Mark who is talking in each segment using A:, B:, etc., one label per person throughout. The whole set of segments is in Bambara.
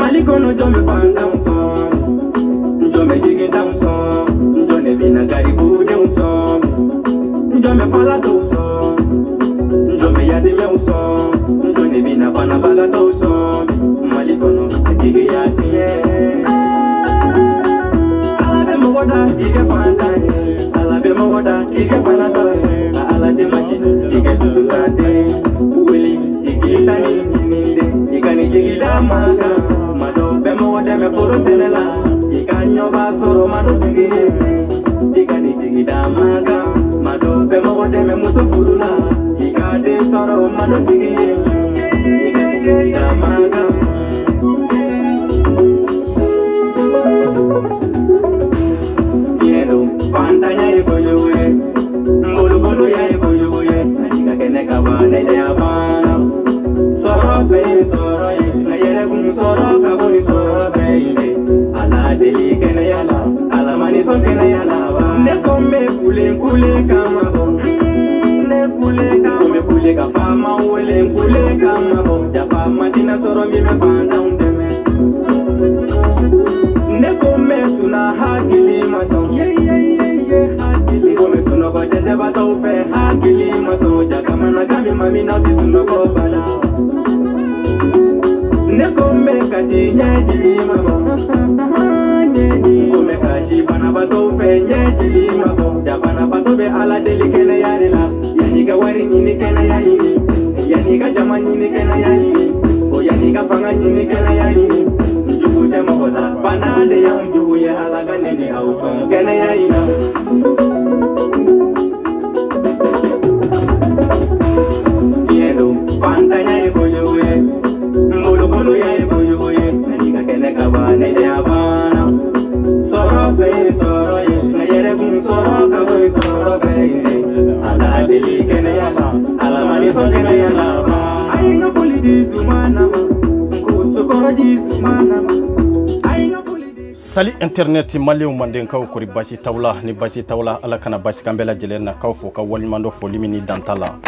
A: Malikono jome fanda unson, jome jigida unson, jone bina garibu de unson, jome fala to unson, jome yadime unson, jone bina bana baga to unson, malikono ajige yatiye. Alabe mogoda ige fanda, alabe mogoda ige panado, alade machine ige dulungade, uweli ige tani ninde, igani jigida maga. Me foro senela, ikanyo basoro mado tigire, ikani tigida maga, mado bemo de me muso furula, ikade soro mado tigire, ikani tigida maga. Tiero, pantanya eko yowe, ngolo ngolo ya eko yowe, anika kene kabane de abana, soro pe soro ye, na yere kum soro kaboni soro. Ala deli kene yala, ala mani son kene yala ba. Ne kome kule kama bo, ne kule ka fama wele kule kama bo. Japa madina soro mi me fanda undeme. Ne kome suna hakili maso, ye hakili. Kome suno ko dese bata ufe hakili maso. Jaka mana kami mami na ti suno ko bala. Ne kome kaji nyeji mama. Kome kashi bana bato fe nyeji mama. Jabana bato be ala deli kene yare la. Yani ga wari nyini kene ya ini. Yani ga jama nyini kene ya ini. O yani ga fanga nyini kene ya ini. Njubu te mogola bana de ya njubu ye ala ga nene auso kene ya ina. Tiendo pantanya eko yowe. Ngolo ya eko yowe. Naniga kene kabane de abana. Soro pe soro ye. Na yere kum soro kaboi soro pe. Ala deli kene yala. Ala mani son kene yala ba. Ainga fuli di sumana ma. Kusukoro di sumana ma. Sali internet maliw manden kaw kori basi tawla ni basi tawla ala kana basi kambela jelena kaw fo ka walmando fo limini dantala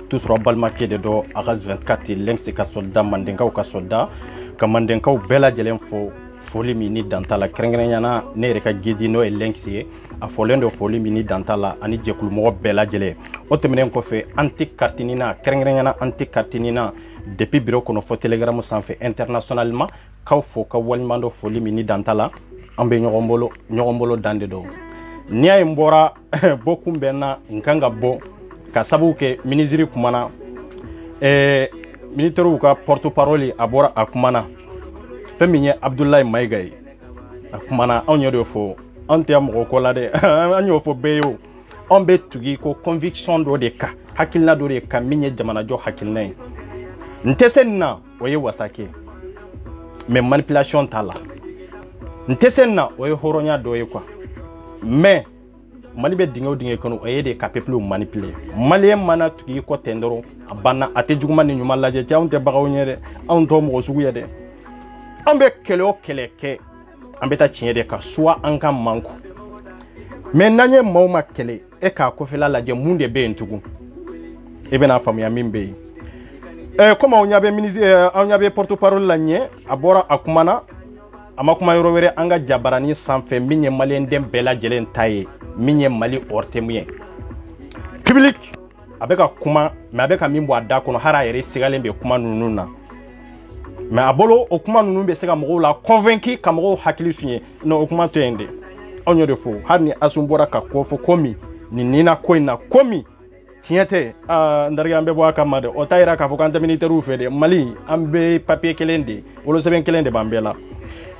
A: tout sera balma kede do agas 24 lengs ka soldat manden kaw ka soldat ka manden kaw bela jelen fo limini dantala krengrenya ne reka gidi no lengs a folendo fo limini dantala ani jekul mo bela jele o temenen ko fe anti cartinina krengrenya anti cartinina depuis bureau kono fo telegram sanfe internationalement kaw fo ka walmando fo limini dantala ambe nyogombolo dande do ni ay mbora bokum benna nkanga bo ka sabu ke ministre kumana militaire ka porte parole abora akumana feminye Abdoulaye Maïgaye akumana onyodo fo ante amgo kola de anyo fo beyo on be tugi ko conviction do de ka hakilna do de ka minye jamana jo hakilna ntesenna oye wasake mais manipulation tala ntesenna oye horonya do ye kwa mais mali be dinge kono oye de ka peuple manipuler malien mana tugi ko tendoro abana ate juguma ni nyuma laje chaunte bagaw nyere on to mo sugu yede ambe keleke ambe ta chinyede ka soit anka manku mais nanye mawma kele e ka ko fela laje munde be ntugu ebe na famu ya mimbe comment on y avait ministre on y avait porte-parole la nye abora akumana amakuma yoro were anga jabarani sanfe minye malien dem bela jelen taye minye mali ortemye public abeka kuma me abeka mimbo ada kono hara yere sigalen be kuma nununa me abolo okuma nunu be sega mo la convaincu kamro hakili sunye no okuma to ende onyo de fo harni asumbora ka kofo komi ni nina koina komi tiente ndarga ambe boaka made o tayra ka fo kanta militaire fede mali ambe papier kelende wolo seben kelende bambela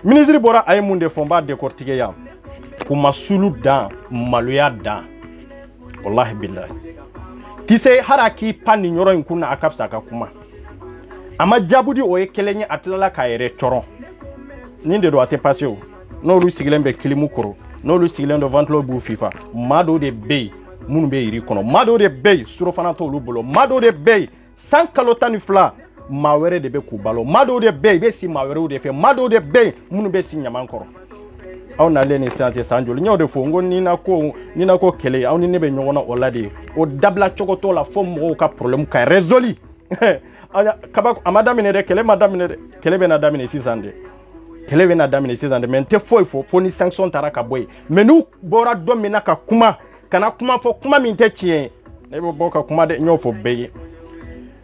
A: ministre bora ay munde fomba décortiquer ya kuma sulu da maluya da wallahi billahi tise haraki pani nyoro nkuna akapsa ka kuma ama jabudi o ekelenye atlala ka ere choron ninde do ate pasio no lu sigilembe kilimu koro n'olu sigilen do ventilo b'u FIFA maa dɔw de bɛ yen minnu bɛ yiri kɔnɔ maa dɔw de bɛ yen surafana t'olu bolo maa dɔw de bɛ yen san kalo 12 maa wɛrɛ de bɛ k'u balo maa dɔw de bɛ yen i bɛ si maa wɛrɛw de fɛ maa dɔw de bɛ yen minnu bɛ si ɲaman kɔrɔ aw nalen ni sisan san joli n y'o de fɔ n ko ni na ko kɛlɛ aw ni ne bɛ ɲɔgɔn na o la de o dabila cogo t'o la fo mɔgɔw ka problème ka résolu kaba a ma daminɛ dɛ kɛlɛ ma daminɛ dɛ kɛlɛ bɛ na daminɛ sisan de kɛlɛ bɛ na daminɛ sisan de mais n tɛ foyi fɔ ni sanction taara ka bɔ yen mais n'u bɔra don min na ka kuma kana kuma fɔ kuma min tɛ tiɲɛ ne bɛ bɔ ka kuma dɛ n y'o fɔ bɛɛ ye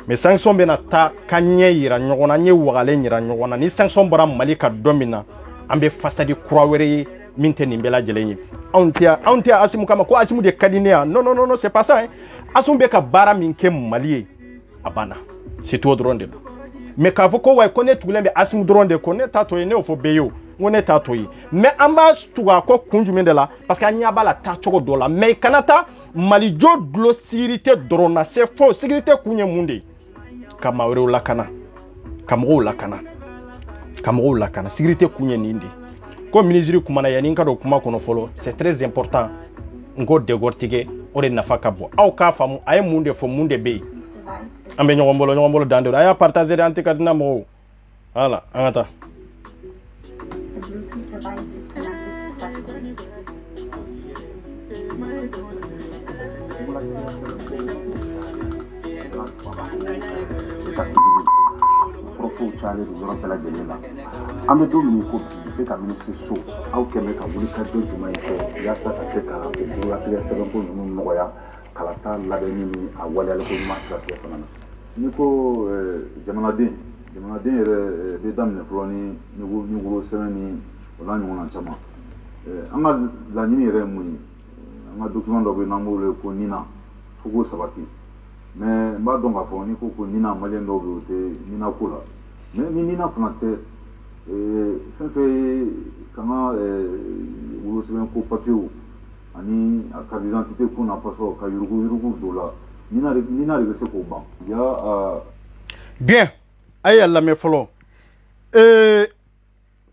A: mais sanction bɛ na taa ka ɲɛ yira ɲɔgɔn na n ye wagalen yira ɲɔgɔn na ni sanction bɔra Mali ka don min na an bɛ fasadi kura wɛrɛ ye min tɛ nin bɛɛ lajɛlen ye anw tɛ Asimu kama ko Asimu de ka di ne ya non c'est pas ça hein Asimu bɛ ka baara min kɛ Mali ye a banna c'est tout dɔrɔn de la mais k'a fɔ ko wa ko ne tugulen bɛ Asimu dɔrɔn de ko ne t'a to ye ne y'o fɔ bɛɛ ye o n ko ne t'a to ye mais an b'a tugu a kɔ kun jumɛn de la parce que an ɲɛ b'a la taacogo dɔ la mais i kana taa Malijo dulon sécurité dɔrɔn na c'est faux sécurité kun ye mun de ye ka maa wɛrɛw lakana ka mɔgɔw lakana sécurité kun ye nin de ko ministre kumana yani n ka don kuma kɔnɔ fɔlɔ c'est très important n ko décortiquer o de nafa ka bon aw k'a faamu a ye mun de fɔ mun de bɛ yen an bɛ ɲɔgɔn bolo dan de a y'a partager an tɛ ka di na mɔgɔw voilà an ka taa
B: Profo cale do yɔrɔ bɛɛ lajɛlen la an bɛ don min ko bi ka ministre so aw kɛmɛ ka wuli ka jɔ jumɛn kɛ yaasa ka se ka o bololatigɛ sɛbɛnko ninnu nɔgɔya kalata labɛnni ni a waleyali ko ɲuman siratigɛ fana na ni ko jamanaden yɛrɛ bɛ daminɛ fɔlɔ ni wolo sɛbɛn ni o n'a ɲɔgɔnna caman an ka laɲini yɛrɛ ye mun ye an ka document dɔ bɛ yen n'an b'o wele ko nina fo k'o sabati mais n b'a dɔn k'a fɔ ni ko nina maliyɛn dɔw bɛ yen o tɛ nina ko la mais ni nina fana tɛ fɛn fɛn ye k'an ka wolosɛbɛn ko papiyew ani a carte d'identité ko n'a passeport ka yurugu dɔw la nina de bɛ se k'o ban
A: bien a ye a lamɛn fɔlɔ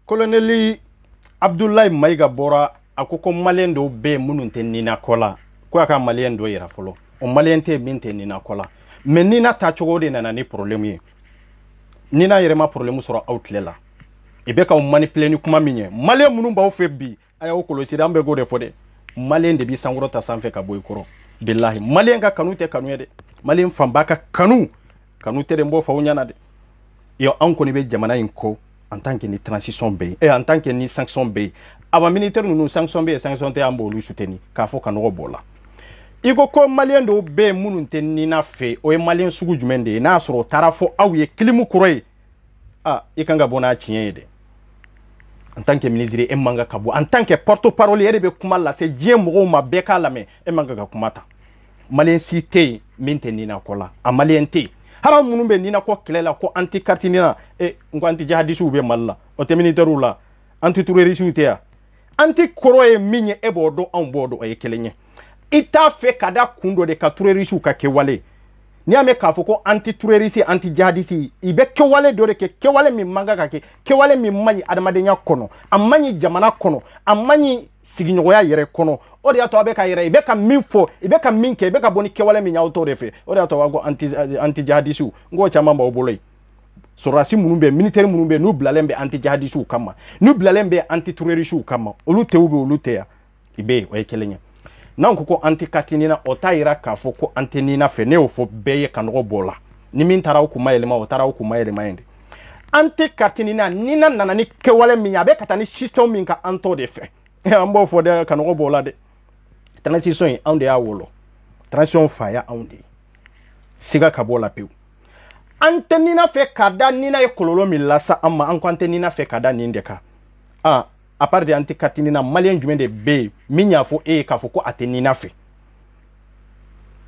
A: colonel Abdoulaye Mayiga bɔra a ko maliyɛn dɔw bɛ yen minnu tɛ nina kɔ la ko a ka maliyɛn dɔ yira fɔlɔ o maliyɛn tɛ min tɛ nina kɔ la mais nina tacogo de nana ni problème ye nina yɛrɛ ma problème sɔrɔ aw tile la i bɛ k'aw manipuler ni kuma min ye maliyɛn minnu b'aw fɛ bi a y'aw kɔlɔsi an bɛ k'o de fɔ dɛ maliyɛn de b'i sankɔrɔta sanfɛ ka bɔ i kɔrɔ bilahi maliyɛn ka kanu tɛ kanu ye dɛ maliyɛn fanba ka kanu tɛ de n b'o fɔ aw ɲɛna dɛ yo anw kɔni bɛ jamana in kɔ en tant que ni transition bɛ yen en tant que ni sanction bɛ yen avant militaire ninnu sanction bɛ yen sanction tɛ an b'olu soutenir k'a fɔ ka nɔgɔ b'o la i ko maliyɛn dɔw bɛ yen minnu tɛ nina fɛ o ye maliyɛn sugu jumɛn de ye n'a sɔrɔ o taara fɔ aw ye kilimu kɔrɔ ye i kan ka bɔ n'a tiɲɛ ye dɛ en tant que ministre e man ka bɔ en tant que porte parole e de bɛ kuma lase diɲɛ mɔgɔw ma bɛɛ k'a lamɛn e man ka kuma ta maliyɛn si tɛ yen min tɛ nina kɔ la a maliyɛn tɛ yen hali minnu bɛ nina kɔ kɛlɛ la ko anti carte nina n ko anti jihadisiw bɛ Mali la o tɛ militaires la anti terroristes tɛ yan anti kɔrɔ ye min ye e b'o dɔn anw b'o dɔn o ye kelen ye i t'a fɛ ka da kun dɔ de ka terroristes ka kɛwale n'i y'a mɛn k'a fɔ ko anti terroriste anti jihadiste i bɛ kɛwale dɔ de kɛ kɛwale min man kan ka kɛ kɛwale min man ɲi adamadenya kɔnɔ a man ɲi jamana kɔnɔ a man ɲi sigiɲɔgɔnya yɛrɛ kɔnɔ o de y'a to a bɛ ka yɛrɛ i bɛ ka min fɔ i bɛ ka min kɛ i bɛ ka bɔ ni kɛwale min y'aw tɔw de fɛ o de y'a to a b'a fɔ anti jihadiste n k'o caman b'aw bolo yen sɔrɔdasi minnu bɛ yen militaire minnu bɛ yen n'u bilalen bɛ anti jihadiste kama n'u bilalen bɛ anti terroriste kama olu tɛ bɛ olu tɛ yan i bɛ yen o ye kelen ye n'an ko anti carte nina o t'a yira k'a fɔ ko anti nina fɛ ne y'o fɔ bɛɛ ye ka nɔgɔ b'o la ni min taara aw kun ma yɛlɛma o taara aw kun ma yɛlɛma yen de anti carte nina nina nana ni kɛwale min ye a bɛ ka taa ni système min ka an tɔ de fɛ an b'o fɔ dɛ ka nɔgɔ b'o la dɛ transition in anw de y'a wolo transition fa ya anw de ye siga ka bɔ la pewu an tɛ nina fɛ k'a da nina ye kɔlɔlɔ min lasa an ma an ko an tɛ nina fɛ k'a da nin de kan à part de anti carte nina maliyɛn jumɛn de bɛ yen min y'a fɔ e ye k'a fɔ ko a tɛ nina fɛ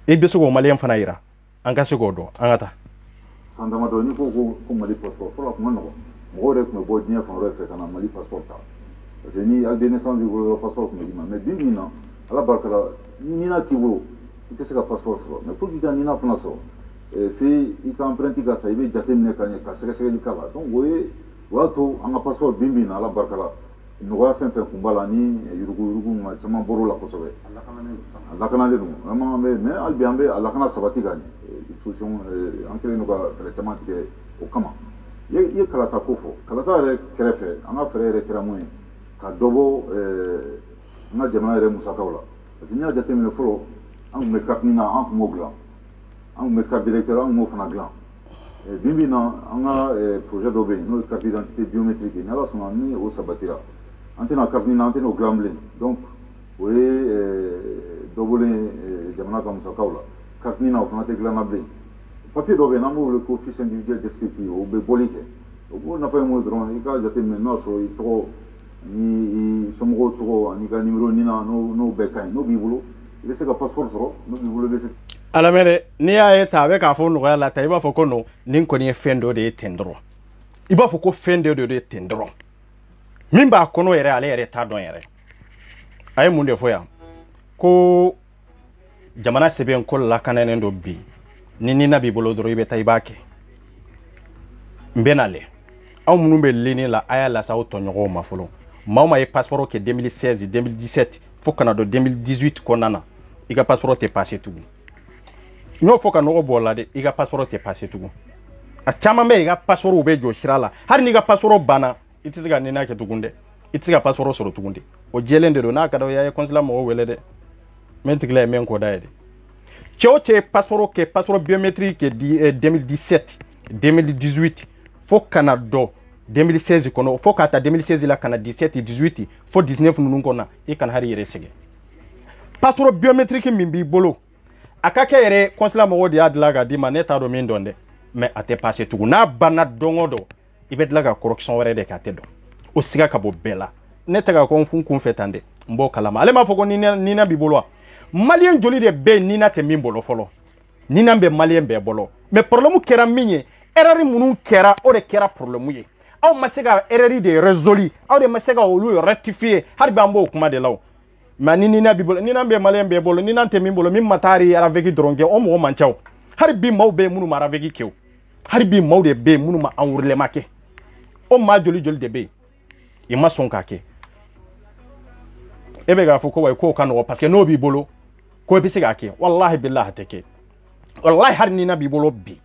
A: e bɛ se k'o maliyɛn fana yira an ka se k'o dɔn an ka taa
B: san damadɔ n'i ko Mali passeport fɔlɔ a kun ma nɔgɔn mɔgɔw yɛrɛ tun bɛ bɔ diɲɛ fan wɛrɛ fɛ ka na Mali passeport ta parce que ni acte de naissance b'i bolo passeport tun bɛ d'i ma mais bi min na ala barika la ni nina t'i bolo i tɛ se ka passeport sɔrɔ mais pour que i ka nina fana sɔrɔ f'i ka empreinte ka ta i bɛ jateminɛ ka ɲɛ ka sɛgɛsɛgɛli k'a la donc o y'a to an ka passeport bi na ala barika la nɔgɔya fɛn fɛn kun b'a la ni yurugu ma caman bɔr'o la kosɛbɛ a lakanalen don vraiment mais hali bi an bɛ a lakana sabati ka ɲɛ disposition an kɛlen don ka fɛɛrɛ caman tigɛ o kama i ye kalata ko fɔ kalata yɛrɛ kɛrɛfɛ an ka fɛɛrɛ yɛrɛ kɛra mun ye ka dɔ bɔ an ka jamana yɛrɛ musakaw la parce que n'i y'a jateminɛ fɔlɔ an tun bɛ carte na an tun b'o dilan an tun bɛ carte d'électeur an tun b'o fana dilan bi bi in na an ka projet dɔ bɛ yen n'o ye carte d'identité biométrique ye ni ala sɔnna ni o sabatira an tɛna carte na an tɛna o dilan bilen donc o ye dɔ bɔlen jamana ka musakaw la carte na o fana tɛ dilanna bilen papier dɔ bɛ yen n'an b'o wele ko fiche individuelle descriptive o bɛ bɔli kɛ o b'o nafa ye mun ye dɔrɔn i k'a jateminɛ n'o y'a sɔrɔ i tɔgɔ ni somɔgɔw tɔgɔ ani ka numéro nina n'o bɛɛ ka ɲi n'o b'i bolo i bɛ se ka passeport sɔrɔ n'o b'i bolo i bɛ se.
A: alamɛrɛ n'i y'a ye ta a bɛ k'a fɔ nɔgɔya la ta i b'a fɔ ko non nin kɔni ye fɛn dɔ de ye ten dɔrɔn i b'a fɔ ko fɛn dɔ de ye ten dɔrɔn min b'a kɔnɔ yɛrɛ ale yɛrɛ t'a dɔn yɛrɛ a ye mun de fɔ yan ko jamana sɛbɛn ko lakanalen dɔ bi ni nina b'i bolo dɔrɔn i bɛ taa i b'a kɛ n bɛ nale aw minnu bɛ lenni la a y'a lase aw tɔɲɔgɔnw ma fɔlɔ maa o maa ye passeport kɛ 2016 2017 fo kana don 2018 kɔnɔna na i ka passeport tɛ passé tugun n y'o fɔ ka nɔgɔ bɔ o la dɛ i ka passeport tɛ passé tugun a caman bɛ yen i ka passeport bɛ jɔ sira la hali n'i ka passeport banna i tɛ se ka nina kɛ tugun dɛ i tɛ se ka passeport sɔrɔ tugun de o jɛlen de don n'a ka d'a ye consulat mɔgɔw wele dɛ min tigila ye min kɔ da ye dɛ cɛ o cɛ ye passeport kɛ passeport biométrique kɛ 2017 2018 fo kana dɔ 2016 kɔnɔ fo ka taa 2016 la kana 17 18 fo 19 ninnu kɔnɔ i kana hari yɛrɛ sɛgɛn passeport biométrique min b'i bolo a ka kɛ yɛrɛ consulat mɔgɔw de y'a dilan ka d'i ma ne t'a dɔn min dɔn dɛ mais a tɛ passé tugun n'a banna don o don i bɛ dilan ka correction wɛrɛ de kɛ a tɛ dɔn o siga ka bɔ bɛɛ la ne tɛ ka ko n kun fɛ tan dɛ n b'o kalama ale m'a fɔ ko nina b'i bolo wa maliyɛn joli de bɛ yen nina tɛ min bolo fɔlɔ nina bɛ maliyɛn bɛɛ bolo mais problème kɛra min ye erreur minnu kɛra o de kɛra problème ye aw ma se ka erreur de résoudre aw de ma se ka olu rectifier hali bi an b'o kuma de la o mais ni nina b'i bolo nina bɛ maliyɛn bɛɛ bolo nina tɛ min bolo min ma taa avec dɔrɔn kɛ o mɔgɔ man ca o hali bi maaw bɛ yen minnu ma avec kɛ o hali bi maaw de bɛ yen minnu ma enroulement kɛ o maa joli joli de bɛ yen i ma sɔn k'a kɛ e bɛ k'a fɔ ko wa k'o ka nɔgɔ parce que n'o b'i bolo ko i bɛ se k'a kɛ walahi bilahi a tɛ kɛ walahi hali nina b'i bolo bi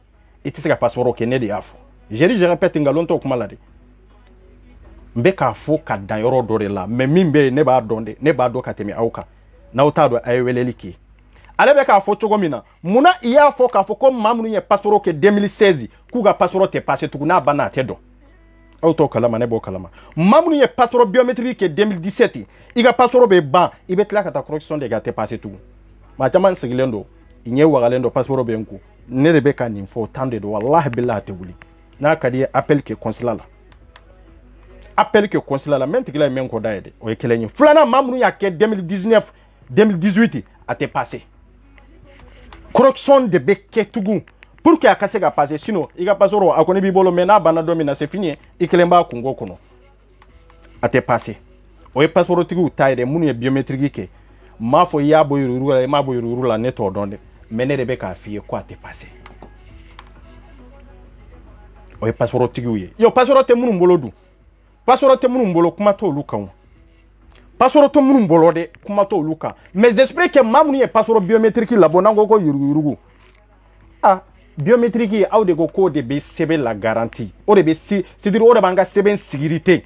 A: i tɛ se ka passeport kɛ ne de y'a fɔ je répète nkalon t'o kuma la de n bɛ k'a fɔ ka dan yɔrɔ dɔ de la mais min bɛ yen ne b'a dɔn de ne b'a dɔn ka tɛmɛ aw kan n'aw t'a dɔn a ye weleli kɛ ale bɛ k'a fɔ cogo min na munna i y'a fɔ k'a fɔ ko maa minnu ye passeport kɛ 2016 k'u ka passeport tɛ passé tugun n'a banna a tɛ dɔn aw t'o kalama ne b'o kalama maa minnu ye passeport biométrique kɛ 2017 i ka passeport bɛ ban i bɛ tila ka taa correction de kɛ a tɛ passé tugun maa caman sigilen don i ɲɛ wagalen don passeport bɛ n kun ne de bɛ ka nin fɔ tan de don walahi bilahi a tɛ wuli n'a ka di ye appel kɛ consulat la appel kɛ consulat la min tigila ye min kɔ da ye dɛ o ye kelen ye filanan maa minnu y'a kɛ 2019 2018 a tɛ passé correction de bɛ kɛ tugun pour que a ka se ka passer sinon i ka passeport a kɔni b'i bolo mais n'a banna don min na c'est fini i kelen b'a kungo kɔnɔ a tɛ passé o ye passeport tigiw ta ye dɛ minnu ye biométrique kɛ m'a fɔ i y'a bɔ yurugu la i m'a bɔ yurugu la ne t'o dɔn dɛ mais ne de bɛ k'a f'i ye ko a tɛ passé o ye passeport tigiw ye yo passeport tɛ minnu bolo dun passeport tɛ minnu bolo kuma t'olu kan passeport tɛ minnu bolo dɛ kuma t'olu kan mais j'espère que maa minnu ye passeport biométrique labɔ n'an ko ko yurugu ah biométrique aw de ko k'o de bɛ sɛbɛn la garantie o de bɛ c'est-à-dire o de b'an ka sɛbɛn sécurité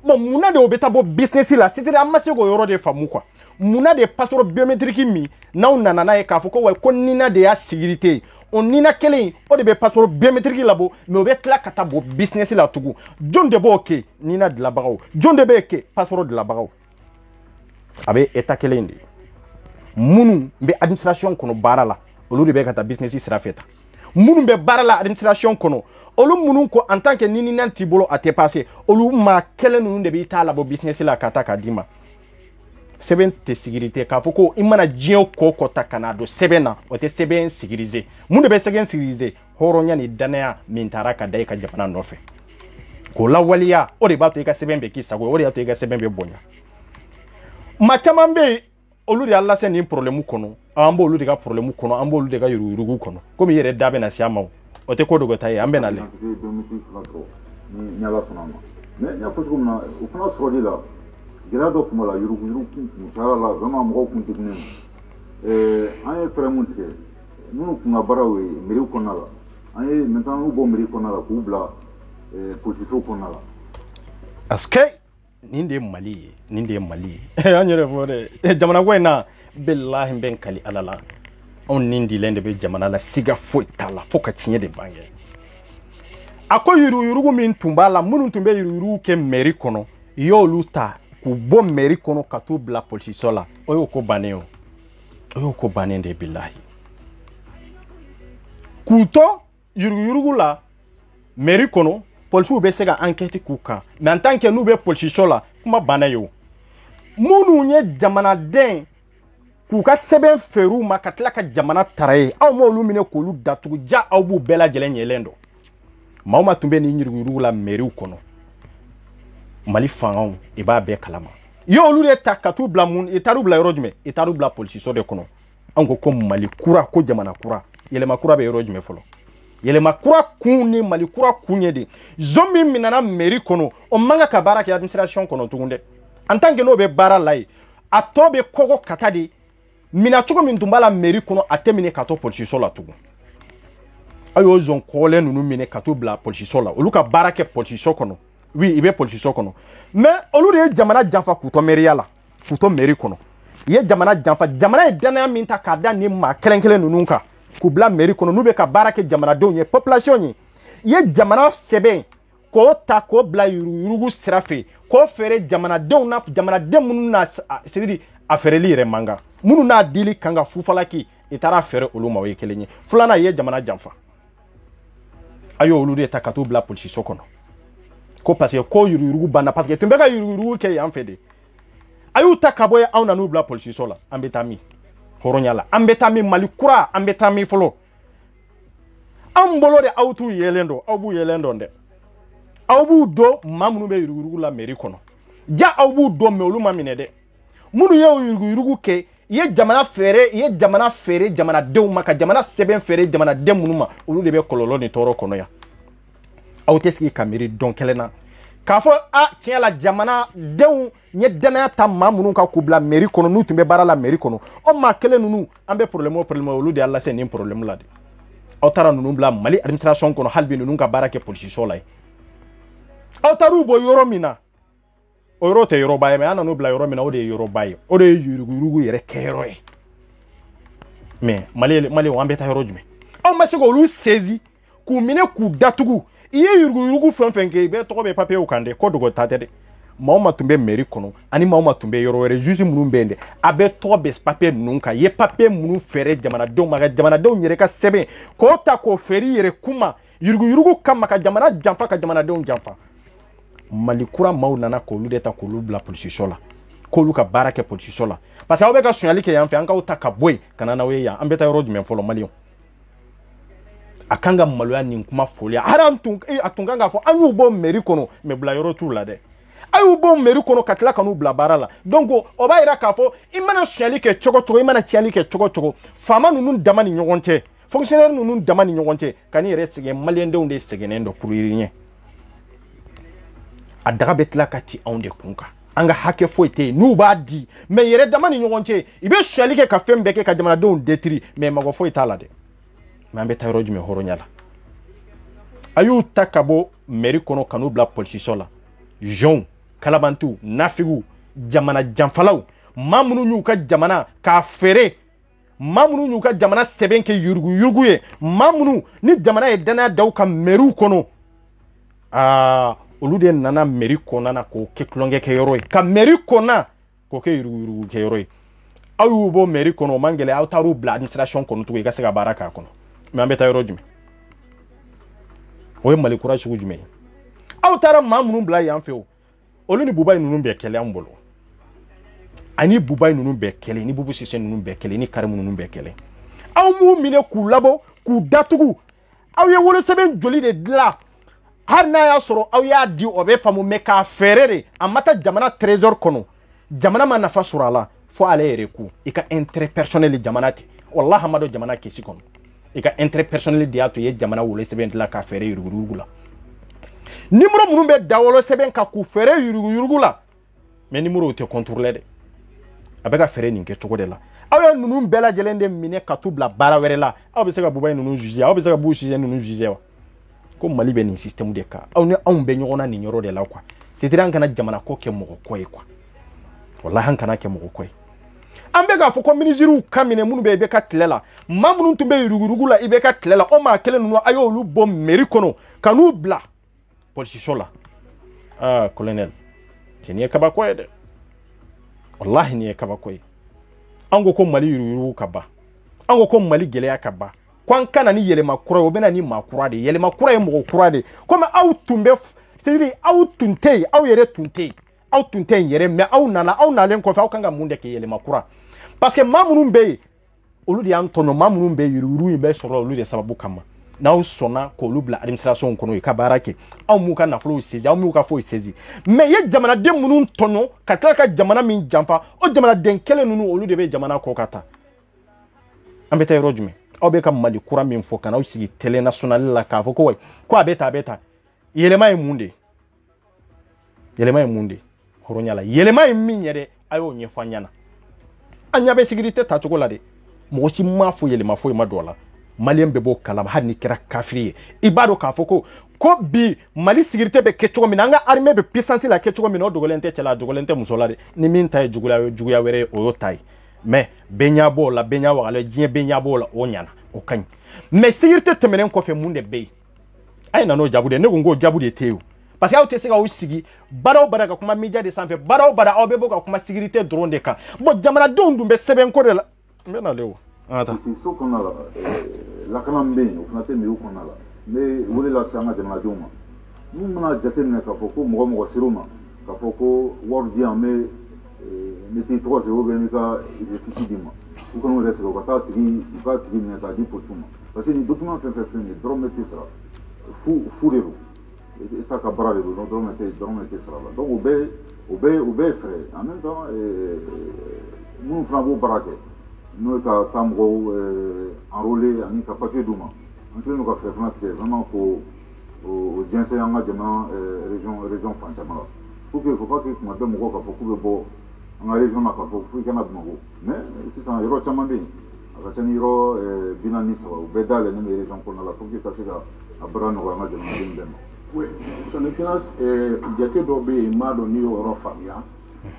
A: bon munna de o bɛ taa bɔ business la c'est-à-dire an ma se k'o yɔrɔ de faamu quoi munna de passeport biométrique min n'aw nana n'a ye k'a fɔ ko wa ko nina de y'a sécurité o nina kelen o de bɛ passeport biométrique labɔ mais o bɛ tila ka taa bɔ business la tugun jɔn de b'o kɛ nina dilanbagaw jɔn de b'e kɛ passeport dilanbagaw a bɛ état kelen de minnu bɛ administration kɔnɔ baara la olu de bɛ ka taa business sira fɛ ta minnu bɛ baara la administration kɔnɔ olu minnu ko en tant que ni nina t'i bolo a tɛ passé olu maa kelen ninnu de b'i ta labɔ business la ka taa k'a d'i ma sɛbɛn tɛ sécurité k'a fɔ ko i mana diɲɛ ko o ko ta ka n'a don sɛbɛn na o tɛ sɛbɛn sécurisé mun de bɛ sɛbɛn sécurisé hɔrɔnya ni danaya min taara ka da i ka jamana nɔfɛ k'o lawaleya o de b'a to i ka sɛbɛn bɛ k'i sago ye o de y'a to i ka sɛbɛn bɛ bonya maa caman bɛ yen olu de y'a lase nin problème kɔnɔ an b'olu de ka problème kɔnɔ an b'olu de ka yuruguyurugu kɔnɔ komi i yɛrɛ da bɛna se a ma o tɛ ko dɔgɔta ye an bɛ nalen
B: ni ala sɔnna a ma mais n y'a fɔ cogo min na o fana sɔrɔli la Gérard Kumala, Yuru, Charala, vraiment, moi, un frère Montier, nous, nous Barawe, Mériou Konala, maintenant, nous, bon Mériou Konala, Koubla, Position Konala.
A: Est-ce que Ninde Mali, on y revient. Jamana Wena, Bella, Ben Kali Alala, on Nindi Lende, Jamana, la Siga Foitala, Focatier de Banger. Ako yuru min tumbala munu tumbe yuru ke meri kono yo luta ku bo meri kono katu bla polisi sola oyo ko baneo oyo ko banende billahi kuto yuru la meri kono polisi be se ga enquête kuka mais en tant que nous be polisi sola kuma banayo munu nye jamana den kuka seben feru makatla ka jamana taraye aw mo lumine ko lu datugu ja aw bu bela jelen yelendo Mauma tumbe ni nyiruguru la meri kono Mali fangon e ba be kalama yo olu de takatu bla mun etaru bla yorojme etaru bla polisi so de kono ango ko Mali kura ko jamana kura yele makura be yorojme folo yele makura kunni Mali kura kunye de zomi minana meri kono o manga ka baraka ya administration kono tugunde en tant que no be bara lai atobe kogo katadi mina tugo min tumbala meri kono atemine kato polisi so la tugu ayo zon kole nunu mine kato bla polisi so la oluka baraka polisi so kono oui ibe polisi so kono mais olu de jamana janfa kuto meriya la kuto meri kono ye jamana janfa jamana e dana minta kada ni ma kelenkele nunu ka ku bla meri kono nube ka baraka jamana do nye population ni ye jamana sebe ko ta ko bla yurugu sirafe ko fere jamana do na jamana de munu na c'est-à-dire affaire li re manga munu na dili kanga fufalaki itara fere olu ma we kelenye fulana ye jamana janfa ayo olu de takatu bla polisi so kono ko parce que ko yurugu bana parce que tumbeka yurugu ke yan fede ayu takaboye auna nu bla polisi so la ambetami horonyala ambetami malikura ambetami folo ambolo de autu yelendo abu yelendo nde abu do mamunu be yurugu la meri kono ja abu do me olu mamine de munu ye yurugu ke ye jamana fere jamana dew maka jamana seben fere jamana demunuma olu de be kololo ni toro kono ya awteski kameri don kelena kafo a tiens la jamana dew nye dana ta mamunu ka kubla meri kono nu tumbe bara la meri kono o ma kele nunu ambe problème olu de alla c'est ni problème la de awtara nunu bla Mali administration kono halbi nunu ka barake police so lay awtaru bo yoromina Oro te Yoruba me ana no bla Yoruba o de Yoruba o de yurugu yere kero e mais Mali o ambeta yorojme o ma se go lu sezi ku mine ku datugu iye yurugu fenfenke be to be papier o kande ko dogo tatede ma tumbe meri kono ani ma tumbe yorore jusi munu bende abe to be papier nunka ye papier munu fere jamana do maga jamana do nyere ka sebe ko ta ko feri yere kuma yurugu kama ka jamana jamfa ka jamana do jamfa Malikura maunana ko lu deta ko lu bla polisi sola ko lu ka baraka polisi sola parce que awbe ka sunyali ke yanfe anka utaka boy kana na we ya ambeta yoro jume folo malion akanga maloya ni kuma folia harantung atunganga fo anyu bo meri kono me bla yoro tu la de ayu bo meri kono katla kanu bla barala donc o ba ira ka fo imana sunyali ke chogo imana tiali ke chogo fama nunu damani nyogonte fonctionnaire nunu damani nyogonte kani reste ge malien de onde segenendo pour irien adaga betla kati onde kunka anga hake foite nu ba di me yere damani nyogonche ibe shali ke ka fembeke ka jamana don detri me mago foita la de mambe tayroji me horonyala ayu takabo meri kono kanu bla polisi sola jon kalabantu nafigu jamana jamfalaw mamunu nyuka jamana ka fere mamunu nyuka jamana sebenke yurgu ye mamunu ni jamana e dana daw ka meru kono olu de nana meri kona na ko ke klonge ke yoroi ka meri kona ko ke yuru ke yoroi ayu bo meri kono mangele autaru bla administration kono to ga sega baraka kono me ambeta yoro jume o Mali kura shugu jume autara mamunu bla yanfeo olu ni bubai nunu be kele ambolo ani bubai nunu be kele ni bubu sisen nunu be kele ni karimu nunu be kele aw mu mine ku labo ku datugu aw ye wolo seben joli de dla har na ya soro aw ya di obe famu me ka ferere amata jamana trésor kono jamana ma nafa surala fo ale yereku ika intérêt personnel jamanati wallahi amado jamana kesi kono ika intérêt personnel diato ye jamana wolo seben la ka fere yurugula nimro munun be dawolo seben ka ku fere yurugula mais numéro te contrôler de abeka fere nin ke cogo de la aw ya nunu bela jelende mine ka tubla bara were la aw be se ka buba nunu juger aw be se ka bu juger nunu juger wa ko mali be ni système de ka aw ne aw be nyona ni nyoro de la quoi c'est dire an kana jamana ko ke mo ko e quoi wallahi an kana ke mo ko e ambe ga fo ko ministre kamine munu be ka tlela mamunu tumbe yurugurugu la ibe ka tlela o ma kele nunu ayo lu bom meri kono kanu bla politicien la ah colonel keniye kaba ko e de wallahi ni kaba ko e ango ko mali yurugurugu kaba ango ko mali geleya kaba kwan kana ni yele makura obena ni makura de yele makura e mo kura de comme aw tumbe c'est-à-dire aw tunte aw yere tunte aw tunte yere mais aw nalen ko fa aw kanga munde ke yele makura parce que mamunu be olu de antono mamunu be yururu be soro olu de sababu kama na aw sona ko olu bla administration kono ka barake aw mu ka naflo sezi aw mu ka fo sezi mais ye jamana dem munun tono ka ka jamana min jamfa o jamana den kele nunu olu de be jamana ko kata ambeta rojume aw be ka mali kura min fo kana aw sigi télé national la ka fo ko abeta yelema e munde horonyala yelema e minyere ayo nyefanyana anya be sécurité ta chokola de mo ci ma fo yelema fo ma dola malien be bo kalam hadni kira kafiri ibado ka foko ko bi mali sécurité be kecho mi nanga armée be puissance la kecho mi no dogolente cela dogolente musola de ni min tay juguya were o tay mais benya bola benya wala dien benya bola o nyana o kany mais sécurité temenen ko fe munde be ay nano jabude ne ngo jabude teyo parce que aw te se ka o sigi baraw bara ka kuma media de sanfɛ baraw bara aw be bo ka kuma sécurité drone de kan bon jamana don dum be seben ko de la me na lewo ata
B: si so kona la kana mbe o fana te me o kona la me wole la sama jamana don ma mu mana jate ne ka fo ko mo siruma ka fo ko wardi en me te 3 0 be mi ka réfléchi dima ou quand on reste au kata tigi ne ta di potuma parce que ni document fait ni drone te sera fou de l'eau et ta cabra de l'eau drone sera là donc au bé frère en même temps nous franco barake nous ka tamgo enrôler ani ka papier duma en plus nous ka faire vraiment ko au jense anga jama région fanchama pour que faut pas que madame ko ka faut que bo en région na ka faut kana bmago mais c'est ça iro chamambe akachani iro binani sawa au bé dans les régions qu'on a la pour que kasika abrano wa ma jama den
C: oui son excellence jate do be ma do ni oro famia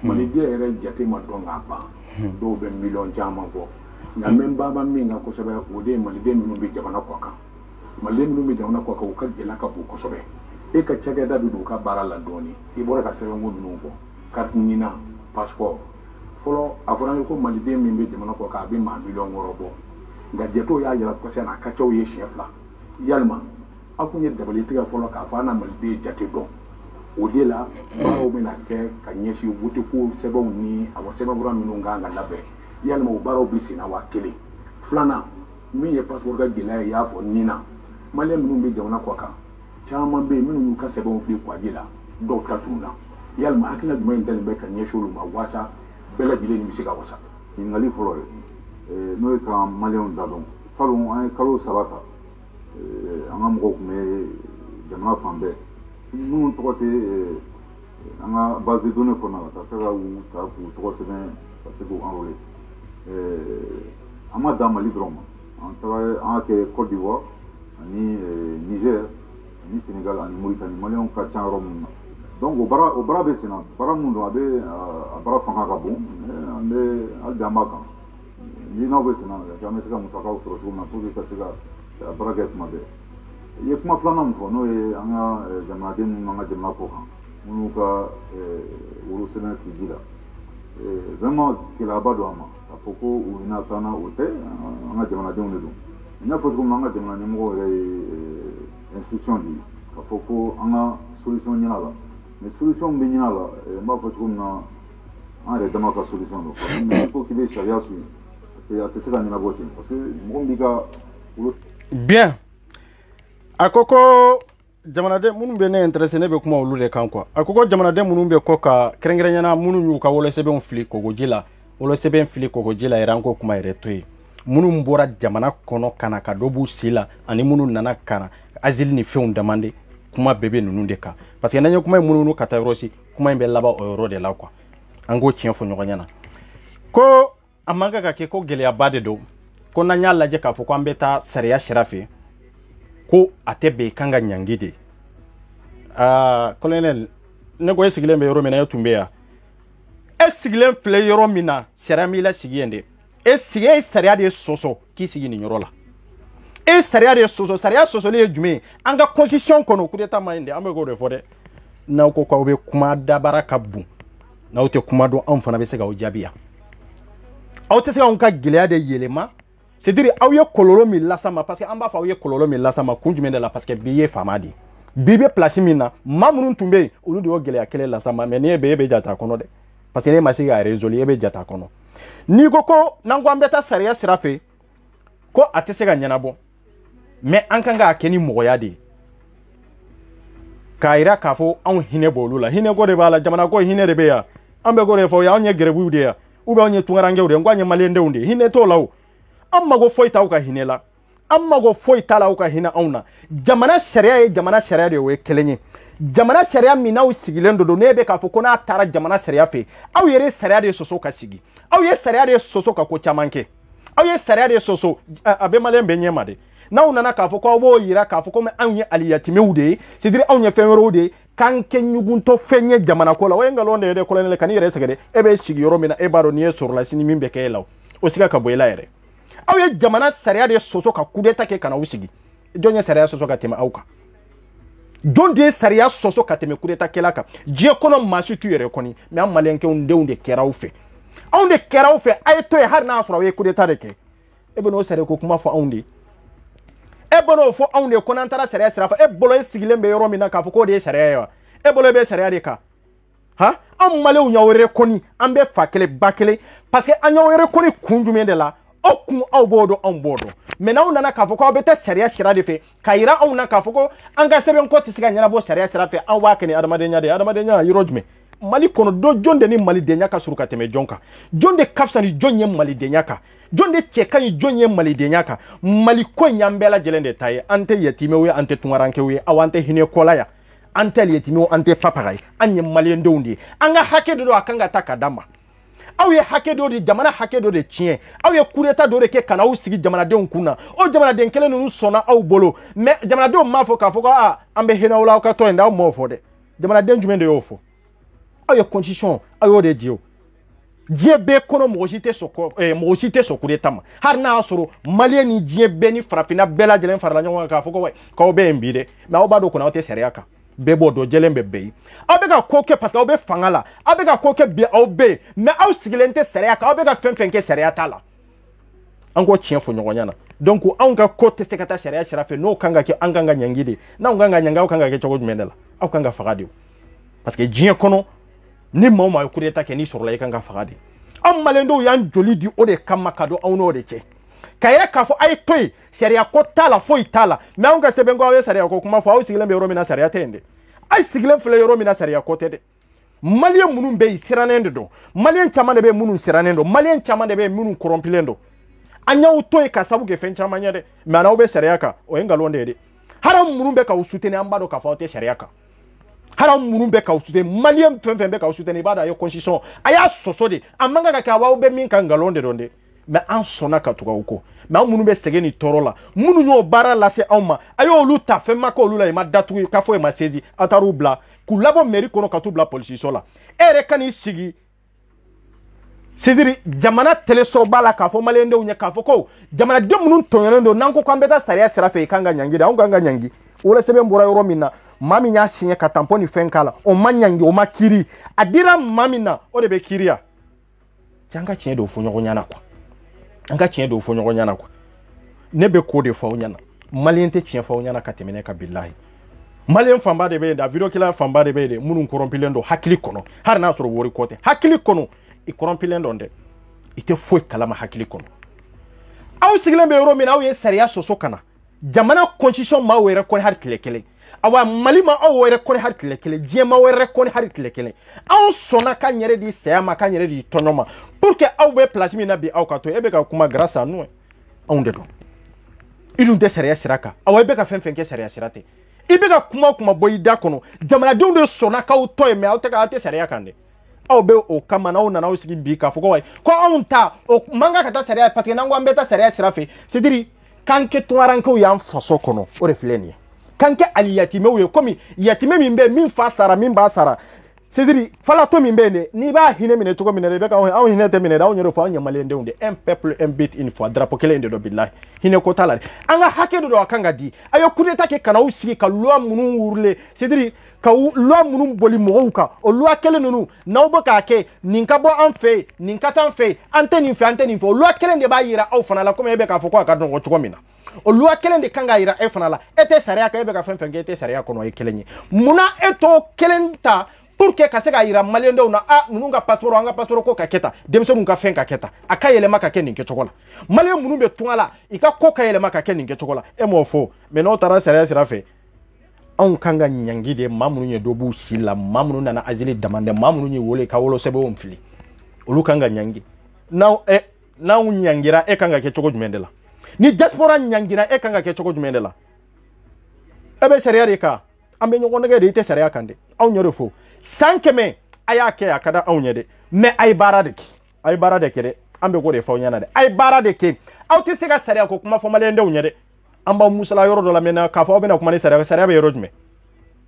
C: mali die ere jate ma do ngaba do be million jama vo na memba ba minga ko sobe o de mali de minu be jamana ko kan mali de minu be jamana ko ka o ka jela ka bu ko sobe e ka chaga da du ka barala doni e bora ka sebe mo minu vo carte nina passeport folo avona ko mali de min be jamana ko ka be ma million ngorobo nga jeto ya yala ko sena ka chaw ye chef la yalma akunye dabali tiga folo ka fana malde jate don o de la baro bena ke ka nyeshi wuti ko sebo ni awo sebo bura minu nganga labe yalma o baro bisina wa kele flana mi ye passeport ga gila ya fo nina male minu be jawna ko ka chama be minu ka sebo fli kwa gila do ka tuna yalma hakina dum en be ka nyeshi lu ma wasa bela jile ni bisika wasa
B: ni ngali folo no ka male on dadon salon ay kalo sabata anga mɔgɔ kun bɛ jamana fan bɛɛ minnu tɔgɔ tɛ an ka base de données kɔnɔ la ka se ka u ta k'u tɔgɔ sɛbɛn ka se k'u enrôler an ma dan Mali dɔrɔn ma an y'a kɛ Côte d'Ivoire ani Niger ani Sénégal ani Mauritanie maliyɛnw ka ca yɔrɔ minnu na donc o baara bɛ sen na baara mun don a baara fanga ka bon an bɛ hali bi an b'a kan ni n'aw bɛ sen na an bɛ se ka musakaw sɔrɔ cogo min na pour que ka se ka baara kɛ tuma bɛɛ i ye kuma filanan min fɔ n'o ye an ka jamanaden minnu an ka jamana kɔ kan minnu ka woro sɛbɛn fili ji la vraiment gɛlɛyaba don an ma k'a fɔ ko u bɛna taa na o tɛ an ka jamanadenw de don n y'a fɔ cogo min na an ka jamana ɲɛmɔgɔ yɛrɛ ye instruction di k'a fɔ ko an ka solution ɲini a la mais solution min bɛ ɲini a la n b'a fɔ cogo min na an yɛrɛ dama ka solution don parce que n'i ko k'i bɛ sariya suit a tɛ se ka ɲɛnabɔ ten parce que mɔgɔ min b'i ka wolo.
A: Bien. Akoko jamanaden munu be ne intéressé ne be kuma olu de kan quoi. Akoko jamanaden munu be ko ka krengrenya munu yu ka wolo sebe on fili kogoji la. Wolo sebe fili kogoji la eranko kuma eretoyi. Munu mbora jamana kono kana ka dobu sila ani munu nana kana azili ni feun demande kuma bebe nunu de ka. Parce que nanya kuma munu nu kata rosi kuma imbe laba o euro de la quoi. an k'o tiɲɛ fɔ ɲɔgɔn ɲɛna ko a man kan ka kɛ ko gɛlɛyaba de don ko n'an y'a lajɛ k'a fɔ ko an bɛ taa sariya sira fɛ ko a tɛ bɛn kan ka ɲangi de colonel ne ko e sigilen bɛ yɔrɔ min na e tun bɛ yan e sigilen filɛ yɔrɔ min na sariya m'i la sigi yen de e sariya de ye sɔsɔ k'i sigi nin yɔrɔ la e sariya de ye sɔsɔ sariya sɔsɔli ye jumɛn ye an ka constitution kɔnɔ coup d'état ma ɲi de an bɛ k'o de fɔ dɛ n'aw ko k'aw bɛ kuma dabara ka bon n'aw tɛ kuma dɔn anw fana bɛ se k'aw jaabi yan aw tɛ se k'anw ka gɛlɛya de yɛlɛma c'est-à-dire aw ye kɔlɔlɔ min lase ma parce que an b'a fɔ aw ye kɔlɔlɔ min lase ma kun jumɛn de la parce que bi ye faama de bi bɛ place min na maa minnu tun bɛ yen olu de y'o gɛlɛya kelen lase ma mais n'e bɛ e bɛ jate a kɔnɔ dɛ parce que n'e ma se k'a résoudre e bɛ jate a kɔnɔ n'i ko ko n'an ko an bɛ taa sariya sira fɛ ko a tɛ se ka ɲɛnabɔ mais an kan k'a kɛ ni mɔgɔya de ye k'a yira k'a fɔ anw hinɛ b'olu la hinɛ ko de b'a la jamana ko hinɛ de bɛ yan an bɛ ko de fɔ anw ye gɛrɛbuw de yan ou bien anw ye tunkarankew de ye n ko an ye maliyɛndenw de ye hinɛ t'o la o an mago foyi t'aw ka hinɛ la an mago foyi t'a la aw ka hinɛ anw na jamana sariya ye jamana sariya de ye o ye kelen ye jamana sariya min n'aw sigilen don ne bɛ k'a fɔ ko n'a taara jamana sariya fɛ aw yɛrɛ sariya de ye sɔsɔ ka sigi aw ye sariya de ye sɔsɔ ka ko caman kɛ aw ye sariya de ye sɔsɔ a bɛ maliyɛn bɛɛ ɲɛ ma de n'aw nana k'a fɔ k'aw b'o yira k'a fɔ ko anw ye aliyatimɛw de ye c'est-à-dire anw ye fɛn wɛrɛw de ye k'an kɛ ɲugutɔ fɛn ye jamana ko la o ye nkalon de ye dɛ colonel ka n'i yɛrɛ sɛgɛn dɛ e bɛ sigi yɔrɔ min na e b'a dɔn n'i ye sɔrɔla sini min bɛ kɛ e la o siga ka bɔ e la yɛrɛ aw ye jamana sariya de sɔsɔ ka coup d'état kɛ ka n'aw sigi jɔn ye sariya sɔsɔ ka tɛmɛ aw kan jɔn de ye sariya sɔsɔ ka tɛmɛ coup d'état kɛla kan diɲɛ kɔnɔ maa si t'u yɛrɛ kɔni mais an maliyɛnkɛw denw de kɛra aw fɛ anw de kɛra aw fɛ a ye to ye hali n'a sɔrɔ aw ye coup d'état de kɛ e bɛ n'o sariya ko kuma fɔ anw de e bɛ n'o fɔ anw de ko n'an taara sariya sira fɛ e bolo e sigilen bɛ yɔrɔ min na k'a fɔ k'o de ye sariya ye wa e bolo e bɛ sariya de kan han anw maliyɛnw y'aw rekɔni an bɛ fa kelen ba kelen parce que an y'aw rekɔni kun jumɛn de la aw kun aw b'o dɔn anw b'o dɔn mais n'aw nana k'a fɔ k'aw bɛ taa sariya sira de fɛ k'a yira anw na k'a fɔ ko an ka sɛbɛnko tɛ se ka ɲɛnabɔ sariya sira fɛ anw b'a kɛ ni adamadenya de ye adamadenya yɔrɔ jumɛn mali kɔnɔ jɔn de ni malidenya ka surun ka tɛmɛ jɔn kan jɔn de ka fisa ni jɔn ye malidenya kan jɔn de cɛ ka ɲi jɔn ye malidenya kan mali ko in y'an bɛɛ lajɛlen de ta ye an tɛ yatimɛw ye an tɛ tunkarankew ye aw an tɛ hinɛ kɔla yan an tɛ yatimɛw an tɛ papaga ye an ye maliyɛndenw de ye an ka hakɛ de don a kan ka taa ka d'an ma aw ye hakɛ dɔ de jamana hakɛ dɔ de tiɲɛ aw ye coup d'état dɔ de kɛ ka n'aw sigi jamanadenw kun na o jamanaden kelen ninnu sɔnna aw bolo mais jamanadenw m'a fɔ k'a fɔ ko an bɛ hinɛ aw la aw ka tɔ yen dɛ aw m'o fɔ dɛ jamanaden jumɛn de y'o fɔ aw ye constitution aw y'o de di o diɲɛ bɛɛ kɔnɔ mɔgɔ si tɛ sɔn coup d'état ma hali n'a y'a sɔrɔ maliyɛn ni diɲɛ bɛɛ ni farafinna bɛɛ lajɛlen farala ɲɔgɔn kan k'a fɔ ko k'aw bɛ yen bi dɛ mais aw b'a dɔn kɔni aw tɛ sariya kan bɛɛ b'o dɔn jɛlen bɛ bɛɛ ye aw bɛ ka ko kɛ parce que aw bɛ fanga la aw bɛ ka ko kɛ bi aw bɛ yen mais aw sigilen tɛ sariya kan aw bɛ ka fɛn fɛn kɛ sariya t'a la an k'o tiɲɛ fɔ ɲɔgɔn ɲɛna donc anw ka ko tɛ se ka taa sariya sira fɛ n'o kan ka kɛ an kan ka ɲangi de n'anw kan ka ɲangi aw kan ka kɛ cogo jumɛn de la aw kan ka faga de parce que diɲɛ kɔnɔ ni maa o maa ye coup d'état kɛ n'i sɔrɔla i kan ka faga de anw maliyɛndenw y'an joli di o de kama ka don aw n'o de cɛ ka yɛrɛ k'a fɔ a ye to yen sariya ko t'a la foyi t'a la mais anw ka sɛbɛn ko aw ye sariya ko kuma fɔ aw sigilen bɛ yɔrɔ min na sariya tɛ yen dɛ aw sigilen filɛ yɔrɔ min na sariya ko tɛ dɛ maliyɛn minnu bɛ yen sirannen de don maliyɛn caman de bɛ yen minnu sirannen don maliyɛn caman de bɛ yen minnu kɔrɔnpilen don an y'aw to yen ka sabu kɛ fɛn caman ɲɛ dɛ mais n'aw bɛ sariya kan o ye nkalon de ye dɛ hali anw minnu bɛ k'aw soutenir an b'a dɔn k'a fɔ aw tɛ sariya kan hali anw minnu bɛ k'aw soutenir maliyɛn fɛn fɛn bɛ k'aw soutenir i b'a dɔn a ye constitution a y'a sɔsɔ de a man kan ka kɛ aw bɛ min ka nkalon de dɔn dɛ mais an sɔnna ka tugu aw kɔ mais anw minnu bɛ sɛgɛn ni tɔɔrɔ la minnu y'o baara lase anw ma a y'olu ta fɛn ma k'olu la i ma datugu k'a fɔ i ma saisi aw taar'u bila k'u labɔ mairie kɔnɔ ka t'u bila polisiso la e yɛrɛ ka n'i sigi c'est-à-dire jamana télésɔrɔ b'a la k'a fɔ maliyɛndenw ɲɛ k'a fɔ ko jamanaden minnu tɔɲɔnnen don n'an ko k'an bɛ taa sariya sira fɛ i kan ka ɲangi de anw kan ka ɲangi wolo sɛbɛn bɔra yɔrɔ min na maa min y'a siɲɛ ka tampon ni fɛn k'a la o ma ɲangi o ma kiiri a dira maa min na o de bɛ kiiriya cɛ an ka tiɲɛ don fɔ ɲɔgɔn ɲɛna quoi an ka tiɲɛ don fɔ ɲɔgɔn ɲɛna quoi ne bɛ ko de fɔ aw ɲɛna maliyɛn tɛ tiɲɛ fɔ aw ɲɛna ka tɛmɛ ne ka bilahi maliyɛn fanba de bɛ yen a video kɛla fanba de bɛ yen de minnu kɔrɔnpilen don hakili kɔnɔ hali n'a sɔrɔ wari ko tɛ hakili kɔnɔ i kɔrɔnpilen dɔn dɛ i tɛ foyi kalama hakili kɔnɔ aw sigilen bɛ yɔrɔ min na aw ye sariya sɔsɔ ka na jamana constitution m'aw yɛrɛ kɔni hali tile kelen awa mali ma aw yɛrɛ kɔni hali tile kelen diɲɛ ma yɛrɛ kɔni hali tile kelen anw sɔnna k'an yɛrɛ di saya ma k'an yɛrɛ di tɔɲɔ ma pour que aw bɛ place min na bi aw ka to e bɛ ka kuma grâce à nous anw de don i dun tɛ sariya sira kan awa i bɛ ka fɛn fɛn kɛ sariya sira tɛ i bɛ ka kuma o kuma bɔ i da kɔnɔ jamanadenw de sɔnna k'aw tɔ ye mais aw tɛ sariya kan dɛ aw be o kama na o nana o sigi bi ka fo ko way ko on ta o manga kata sariya parce que nango ambeta sariya sirafe c'est dire kanke tuaranke o yan faso kono o refleni kanke ali yatime o komi yatime min be min fa sara min ba sara c'est dire fala to min be ne ni ba hine mine to ko mine be ka o hine te mine da o nyoro fa on yamale nde un peuple un bit une fois drapeau kele inde do billahi hine ko tala anga hake do akanga di ayo kudeta ke kana o sigi ka loi munu wurle c'est dire ka loi munu boli moka o loi kele nunu na obo ka ke ninka bo an fe ninka tan fe anteni fe o loi kele de ba yira au fana la comme ebe ka foko ka don ko chomina o loi kele de kanga yira e fana la ete sariya ka ebe ka fen ete sariya kono e kelenye muna eto kelenta pour que ka se ka yira malendo na a nunu nga passeport anga passeport ko ka keta demso nunga fen ka keta aka yele maka ke ninke chokola malien munu be tunala ika ko ka yele maka ke ninke chokola e mo fo me no tara sariya sira fe on kanga nyangide mamunu nye dobu shila mamunu na azili damande mamunu nye wole ka wolo sebe omfili olu kanga nyangi now nyangira e kanga ke choko jumendela ni diaspora nyangira e kanga ke choko jumendela ebe sariya de ka ambe nyoko nege de ite sariya kande aw nyoro fo sankeme aya ke akada aw nyede me ay barade ke ambe ko de fo nyana de ay barade ke aw te sega sariya ko kuma fo malende unyede amba musala yoro do la mena ka fa obena kuma ni sariya be yoro jume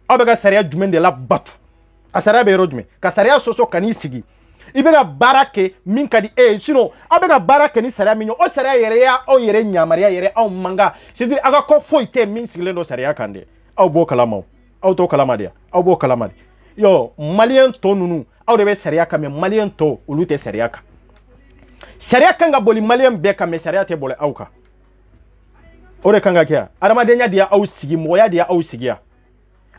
A: abega sariya jume de la batu a sariya be yoro jume ka sariya soso kani sigi ibega barake min kadi sino abega barake ni sariya minyo o sariya yere ya o yere nyamariya yere au manga c'est-à-dire aga ko foite min sigilendo sariya kande au bo kalama au to kalama dia au bo kalama yo malien to nunu au de be sariya ka me malien to ulute sariya ka sariya kanga boli malien be ka me sariya te bole auka ore kanga kia arama denya dia au sigi moya dia au sigia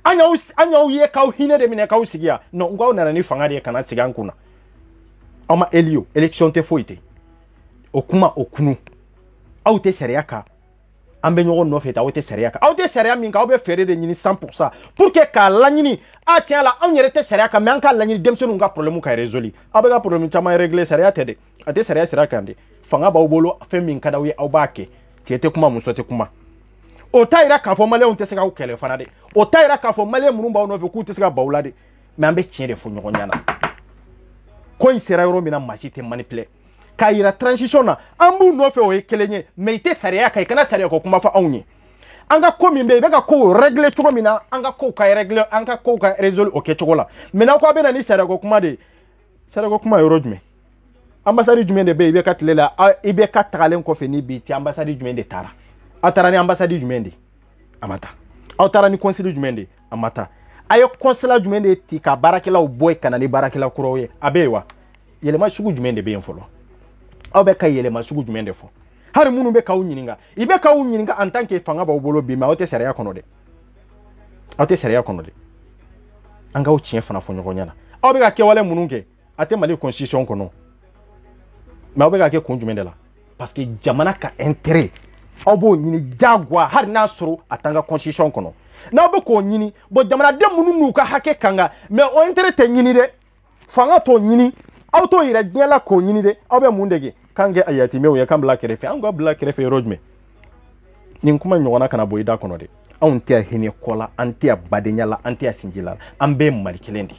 A: anya u ye ka hine de mine ka sigia no ngwa na ni fanga de kana siga nkuna ama elio election te foite okuma okunu au te seriaka ambe nyogo no feta au te seriaka au te seria min ka obe fere de nyini 100% pour que ka la nyini a tiens la on yere te seriaka mais anka la nyini demso nga problème ka résolu abega problème chama régler seria te de ate seria seriaka ndi fanga ba obolo fe min kada wi au bake tiete kuma musote kuma o taira ka fo male on te sega ko kele fana de o taira ka fo male munumba on no ku te sega baula de mais ambe tien de fo nyogo nyana ko insera yoro mina masite manipulé kayira transition na ambu no fe o kelenye mais ite sariya kay kana sariya ko kuma fa awnye anga ko mimbe be ka ko régler chuko mina anga ko ka régler anga ko ka résoudre o ke chukola mena ko abena ni sariya ko kuma de sariya ko kuma yoro jume ambassade jume de be ka tlela ibe ka tagalen ko fe ni bi ti ambassade jume de tara atara ni ambassade jume de amata atara ni consul jume de amata ayo consulat jumende ti ka barakela o boy kana ni barakela kurowe abewa yele ma sugu jumende be enfolo abe ka yele ma sugu jumende fo hari munu be ka unyininga ibe ka unyininga en tant que fanga ba obolo bi ma ote sariya kono de anga o chien fana fo nyogonyana abe ka ke wale mununke ate mali constitution kono ma obe ka ke kun jumende la parce que jamana ka intérêt obo nyini jagwa hari na soro atanga constitution kono na be ko nyini bo jamana de munu ka hake kanga me o intérêt te nyini de fanga to nyini auto ira diala ko nyini de obe mundege kange ayati me o ya kan black refe ango black refe rojme nin kuma nyona kana boyida kono de antia hene kola antia badenyala antia sinjila ambe mali kelendi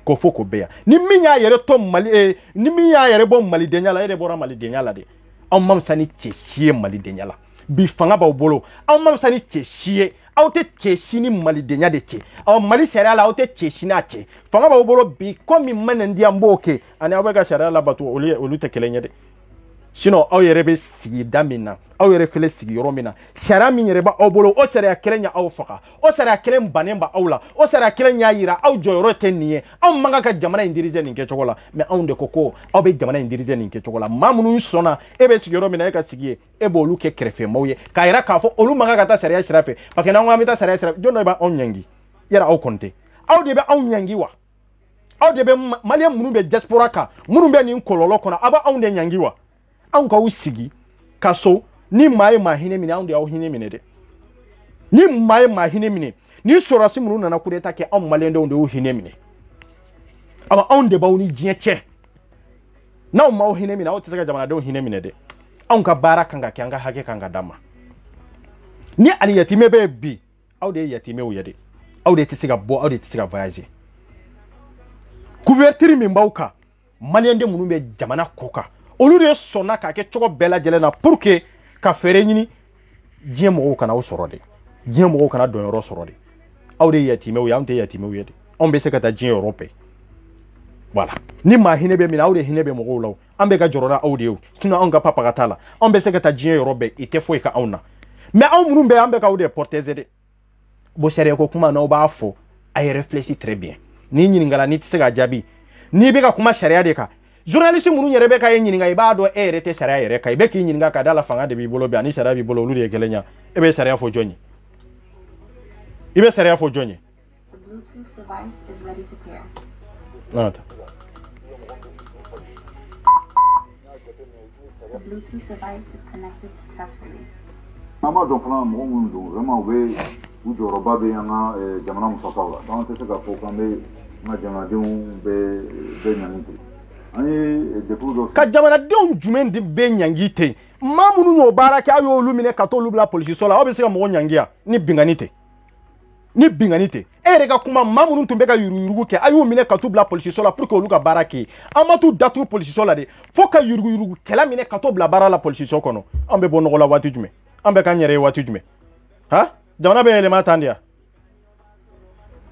A: ko foko beya ni minya yere to mali ni minya yere bo mali denyala yere bora mali denyala de am mam sani chesie mali denyala bi fanga ba obolo am mam sani chesie auto chesini mali denya de che aw mali sera la auto chesina che fanga ba obolo bi komi manendi amboke ani awega sera la batu olu te kelenye de sino aw yere be sigi damina aw yere fele sigi yoromina sera mi yere ba obolo o sera kelenya aw faka o sera kelen banemba awla o sera kelenya yira aw joyoro teniye aw manga ka jamana indirize ninke chokola me aw de koko aw be jamana indirize ninke chokola mamunu sona ebe sigi yoromina e ka sigi ebe olu ke krefe mawye ka ira ka fo olu manga ka ta sera sirafe parce que na ngwa mita sera sirafe jono ba onyangi yara aw konte aw de be onyangi wa aw de be malien munu be diaspora ka munu be ni kololo kona aba aw de nyangi wa anka usigi kaso ni mai mahine mini andu ya ohine mini de ni mai mahine mini ni sorasi munu na kudeta ke am malende onde ohine mini aba onde ba oni jienche na o ma ohine mini awotisa jamana de ohine mini de anka baraka nga kyanga hake kanga dama ni ali yatime be bi awde yatime wo yede awde tisiga bo awde tisiga voyage couverture min b'aw kan malien de minnu bɛ jamana ko kan olu de sɔnna k'a kɛ cogo bɛɛ lajɛlen na pour que ka fɛɛrɛ ɲini diɲɛ mɔgɔw kana aw sɔrɔ de diɲɛ mɔgɔw kana dɔnyɔrɔ sɔrɔ de aw de ye yatimɛw ye anw tɛ yatimɛw ye de anw bɛ se ka taa diɲɛ yɔrɔ bɛɛ voilà ni maa hinɛ bɛ min na aw de hinɛ bɛ mɔgɔw la an bɛ ka jɔrɔra aw de ye sinon anw ka papa ka t'a la anw bɛ se ka taa diɲɛ yɔrɔ bɛɛ i tɛ foyi ka anw na mais anw minnu bɛ an bɛ ka aw de protéger de bon sariya ko kuma n'aw b'a fɔ a ye réfléchir très bien ni ɲininkala ni tɛ se ka jaabi n'i bɛ ka kuma sariya de kan journaliste minnu yɛrɛ bɛ ka e ɲininka i b'a dɔn e yɛrɛ tɛ sariya yɛrɛ kan i bɛ k'i ɲininka ka da la fanga de b'i bolo bi ani sariya b'i bolo olu de ye kelen ye e bɛ sariya fɔ jɔn ye i bɛ sariya fɔ jɔn ye
D: Bluetooth device is connected successfully.
B: Mama don fana mɔgɔ minnu don vraiment u bɛ u jɔyɔrɔba bɛ an ka jamana musakaw la donc an tɛ se k'a fɔ k'an bɛ an ka jamanadenw bɛɛ ɲangi ten an ye jɛkulu dɔ
A: ka jamanadenw jumɛn de bɛ ɲangi ten maa minnu y'o baara kɛ aw y'olu minɛ ka t'olu bila polisiso la aw bɛ se ka mɔgɔ ɲangi yan ni bingani tɛ ni bingani tɛ e yɛrɛ ka kuma maa minnu tun bɛ ka yuruguyurugu kɛ a y'u minɛ ka t'u bila polisiso la pour que olu ka baara kɛ an ma t'u datugu polisiso la de fo ka yuruguyurugu kɛlɛ minɛ ka t'u bila baara la polisiso kɔnɔ an bɛ bɔ nɔgɔ la waati jumɛn an bɛ k'an yɛrɛ ye waati jumɛn han jamana bɛ yɛlɛma tan de ya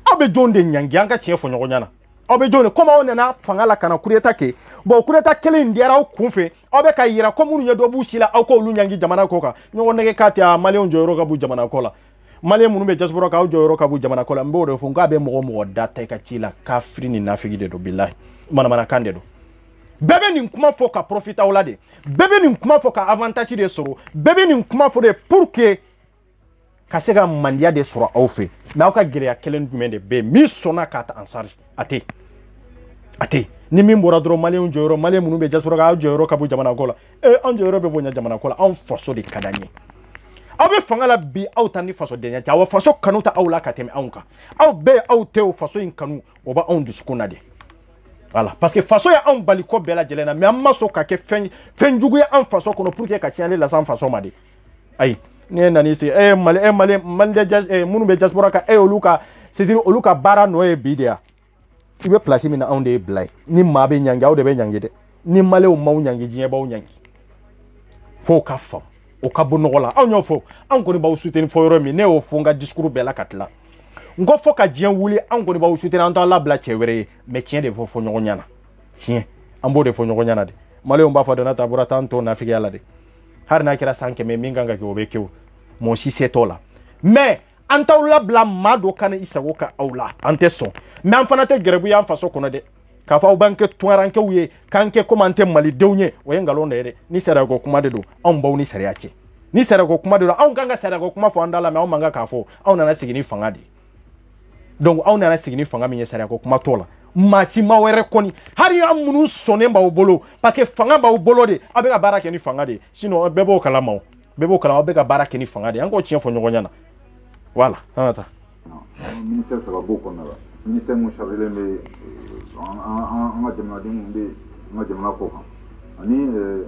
A: aw bɛ jɔn de ɲangi an ka tiɲɛ fɔ ɲɔgɔn ɲɛna aw bɛ jɔn de comme aw nana fanga la ka na coup d'état kɛ bon coup d'état kelen in diyara aw kun fɛ aw bɛ ka yira ko minnu ye dɔ b'u si la aw k'olu ɲangi jamana ko kan ɲɔgɔn nɛgɛ k'a tɛ a maliyɛnw jɔyɔrɔ ka bon jamana ko la maliyɛn minnu bɛ diaspora kan aw jɔyɔrɔ ka bon jamana ko la n b'o de fɔ n k'a bɛ mɔgɔ mɔgɔ da ta i ka ci la kafiri ni nafigi de don bilahi manamanakan de don bɛɛ bɛ nin kuma fɔ ka profite aw la de bɛɛ bɛ nin kuma fɔ ka avantage de sɔrɔ bɛɛ bɛ nin kuma fɔ de pour que ka se ka mandiya de sɔrɔ aw fɛ mais aw ka gɛlɛya kelen jumɛn de bɛ yen min sɔnna k'a ta en charge a tɛ a tɛ ni min bɔra dɔrɔn maliyɛnw jɔyɔrɔ maliyɛn minnu bɛ diaspora kan aw jɔyɔrɔ ka bon jamana ko la an jɔyɔrɔ bɛ bonya jamana ko la anw faso de ka d'an ye aw bɛ fanga la bi aw ta ni fasodenya tɛ aw faso kanu ta aw la ka tɛmɛ anw kan aw bɛɛ aw tɛ o faso in kanu o bɛ anw dusukun na de voilà parce que faso ye anw bali ko bɛɛ lajɛlen na mais an ma sɔn ka kɛ fɛn jugu ye an faso kɔnɔ pour que ka tiɲɛli lase an faso ma de ayi ni e nan'i sigi minnu bɛ diaspora kan olu ka c'est à dire olu ka baara nɔ ye bi de ya i bɛ place min na anw de ye bila ye ni maa bɛ ɲangi aw de bɛ ɲangi dɛ ni maliyɛnw m'aw ɲangi diɲɛ b'aw ɲangi fo ka faamu o ka bɔ nɔgɔ la anw y'o fɔ anw kɔni b'aw soutenir fɔ yɔrɔ min ne y'o fɔ n ka discours bɛɛ la ka tila n ko fo ka diɲɛ wuli anw kɔni b'aw soutenir an t'aw labila cɛ wɛrɛ ye mais tiɲɛ de fɔ ɲɔgɔn ɲɛna tiɲɛ an b'o de fɔ ɲɔgɔn ɲɛna de maliyɛnw b'a fɔ de n'a ta bɔra t'an to nafigiya la de hali n'a kɛra san 100 min kan ka kɛ o bɛ kɛ o mɔgɔ si se t'o la mais an t'aw labila maa dɔ kana i sago ka aw la an tɛ sɔn mais an fana tɛ gɛrɛbu y'an faso kɔnɔ dɛ k'a fɔ aw b'an kɛ tunkarankew ye k'an kɛ komi an tɛ malidenw ye o ye nkalon de ye dɛ ni sariyako kuma de don anw b'aw ni sariya cɛ ni sariyako kuma de don anw kan ka sariyako kuma fɔ an da la mais anw man kan k'a fɔ anw nana sigi ni fanga de ye donc anw nana sigi ni fanga min ye sariyako kuma t'o la maa si ma wɛrɛ kɔni hali an minnu sɔnnen b'aw bolo parce que fanga b'aw bolo de aw bɛ ka baara kɛ ni fanga de ye sinon bɛɛ b'o kalama o bɛɛ b'o kalama aw bɛ ka baara kɛ ni fanga de ye an k'o tiɲɛ fɔ ɲɔgɔn ɲɛna voilà an ka taa
B: ministère saba b'o kɔnɔna la ministère mun chargelen bɛ an ka jamanaden minnu bɛ an ka jamana kɔ kan ani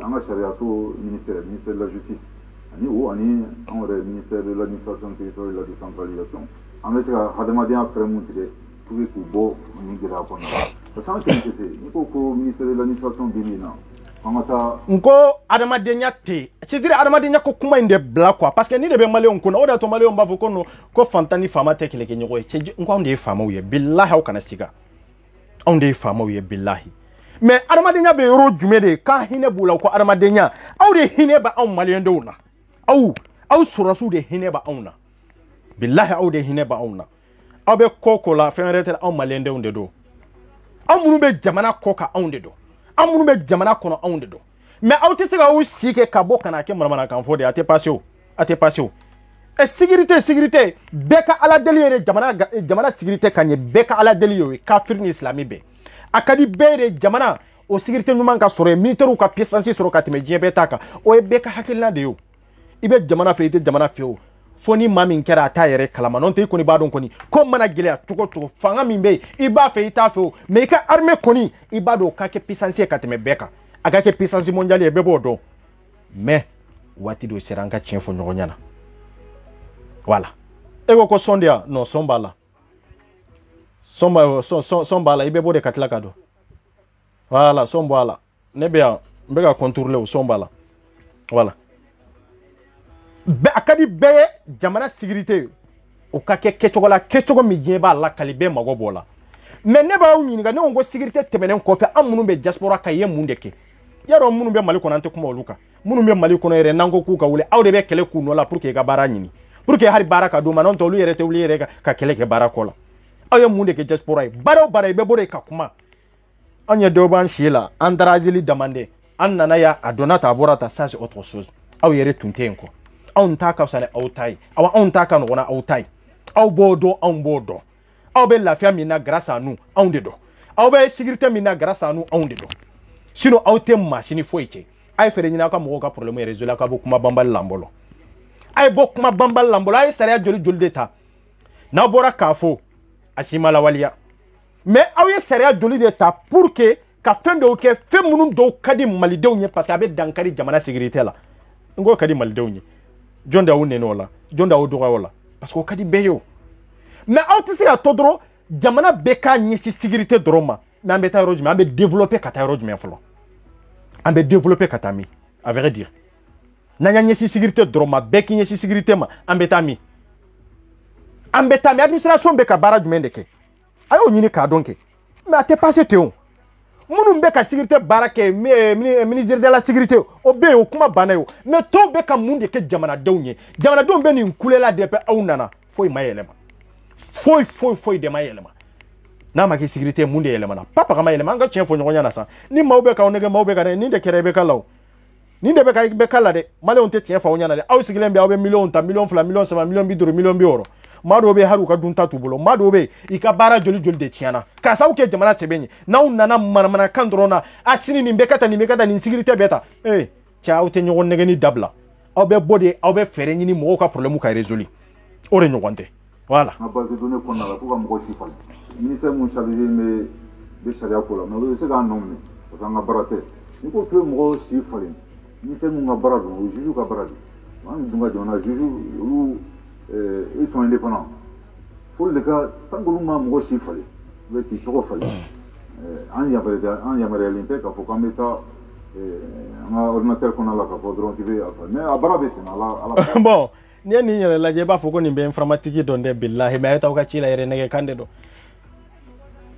B: an ka sariyaso ministère de la justice ani o ani an yɛrɛ ministère de l'administration territoriale et de la décentralisation an bɛ se ka hadamadenya fɛɛrɛ mun tigɛ pour que k'u bɔ nin gɛlɛya kɔnɔna la parce que an kelen tɛ se n'i ko ko ministère de l'administration bɛ min na an ka taa
A: n ko adamadenya tɛ c'est-à-dire adamadenya ko kuma in de bila quoi parce que ni de bɛ maliyɛnw kunna o de y'a to maliyɛnw b'a fɔ ko non ko fantan ni faama tɛ kɛlɛkɛɲɔgɔn ye cɛ n ko anw de ye faamaw ye bilahi aw kana siga anw de ye faamaw ye bilahi mais adamadenya bɛ yɔrɔ jumɛn de k'an hinɛ b'u la ko adamadenya aw de hinɛ bɛ anw maliyɛndenw na aw sɔrɔsiw de hinɛ bɛ anw na bilahi aw de hinɛ bɛ anw na aw bɛ ko ko la fɛn wɛrɛ tɛ anw maliyɛndenw de don anw minnu bɛ jamana kɔ kan anw de don an minnu bɛ jamana kɔnɔ anw de don mais aw tɛ se ka aw si kɛ ka bɔ ka na kɛ manamanakan fɔ de a tɛ passe o a tɛ passe o sécurité bɛɛ ka ala deli yɛrɛ jamana sécurité ka ɲɛ bɛɛ ka ala deli y'o ye kafiri ni silamɛ bɛɛ a ka di bɛɛ yɛrɛ jamana o sécurité ɲuman ka sɔrɔ yen militaires ka puissance sɔrɔ ka tɛmɛ diɲɛ bɛɛ ta kan o ye bɛɛ ka hakilina de ye o i bɛ jamana fɛ i tɛ jamana fɛ o fo ni maa min kɛra a t'a yɛrɛ kalama n'o tɛ i kɔni b'a dɔn kɔni ko mana gɛlɛya cogo o cogo fanga min bɛ yen i b'a fɛ i t'a fɛ o mais i ka armée kɔni i b'a dɔn o ka kɛ puissance ye ka tɛmɛ bɛɛ kan a ka kɛ puissance mondiale ye bɛɛ b'o dɔn mais waati dɔ sera an ka tiɲɛ fɔ ɲɔgɔn ɲɛna voilà e ko sɔn de ya non sɔn b'a la somba la ibe bode katla kado voilà somba la ne be ya mbega contrôler o somba la voilà be akadi be jamana sécurité o ka kechogo mi jeba la kalibe mago bola mais ne ba nyini ga ne ngo sécurité temenen ko fe amunu be diaspora ka ye mundeke yaro munu be mali kono ante kuma oluka munu be mali kono ere nango ku ka wule awde be kele ku no la pour que ga bara nyini pour que hari bara ka do manon to lu yere te wuli yere ka kele ke bara kola aye mundeke diaspora bara be bore ka kuma anya do ban shila andarazili demande an nana ya adonata aborata ça c'est autre chose aw yere tuntenko aw ntaka sale aw tai aw on taka no na aw tai aw bodo on bodo aw be lafia mina grâce à nous aw de do aw be sécurité mina grâce à nous aw de do sinon aw te machine foike ay fere nyina ka mo ka problème résoudre ka bokuma bambal lambolo ay bokuma bambal lambolo ay sare joli d'eta na bora kafo asima la walia mais aw ye sare joli d'eta pour que ka fen do ke fe munun do kadi malidew nye parce que abe dankari jamana sécurité la ngo kadi malidew nye jonda wonne no la jonda wo doga wala parce que kadi beyo mais autisi ya todro jamana beka nyisi sécurité droma mais ambe ta roju mais ambe développer kata roju mais folo ambe développer katami à vrai dire nanya nyisi sécurité droma beki nyisi sécurité ma ambe ta mi administration beka baraju mendeke ayo nyini ka donke mais ate passé teon munu beka sécurité barake ministre de la sécurité obe o kuma banayo mais to beka munde ke jamana dewnye jamana don be ni nkulela depe aunana foi mayelema foi de mayelema na ma ke sécurité munde yelema na papa kama yelema nga chien fo nyonya na sa ni mawbe ka onege mawbe ka ni de kere be ka law ni de be ka la de male on te chien fa onya na de aw sigilembe aw be million ta million fla million 7 million bidoro million bi oro mado be haru ka dunta tubulo mado be ikabara joli de tiana ka sa uke jamana sebenye na unana mana kandrona asini ni mbekata ni sécurité beta tia o te nyogo nege ni dabla aw be bode aw be fere ni mo ka problème ka résolu ore nyogonte voilà
B: na base de données qu'on a là pour ka mo sifal ni se mon chargé me be sharia ko la no se ga nomne parce que nga barate ni ko pe mo sifal ni se mon barado o juju ka barado man dunga jona juju ils sont indépendants. Il faut les gars, tant que nous avons aussi fallu, il faut fallu. En y a réalité, il faut qu'on mette un ordinateur qu'on a là, qu'il faut drontiver. Mais à Barabé, c'est là.
A: Bon, ni ni la jeba faut qu'on y ait informatique dans des billahi, mais tu as chila et renege candido.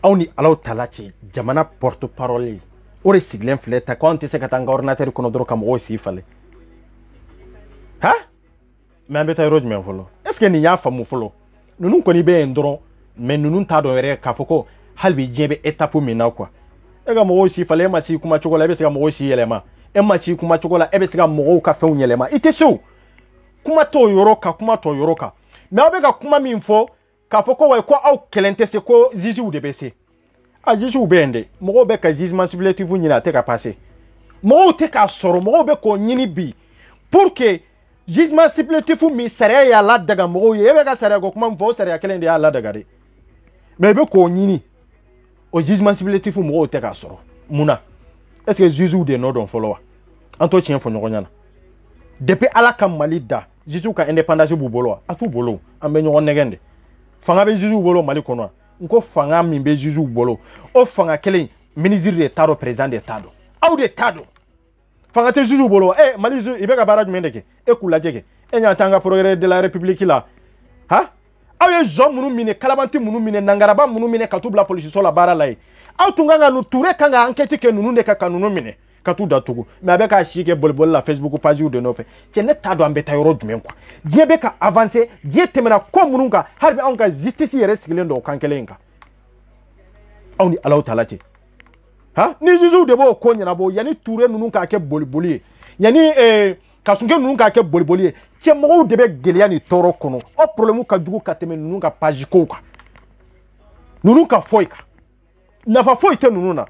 A: On y alors talachi, jamana porte-parole. Ore siglen fleta, quand tu sais que tu as un ordinateur qu'on a droit comme aussi fallu. Hein? Mais ambeta road men folo est-ce que ni ya famu folo nunu ko ni be ndoro mais nunu ta do re ka foko halbi jebe étape mina quoi e ga mo si fale ma si kuma chokola be se ga mo si yelema e ma si kuma chokola e be se ga mo ka fe unyelema ite show kuma to yoroka mais obe ga kuma mi info ka foko wa ko au kelente se ko zizi u de bese a zizi u bende mo be ka jugement supplétif nyina te ka passer mo te ka soro mo be ko nyini bi pour que jugement supplétif mi sare ya la daga mo yebe ka sare go kuma mfo sare ya kelende ya la daga de mais be ko nyini o jugement supplétif mo te ka soro muna est-ce que juju de no don follow anto chien fo nyonya na depuis ala kam malida juju ka indépendance bu bolo atu bolo ambe nyon negende fanga be juju bolo mali kono nko fanga mi be juju bolo o fanga kelen ministre de tado président de tado au de tado fanga te juju bolo mali juju ibeka barrage mendeke kula jege enya tanga progrès de la république là ha awe jo munu mine kalabanti munu mine nangaraba munu mine katubla police so la bara lai aw tunganga nu ture kanga enquête ke nunu de ka kanunu mine katu datugu mais avec a chike bolbol la Facebook page ou de no fe tene tado ambeta yoro dumen quoi die be ka avancer die temena ko mununga harbi anka justice yere sigilendo kankelenga aw ni alaw talati ha ni juju de bo ko nyana bo yani ture nunu ka ke bolboli yani kasunge nunu ka ke bolboli tie mo de be gelia ni toro kono o problème ka dugu ka teme nunu ka page ko ka nunu ka foika na fa foite nunu na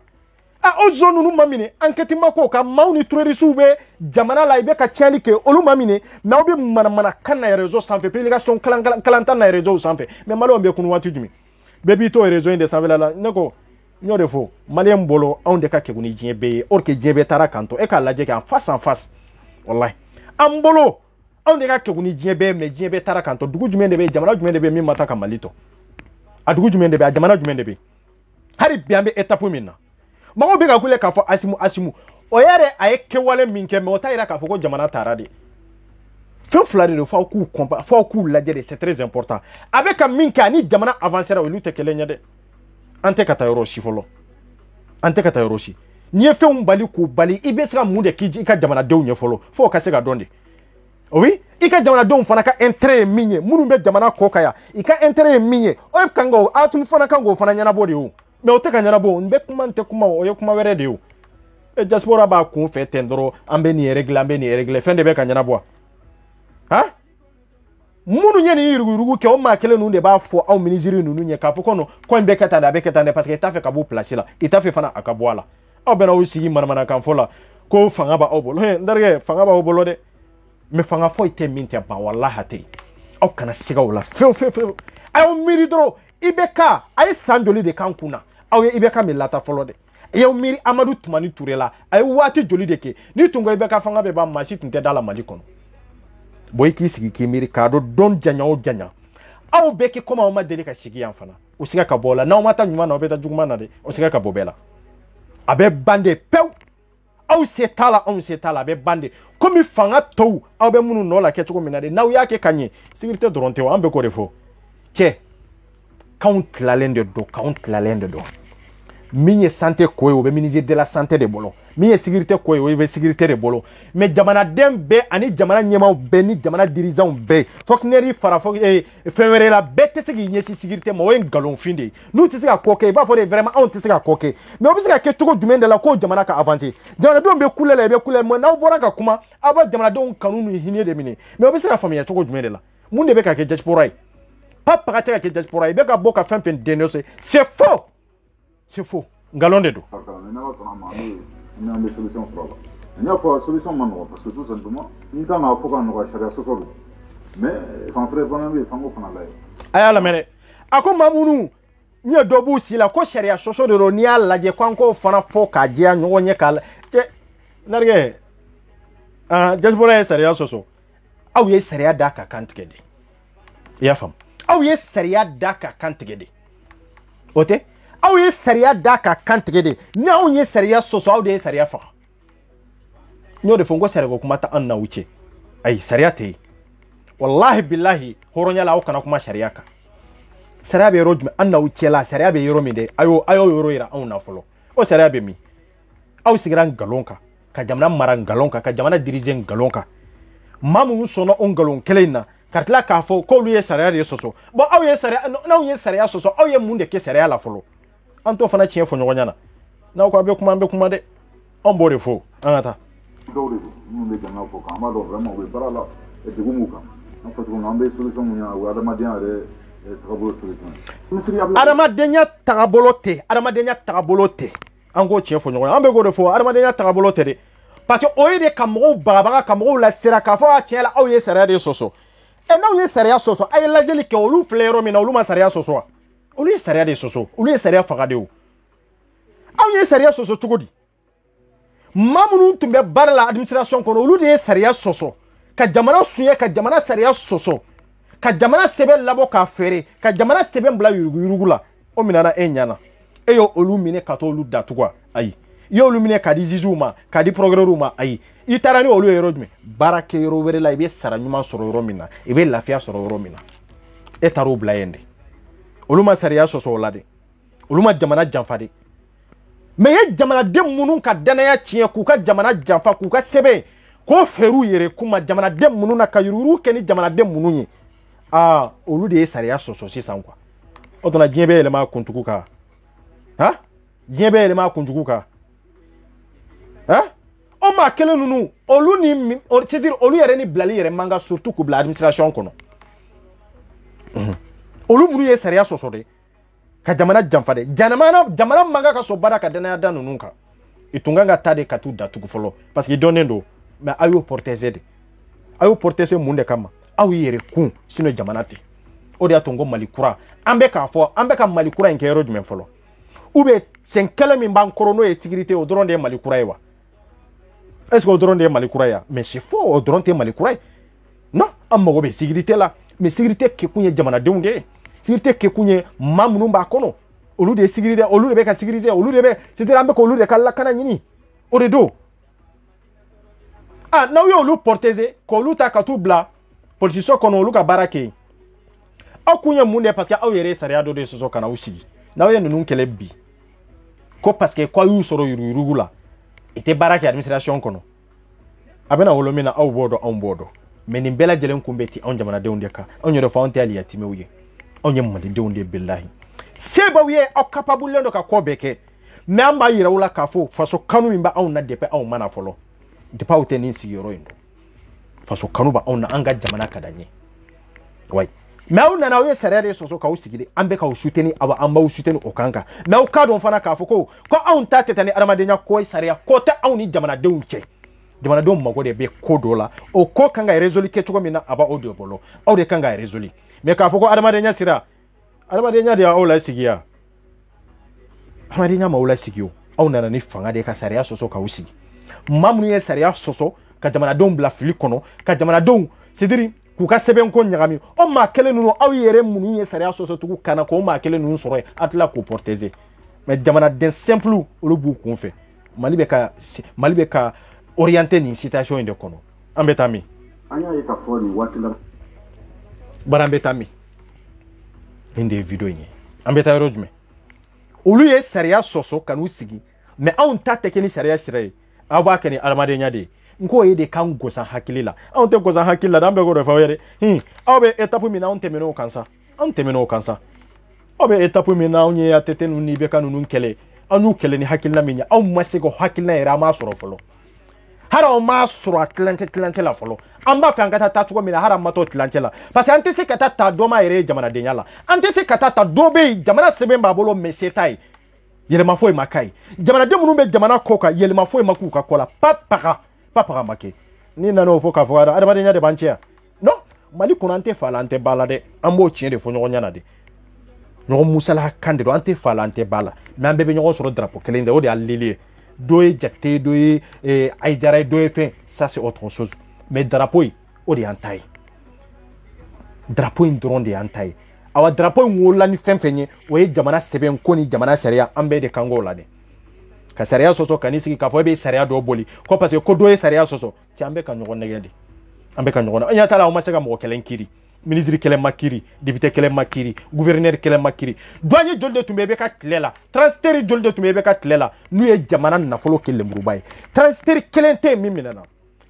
A: o zo nunu mamine enquête mako ka mauni tureri sube jamana la ibe ka tiali ke olu mamine na obi mana kana réseau sans fait publication kalanta na réseau sans fait mais malo be kunu watu dumi bebi to réseau inde sans la neko nyore fo malien bolo on de ka ke guni jebe or ke jebe tara kanto e ka laje ka face en face wallahi ambolo on de ka ke guni jebe me jebe tara kanto dugu jume de be jamana jume de be mi mata ka malito adugu jumɛn de bɛ a jamana jumɛn de bɛ hari bi an bɛ étape min na mɔgɔw bɛ ka kule k'a fɔ Asimu o yɛrɛ a ye kɛwale min kɛ mais o t'a yira k'a fɔ ko jamana taara de fɛn fila de don f'aw k'u lajɛ de c'est très important a bɛ ka min kɛ ani jamana avancera olu tɛ kelen ye dɛ an tɛ ka taa yɔrɔ si fɔlɔ an tɛ ka taa yɔrɔ si n'i ye fɛnw bali k'u bali i bɛ se ka mun de k'i ka jamanadenw ɲɛ fɔlɔ fo o ka se ka dɔn de oui i ka jamanadenw fana ka intérêt ye min ye minnu bɛ jamana kɔ kan yan i ka intérêt ye min ye o kan ka a tun fana kan k'o fana ɲɛnabɔ de o mais o tɛ ka ɲɛnabɔ n bɛ kuma n tɛ kuma o ye kuma wɛrɛ de ye o diaspora b'a kun fɛ ten dɔrɔn an bɛ nin régler an bɛ nin régler fɛn de bɛ ka ɲɛnabɔ han minnu ye nin yuruguyurugu kɛ o maa kelen ninnu de b'a fɔ aw ministre ninnu ɲɛ k'a fɔ ko non ko in bɛ kɛ tan de a bɛ kɛ tan de parce que i t'a fɛ ka bɔ place la i t'a fɛ fana a ka bɔ a la aw bɛna aw sigi manamanakan fɔ la ko fanga b'aw bolo n terikɛ fanga b'aw bolo dɛ mais fanga foyi tɛ min tɛ ban walahi tɛ aw kana siga o la fewu a y'aw miiri dɔrɔn IBK a ye san joli de k'an kun na aw ye IBK min lata fɔlɔ dɛ a y'aw miiri Amadu Tumani Ture la a ye waati joli de kɛ ni tun ko IBK fanga bɛ ban maa si tun tɛ da la Mali kɔnɔ bon i k'i sigi k'i miiri k'a dɔn dɔn janya o janya aw bɛɛ kɛ komi aw ma deli ka sigi yan fana o siga ka bɔ o la n'aw ma taa ɲuman na aw bɛ taa juguman na dɛ o siga ka bɔ bɛɛ la a bɛ ban de pewu aw se t'a la anw se t'a la a bɛ ban de komi fanga tɔw aw bɛ minnu nɔ la kɛ cogo min na de n'aw y'a kɛ ka ɲɛ sécurité dɔrɔn tɛ o an bɛ k'o de fɔ cɛ k'anw tilalen de don min ye santé ko ye o bɛ ministre de la santé de bolo min ye sécurité ko ye o bɛ sécurité de bolo mais jamanaden bɛɛ ani jamana ɲɛmaaw bɛɛ ni jamana dirigeants bɛɛ fonctionnaire fara fɛn wɛrɛ la bɛɛ tɛ se k'i ɲɛsin sécurité ma o ye nkalonfin de ye n'u tɛ se ka ko kɛ i b'a fɔ de vraiment anw tɛ se ka ko kɛ mais o bɛ se ka kɛ cogo jumɛn de la k'o jamana ka avancer jamanadenw bɛ kule la i bɛ kule mais n'aw bɔra ka kuma aw b'a jamanadenw kanu ni hinɛ de minɛ mais o bɛ se ka faamuya cogo jumɛn de la mun de bɛ ka kɛ diaspora ye pas paga tɛ ka kɛ diaspora ye i bɛ ka bɔ ka fɛn fɛn dénoncer c'est faux ngalon de do
B: ni an bɛ solution sɔrɔ a la n y'a fɔ solution ma nɔgɔ parce que tout simplement n kan k'a fɔ ka nɔgɔya sariya sɔsɔ don mais fan fɛrɛ fana bɛ yen f'an k'o fana lajɛ
A: a y'a lamɛn dɛ a ko maa minnu n ye dɔ b'u si la ko sariya sɔsɔ de don n'i y'a lajɛ k'an k'o fana fɔ k'a jɛya ɲɔgɔn ɲɛ k'a la cɛ narikɛ diaspora ye sariya sɔsɔ aw ye sariya d'a ka kan tigɛ de i y'a faamu aw ye sariya d'a ka kan tigɛ de o tɛ aw ye sariya d'a ka kan tigɛ de ni anw ye sariya sɔsɔ aw de ye sariya faga n y'o de fɔ n ko sariyako kuma tɛ an n'aw cɛ ayi sariya tɛ yen walahi bilahi hɔrɔnya la aw kana kuma sariya kan sariya bɛ yɔrɔ jumɛn an n'aw cɛ la sariya bɛ yɔrɔ min dɛ a y'o yɔrɔ yira anw na fɔlɔ o sariya bɛ min aw sigira nkalon kan ka jamana mara nkalon kan ka jamana dirige nkalon kan maa minnu sɔnna o nkalon kelen in na ka tila k'a fɔ k'olu ye sariya de sɔsɔ bon aw ye sariya n'aw ye sariya sɔsɔ aw ye mun de kɛ sariya la fɔlɔ an t'o fana tiɲɛ fɔ ɲɔgɔn ɲɛna n'aw ko a bɛ kuma an bɛ kuma dɛ an b'o de fɔ an ka taa
B: dɔw de don minnu bɛ jamana kɔ kan an b'a dɔn vraiment u bɛ baara la degun b'u kan an fɔ cogo min na an bɛ solution min ɲini o ye adamadenya yɛrɛ tagabolo solution adamadenya tagabolo tɛ an k'o tiɲɛ fɔ ɲɔgɔn ye an bɛ k'o de fɔ adamadenya tagabolo tɛ dɛ parce que o ye de ka mɔgɔw bagabaga ka mɔgɔw lasira k'a fɔ a tiɲɛ la aw ye sariya de sɔsɔ n'aw ye sariya sɔsɔ a ye lajɛli kɛ olu filɛ yɔrɔ min na olu ma sariya sɔsɔ wa olu ye sariya de sɔsɔ olu ye sariya faga de o aw ye sariya sɔsɔ cogo di maa minnu tun bɛ baara la administration kɔnɔ olu de ye sariya sɔsɔ ka jamana suɲɛ ka jamana sariya sɔsɔ ka jamana sɛbɛn labɔ k'a feere ka jamana sɛbɛn bila yuruguyurugu la o minɛna e ɲana e y'o olu minɛ ka t'olu datugu ayi i y'olu minɛ k'a di juges ma k'a di procureur ma ayi i taara ni olu ye yɔrɔ jumɛn baara kɛ yɔrɔ wɛrɛ la i bɛ sara ɲuman sɔrɔ yɔrɔ min na i bɛ lafiya sɔrɔ yɔrɔ min na e taar'o bila yen de olu ma sariya sɔsɔ o la de olu ma jamana janfa de mais ye jamanaden minnu ka danaya tiɲɛ k'u ka jamana janfa k'u ka sɛbɛn k'o feer'u yɛrɛ kuma jamanaden minnu na ka yuruguyurugu kɛ ni jamanaden minnu ye olu de ye sariya sɔsɔ sisan quoi o tuma diɲɛ bɛ yɛlɛma a kuntugu kan diɲɛ bɛ yɛlɛma a kuntugu kan o maa kelen ninnu olu ni c'est-à-dire olu yɛrɛ ni bilali yɛrɛ man kan surtout k'u bila administration kɔnɔ olu minnu ye sariya sɔsɔ de ka jamana janfa de jamana man kan ka sɔn baara ka danaya da ninnu kan i tun kan ka taa de ka t'u datugu fɔlɔ parce que i dɔnnen don mais aw y'o protéger de aw y'o protéger mun de kama aw y'i yɛrɛ kun sinon jamana tɛ o de y'a to n ko mali kura an bɛ k'a fɔ an bɛ ka mali kura in kɛ yɔrɔ jumɛn fɔlɔ ou bien sen kɛlɛ min b'an kɔrɔ n'o ye sécurité o dɔrɔn de ye mali kura ye wa est ce que o dɔrɔn de ye mali kura ye mais c'est faux o dɔrɔn tɛ mali kura ye non an mago bɛ sécurité la mais sécurité kɛkun ye jamanadenw de ye
A: sécurité ke kunye mamnu ba kono olu de sécurité olu de be ka sécuriser olu de be c'est-à-dire ambe ko olu de kala kana nyini o de do ah na yo olu porteze ko olu ta ka tu bla politicien kono olu ka barake akunye munde parce que aw yere sariya do de soso kana usigi na yo nunu kele bi ko parce que kwa yu soro yurugula ite barake administration kono abena wolomina aw bodo on bodo mais ni bela jelen kumbeti on jamana de ondeka on yoro fa on te ali yatimewiye on yemma de onde billahi seba wiye o capable ndo ka ko beke mais amba yira wala ka fo faso kanu mimba on na depe on mana folo de pa uteni sigiro indo faso kanu ba on na anga jamana kadanye wai mais on na we serere soso ka usigide ambe ka usuteni aba amba usuteni okanga mais o ka don fana ka fo ko on ta tetani aramadenya ko sariya ko ta on ni jamana de unche jamana don mago de be kodola o ko kanga resoli ke chugo mina aba audio bolo o de kanga resoli mais ka fo ko aramadenya sira aramadenya de o la sigia aramadenya ma o la sigio o na ni fanga de ka sariya soso ka usigi mamnu ye sariya soso ka jamana don bla fili kono ka jamana don c'est-à-dire ku ka seben ko nyagami o ma kele nuno aw yere munu ye sariya soso tugu kana ko ma kele nuno soro atla ko porteze mais jamana den simple o bu ko fe malibe ka orienté ni situation de kono ambetami
B: anya yeka foni watila
A: barambetami inde video ni ambeta rojme olu ye sariya soso kanu sigi mais on ta tekeni sariya shire aba kani almade nyade nko ye de kan gosan hakilila on te gosan hakilila dambe go refa yere abe etapu mina on temeno kansa abe etapu mina on ye atete nu ni be kanu nun kele anu kele ni hakilila minya on masego hakilila era ma soro folo hara o ma soro atlante la folo amba fa ngata tatugo mina hara mato atlante la parce que antese kata ta doma ere jamana denyala antese kata ta dobe jamana sebemba bolo mesetai yelema foi makai jamana de munu be jamana koka yelema foi makuka kola papa make ni nano fo ka fo ada adama de nya de banchia non mali kunante falante balade ambo chien de fo nyogo nyana de nyogo musala kande do ante falante bala mais bebe nyogo soro drapeau kelinde o de allié doye jakte doye aidara doye fin ça c'est autre chose mais drapeau o de antai drapeau indron de antai awa drapeau ngola ni femfenye o ye jamana seben koni jamana sharia ambe de kangola de ka sharia soso kanisi ka fo be sharia do boli ko parce que ko do ye sharia soso ti ambe kan nyogo negede ambe kan nyogo anya tala o ma sega mo kelen kiri ministre kelen makiri député kelen makiri gouverneur kelen makiri douanier jolde tumbe be ka tlela transfert jolde tumbe be ka tlela nu ye jamana na folo kelen murubay transfert kelen te miminana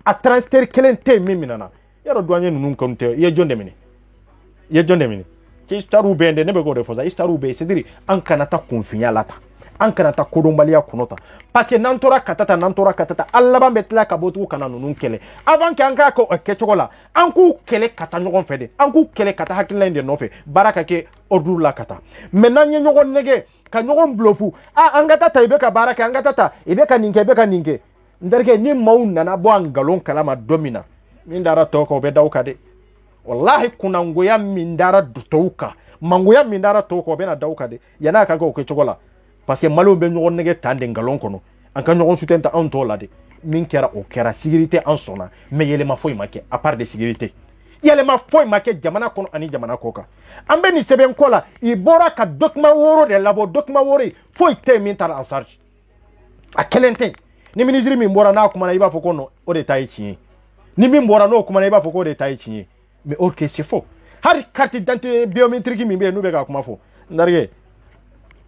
A: a transfert kelen te miminana yaro douanier nunu konte ye jonde mini ci staru bende ne be go refosa staru be c'est-à-dire an kanata confinya lata an kanata kodombalia kunota parce que nantora katata alla ba metla ka botu kana nunu kele avant que anka ko kechogola anku kele kata nyogon fede anku kele kata hakilla inde nofe baraka ke ordu la kata maintenant nyogon nege ka nyogon blofu angata ta ibe ka baraka angata ta ibe ka ninke ndarke ni mauna na bo angalon kalama domina mindara to ko be dawka de wallahi kuna ngoya mindara dutouka mangoya mindara to ko be na dawka de yana ka ko kechogola parce que malo be nyogon nege tande ngalon kono an ka nyogon sutenta an to la de min kera o kera sécurité en sona mais yele ma foy make à part de sécurité yele ma foy make jamana kono ani jamana koka ambe ni seben kola i bora ka document woro de labo document wori foy te min tar en charge a kelente ni ministre min bora na kuma na iba foko no o de tayi chi ni min bora no kuma na iba foko de tayi chi mais or que c'est faux har carte d'identité biométrique min be no be ka kuma fo ndarge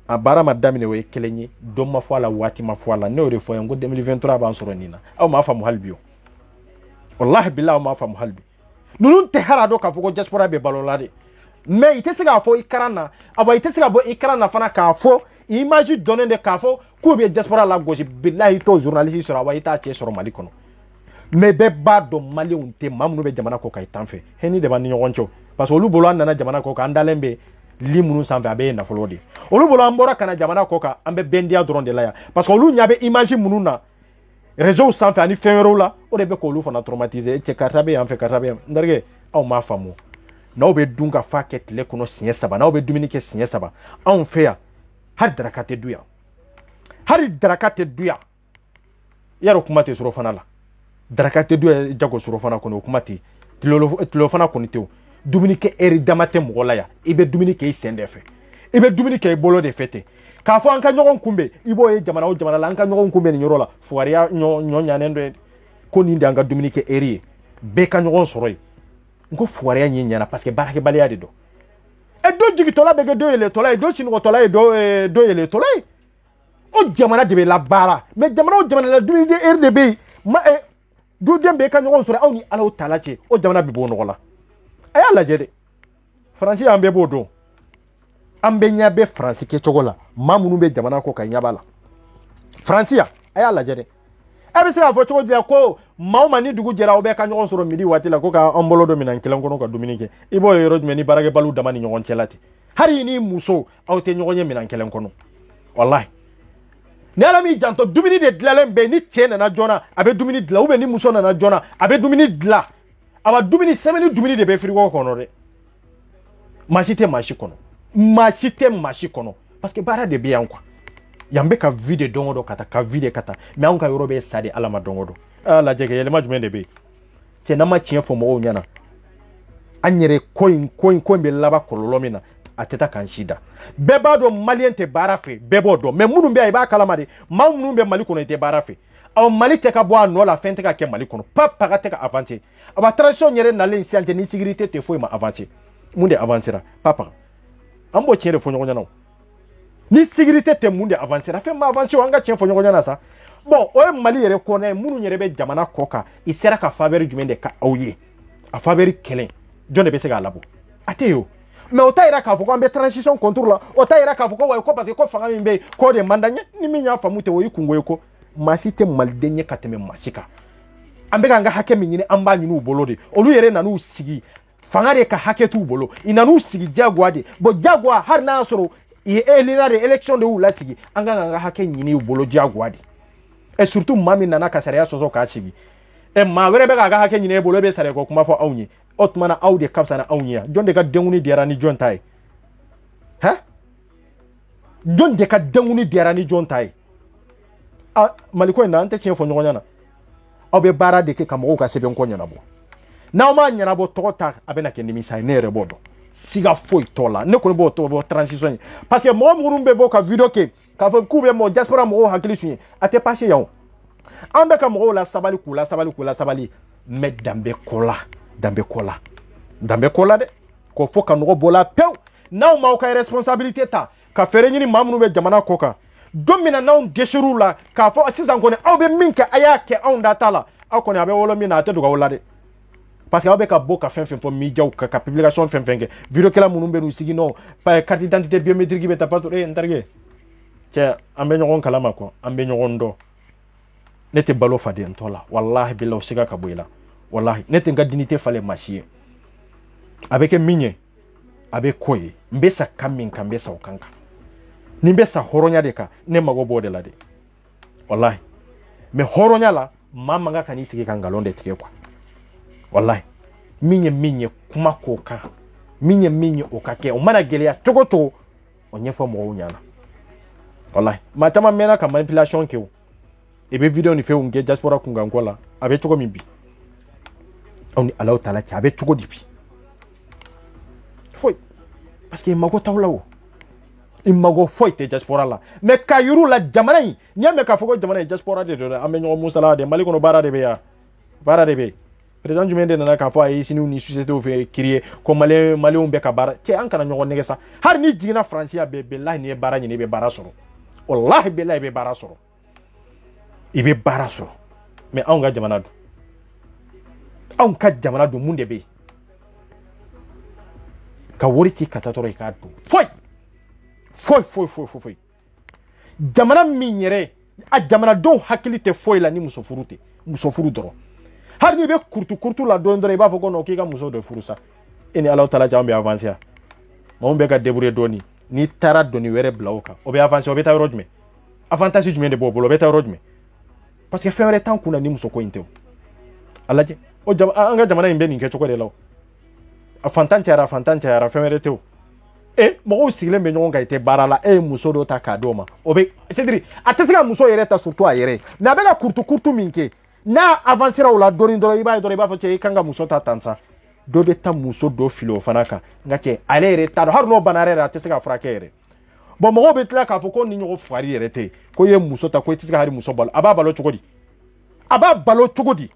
A: a bara madamine we kelenye do ma fo la wati ma fo la ne o de fo yango 2023 ba soro nina aw ma fa muhalbio wallahi billahi ma fa muhalbi nunun te harado ka fo ko diaspora be balolade mais ite siga fo ikarana aba ite siga bo ikarana fana ka fo image donner de ka fo ku be diaspora la gauche billahi to journaliste sura wa ita che soro mali kono mais be ba do mali unte mamnu be jamana ko kay tanfe heni de ban nyoncho parce que olu bolo nana jamana ko ka andalembe limunu sanfɛ a bɛ nafolo de olu bolo an bɔra kana jamana kɔ kan an bɛ bɛndiya dɔrɔn de la yan parce que olu ɲa bɛ image minnu na réseau sanfɛ ani fɛn wɛrɛw la o de bɛ k'olu fana traumatiser cɛ karisa bɛ yan fɛ karisa bɛ yan n terikɛ aw m'a faamu n'aw bɛ dun ka fa kɛ tile kɔnɔ siɲɛ 3 n'aw bɛ dumuni kɛ siɲɛ 3 anw fɛ yan hali daraka tɛ du yan yarɔ kuma tɛ sɔrɔ fana la daraka tɛ du yan jago sɔrɔ fana kɔnɔ o kuma tɛ tilo fana kɔni tɛ o dumuni kɛ eri dama tɛ mɔgɔ la ya i bɛ dumuni kɛ i sen de fɛ i bɛ dumuni kɛ i bolo de fɛ ten k'a fɔ an ka ɲɔgɔn kunbɛn i b'o ye jamana o jamana la an ka ɲɔgɔn kunbɛn nin yɔrɔ la fugariya ɲɔ ɲanen dɔ ye ko nin de an ka dumuni kɛ eri ye bɛɛ ka ɲɔgɔn sɔrɔ yen n ko fugariya ɲɛ ɲɛna parce que baarakɛbaliya de don dɔ jigitɔla bɛ kɛ dɔ yɛlɛtɔla ye dɔ sinɔgɔtɔla ye dɔ yɛlɛtɔla ye o jamana de bɛ labaara mais jamana o jamana la dumuni kɛ eri de bɛ yen duden bɛ ka ɲɔgɔn sɔrɔ aw ni Ala ta la cɛ o jamana bɛ bɔ nɔgɔ la a y'a lajɛ dɛ Faransi an bɛɛ b'o dɔn an bɛ ɲɛ bɛ Faransi kɛcogo la maa minnu bɛ jamana kɔ ka ɲɛ b'a la Faransi yan a y'a lajɛ dɛ e bɛ se k'a fɔ cogo di ko maa o maa ni dugu jɛra aw bɛ ka ɲɔgɔn sɔrɔ midi waati la ko k'an bolo dɔ minɛn kelen kɔnɔ ka dumuni kɛ i b'o yɔrɔ jumɛn ni baarakɛbaliw dama ni ɲɔgɔn cɛ la ten hali ni muso aw tɛ ɲɔgɔn ye minɛn kelen kɔnɔ walahi ni Ala m'i janto dumuni de dilanlen bɛ ni cɛ nana joona a bɛ dumuni dilan ou bien ni muso nana joona a bɛ dumuni dilan a ba dumuni semaine dumuni de bɛ frigo kɔnɔ dɛ maa si tɛ maa si kɔnɔ maa si tɛ maa si kɔnɔ parce que baara de bɛ yan quoi yan bɛ ka vie de don o don ka taa ka vie de ka taa mais anw ka yɔrɔ bɛ sa de Ala ma don o don lajɛ kɛ yɛlɛma jumɛn de bɛ yen c'est n'an ma tiɲɛ fɔ mɔgɔw ɲɛna an yɛrɛ ko in bɛ laban kɔlɔlɔ min na a tɛ taa k'an si da bɛɛ b'a dɔn maliyɛn tɛ baara fɛ bɛɛ b'o dɔn mais minnu bɛ yan i b'a kalama de maa minnu bɛ Mali kɔnɔ i tɛ baara fɛ Mali tɛ ka bɔ a nɔ la fɛn tɛ ka kɛ Mali kɔnɔ paga tɛ ka avancer a ba transition yɛrɛ nalen sisan cɛ ni sécurité tɛ foyi ma avancer mun de avancera paga an b'o tiɲɛ de fɔ ɲɔgɔn ɲɛna ni sécurité tɛ mun de avancera fɛn ma avancer an ka tiɲɛ fɔ ɲɔgɔn ɲɛna sa bon o ye Mali yɛrɛ kɔnɔ ye minnu yɛrɛ bɛ jamana kɔ kan i sera ka faveur jumɛn de ka aw ye a faveur kɛlɛ jɔn de bɛ se k'a labɔ a tɛ yen mais o ta yira k'a fɔ ko an bɛ transition contour la o ta yira k'a fɔ ko wa ko parce que ko fanga min bɛ yen k'o de man d'an ye ni min y'a faamu tɛ o y'i kungo ye ko maa si tɛ maliden ye ka tɛmɛ maa si kan an bɛ k'an ka hakɛ min ɲini an b'a ɲini u bolo de olu yɛrɛ nan'u sigi fanga de ka hakɛ t'u bolo i nan'u sigi jagoya de bon jagoya hali n'a y'a sɔrɔ i ye élira de élection de y'u lasigi an ka k'an ka hakɛ ɲini u bolo jagoya de et surtout maa min nana ka sariya sɔsɔ k'a sigi maa wɛrɛ bɛ k'a ka hakɛ ɲini e bolo e bɛ sariya ko kuma fɔ aw ye o tuma na aw de ka fisa na anw ye jɔn de ka denkuli diyara ni jɔn ta ye jɔn de ka denkuli diyara ni jɔn ta ye Mali ko in na an tɛ tiɲɛ fɔ ɲɔgɔn ɲɛna aw bɛ baara de kɛ ka mɔgɔw ka sɛbɛn ko ɲɛnabɔ n'aw m'a ɲɛnabɔ tɔgɔ ta a bɛ na kɛ nimisa ye ne yɛrɛ b'o dɔn siga foyi t'o la ne kɔni b'o tɔgɔ bɔ transition ye parce que mɔgɔ minnu bɛ bɔ ka video kɛ k'a fɔ k'u bɛ mɔgɔ diaspora mɔgɔw hakili su ye a tɛ passé yan an bɛ ka mɔgɔw la sabali k'u la sabali mais danbe ko la dɛ ko fo ka nɔgɔ bɔ la pewu n'aw m'aw ka responsabilité ta ka fɛɛrɛ ɲini maa minnu bɛ jamana kɔ kan don min na n'anw dɛsɛr'u la k'a fɔ sisan kɔni aw bɛ min kɛ a y'a kɛ anw da t'a la aw kɔni a bɛ wolo min na a tɛ dogo aw la dɛ parce que aw bɛ ka bɔ ka fɛn fɛn fɔ midiyaw kan ka publication fɛn fɛn kɛ videokɛla minnu bɛ n'u sigi nɔ carte d'identité biométrique bɛ ta patron n terikɛ cɛ an bɛ ɲɔgɔn kalama quoi an bɛ ɲɔgɔn dɔn ne tɛ balo faden tɔ la wallahi billahi o siga ka bɔ i la wallahi ne tɛ n ka dignité falen maa si ye a bɛ kɛ min ye a bɛ k'o ye n bɛ sa kan min kan n bɛ sa o kan kan ni n bɛ sa hɔrɔnya de kan ne mago b'o de la de wallahi mais hɔrɔnya la maa man kan ka n'i sigi ka nkalon de tigɛ quoi wallahi min ye kuma k'o kan min ye o ka kɛ o mana gɛlɛya cogo cogo o ɲɛfɔ mɔgɔw ɲɛna wallahi maa caman mɛnna ka manipulation kɛ o i bɛ video ni fɛnw kɛ diaspora kunkanko la a bɛ cogo min bi aw ni Ala ta la cɛ a bɛ cogo di bi foyi parce que mago t'aw la o i mago foyi tɛ diaspora la mais ka yiru la jamana in n'i y'a mɛn k'a fɔ ko jamana in diaspora de don dɛ an bɛ ɲɔgɔn musala de Mali kɔnɔ baara de bɛ yan baara de bɛ yen président jumɛn de nana k'a fɔ a ye usines ni sociétés fɛ créer ko maliyɛnw bɛ ka baara cɛ an kana ɲɔgɔn nɛgɛ sa hali n'i jiginna Faransi yan bilahi n'i ye baara ɲini i bɛ baara sɔrɔ wallahi bilahi i bɛ baara sɔrɔ i bɛ baara sɔrɔ mais anw ka jamana don anw ka jamana don mun de bɛ yen ka wari ci ka taa dɔrɔn i k'a don foyi jamana min yɛrɛ a jamanadenw hakili tɛ foyi la ni muso furu tɛ muso furu dɔrɔn hali n'i bɛ kurutu la dɔɔnin i b'a fɔ ko non k'i ka muso dɔ furu sa e ni Ala ta la cɛ an bɛ avancer yan maa min bɛ ka débrouiller dɔɔnin n'i taara dɔnni wɛrɛ bila o kan o bɛ avancer o bɛ taa yɔrɔ jumɛn avantage jumɛn de b'o bolo o bɛ taa yɔrɔ jumɛn parce que fɛn wɛrɛ t'an kun na ni muso ko in tɛ o a lajɛ o an ka jamana in bɛ nin kɛ cogo de la o a fantan cayara fɛn wɛrɛ tɛ o mɔgɔw sigilen bɛ ɲɔgɔn kan i tɛ baara la e ye muso dɔ ta k'a d'o ma o bɛ c'est à dire a tɛ se ka muso yɛrɛ ta surtout a yɛrɛ mais a bɛ ka kurutu min kɛ n'a avancera o la dɔɔnin dɔrɔn i b'a ye dɔrɔn i b'a fɔ cɛ i kan ka muso ta tan sa dɔ bɛ taa muso dɔ fili o fana kan nka cɛ ale yɛrɛ t'a dɔn hali n'o bana yɛrɛ a tɛ se ka furakɛ yɛrɛ bon mɔgɔw bɛ tila k'a fɔ ko ni ɲɔgɔn fari yɛrɛ tɛ ko i ye muso ta ko i tɛ se ka hali muso balo a b'a balo cogo di a b'a balo cogo di